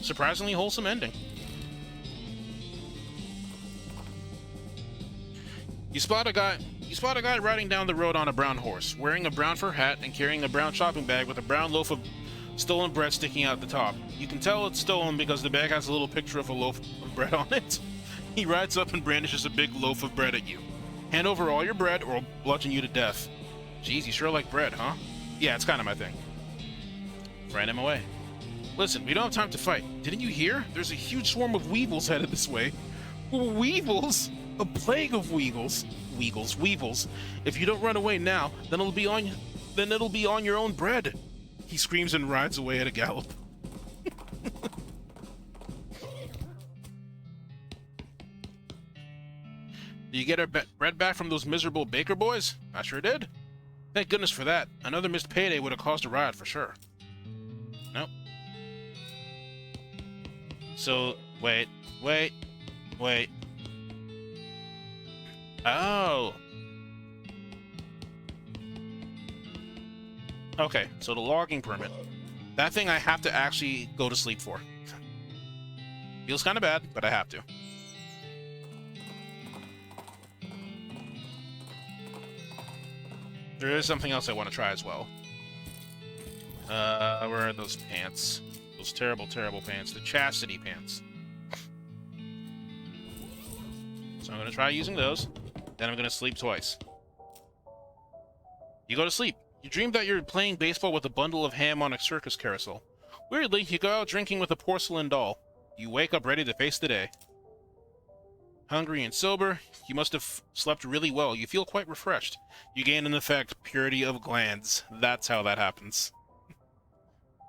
Surprisingly wholesome ending. You spot a guy riding down the road on a brown horse, wearing a brown fur hat and carrying a brown shopping bag with a brown loaf of stolen bread sticking out the top. You can tell it's stolen because the bag has a little picture of a loaf of bread on it. He rides up and brandishes a big loaf of bread at you. Hand over all your bread or I'll bludgeon you to death. Geez, you sure like bread, huh? Yeah, it's kind of my thing. Friend him away. Listen, we don't have time to fight. Didn't you hear? There's a huge swarm of weevils headed this way. Weevils? A plague of weevils. Weevils. If you don't run away now, then it'll be on your own bread. He screams and rides away at a gallop. Did you get our bread back from those miserable baker boys? I sure did. Thank goodness for that. Another missed payday would have caused a riot for sure. Nope. So, wait. Oh. Okay, so the logging permit. That thing I have to actually go to sleep for. Feels kind of bad, but I have to. There is something else I want to try as well. Where are those pants? Those terrible, terrible pants. The chastity pants. So I'm going to try using those. Then I'm going to sleep twice. You go to sleep. You dream that you're playing baseball with a bundle of ham on a circus carousel. Weirdly, you go out drinking with a porcelain doll. You wake up ready to face the day. Hungry and sober, you must have slept really well. You feel quite refreshed. You gain an effect, purity of glands. That's how that happens.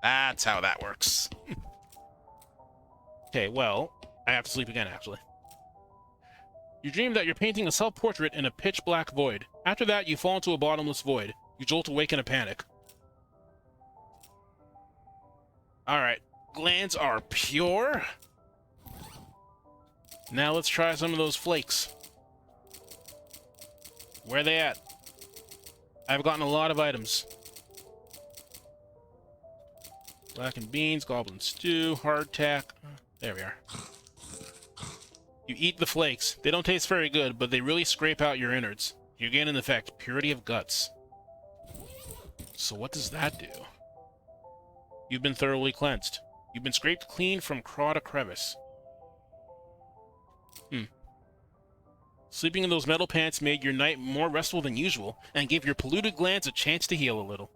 That's how that works. Okay, well, I have to sleep again, actually. You dream that you're painting a self-portrait in a pitch-black void. After that, you fall into a bottomless void. You jolt awake in a panic. Alright, glands are pure. Now let's try some of those flakes. Where are they at? I've gotten a lot of items. Blackened beans, goblin stew, hardtack. There we are. You eat the flakes. They don't taste very good, but they really scrape out your innards. You gain an effect, purity of guts. So what does that do? You've been thoroughly cleansed. You've been scraped clean from craw to crevice. Sleeping in those metal pants made your night more restful than usual, and gave your polluted glands a chance to heal a little.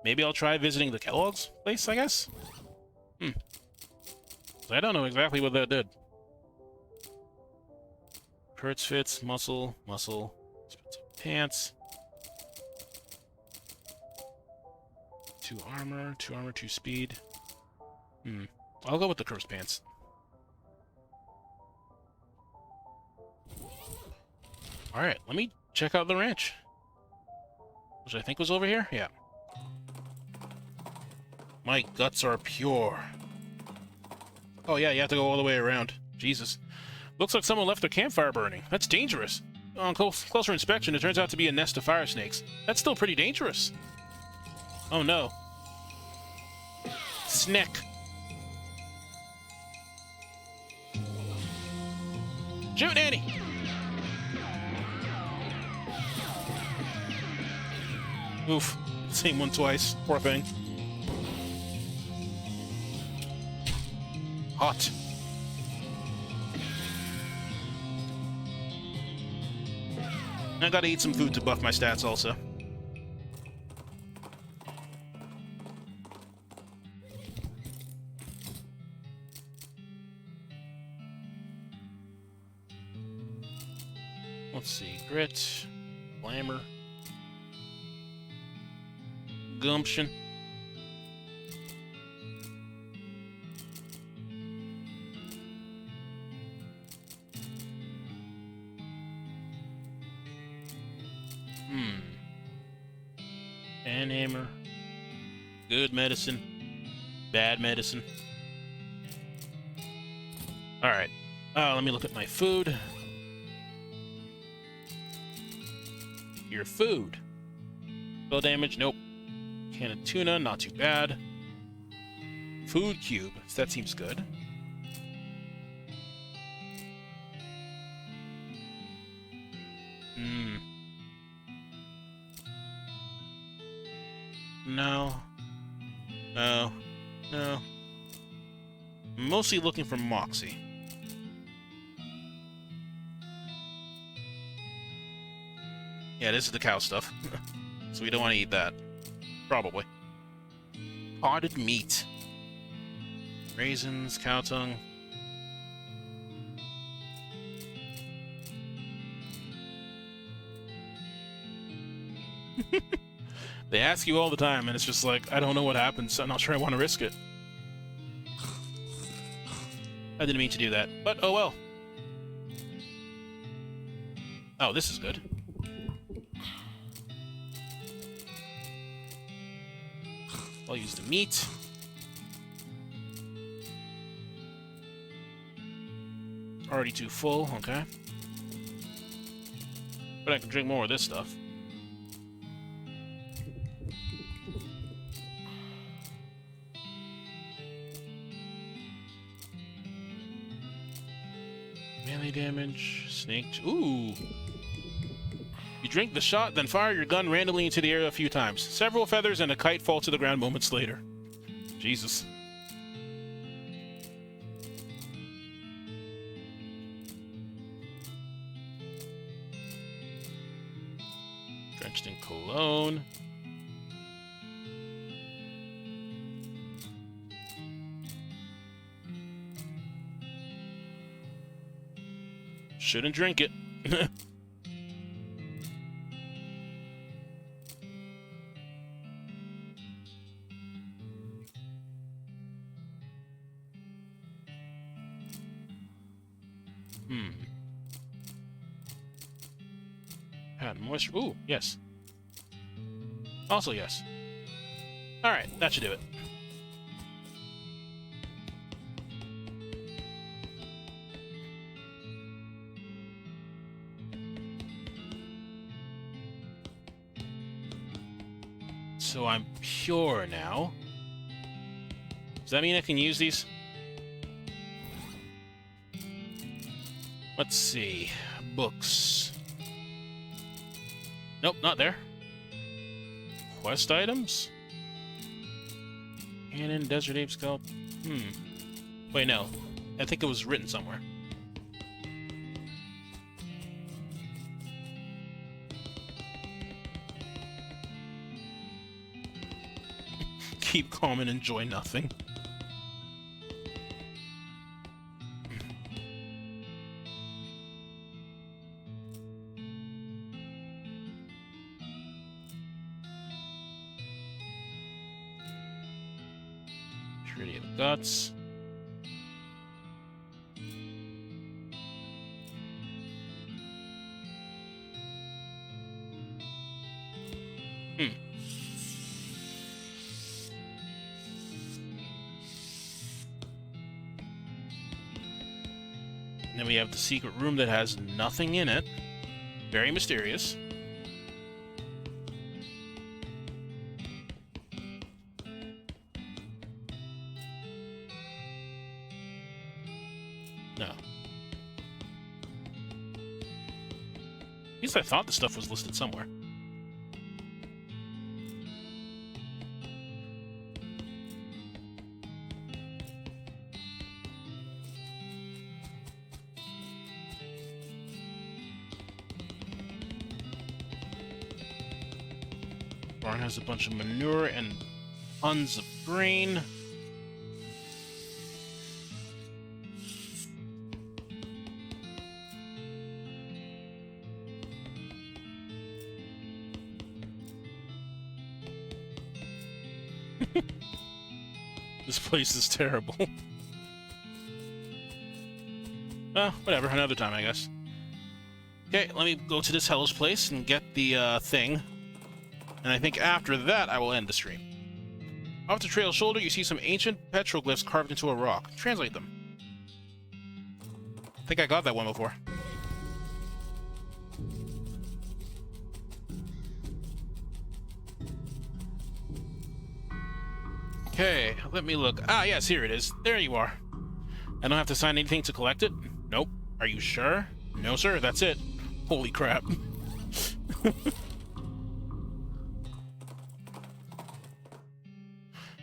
Maybe I'll try visiting the Kellogg's place, I guess? I don't know exactly what that did. Hurts, fits, muscle, pants. 2 armor, 2 speed. I'll go with the cursed pants. Alright, let me check out the ranch. Which I think was over here? Yeah. My guts are pure. Oh yeah, you have to go all the way around. Jesus. Looks like someone left their campfire burning. That's dangerous. On closer inspection, it turns out to be a nest of fire snakes. That's still pretty dangerous. Oh no. Snick. Shoot, Annie! Oof. Same one twice. Poor thing. Hot. I gotta eat some food to buff my stats also. Let's see. Grit. Glamour. Gumption. Panhammer. Good medicine. Bad medicine. Alright. Let me look at my food. Your food. Spell damage, nope. Can of tuna, not too bad. Food cube, that seems good. No. No. No. I'm mostly looking for Moxie. Yeah, this is the cow stuff. So we don't want to eat that. Probably. Potted meat. Raisins, cow tongue. They ask you all the time, and it's just like, I don't know what happens, so I'm not sure I want to risk it. I didn't mean to do that, but oh well. Oh, this is good. I'll use the meat. Already too full, okay. But I can drink more of this stuff. Melee damage, snake. Ooh! You drink the shot, then fire your gun randomly into the air a few times. Several feathers and a kite fall to the ground moments later. Jesus. Drenched in cologne. Shouldn't drink it. Add moisture. Ooh, yes. Also, yes. Alright, that should do it. So I'm pure now. Does that mean I can use these? Let's see. Books. Nope, not there. Quest items? Cannon, Desert Ape Scalp. Wait, no. I think it was written somewhere. Keep calm and enjoy nothing. Purity of Guts. And then we have the secret room that has nothing in it. Very mysterious. No. At least I thought the stuff was listed somewhere. Barn has a bunch of manure and tons of grain. This place is terrible. Well, whatever, another time, I guess. Okay, let me go to this hellish place and get the thing. And I think after that, I will end the stream. Off the trail's shoulder, you see some ancient petroglyphs carved into a rock. Translate them. I think I got that one before. Okay, let me look. Ah, yes, here it is. There you are. I don't have to sign anything to collect it? Nope. Are you sure? No, sir, that's it. Holy crap.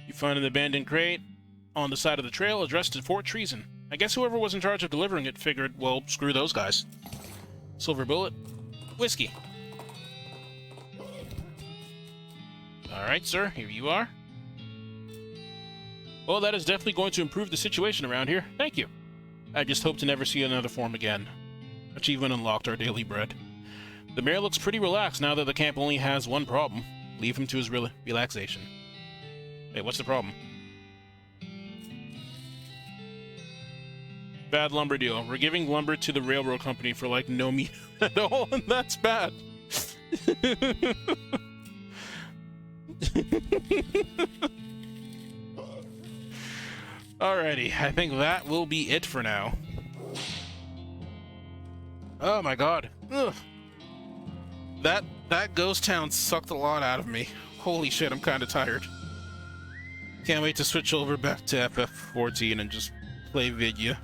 You find an abandoned crate on the side of the trail addressed to Fort Treason. I guess whoever was in charge of delivering it figured, well, screw those guys. Silver bullet. Whiskey. Alright, sir, here you are. Well, that is definitely going to improve the situation around here. Thank you. I just hope to never see another form again. Achievement unlocked, our daily bread. The mayor looks pretty relaxed now that the camp only has one problem. Leave him to his relaxation. Hey, what's the problem? Bad lumber deal. We're giving lumber to the railroad company for, like, no meat at all, and that's bad. Alrighty, I think that will be it for now. Oh my god. Ugh. That ghost town sucked a lot out of me. Holy shit, I'm kinda tired. Can't wait to switch over back to FF14 and just play Vidya.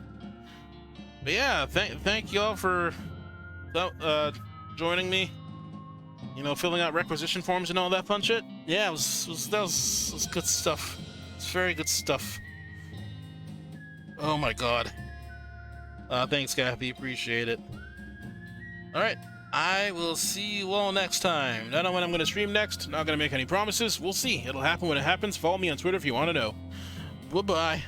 But yeah, thank y'all for joining me. You know, filling out requisition forms and all that fun shit. Yeah, that was good stuff. It's very good stuff. Oh my god. Thanks, Kathy. Appreciate it. Alright, I will see you all next time. Don't know when I'm going to stream next. Not going to make any promises. We'll see. It'll happen when it happens. Follow me on Twitter if you want to know. Bye-bye.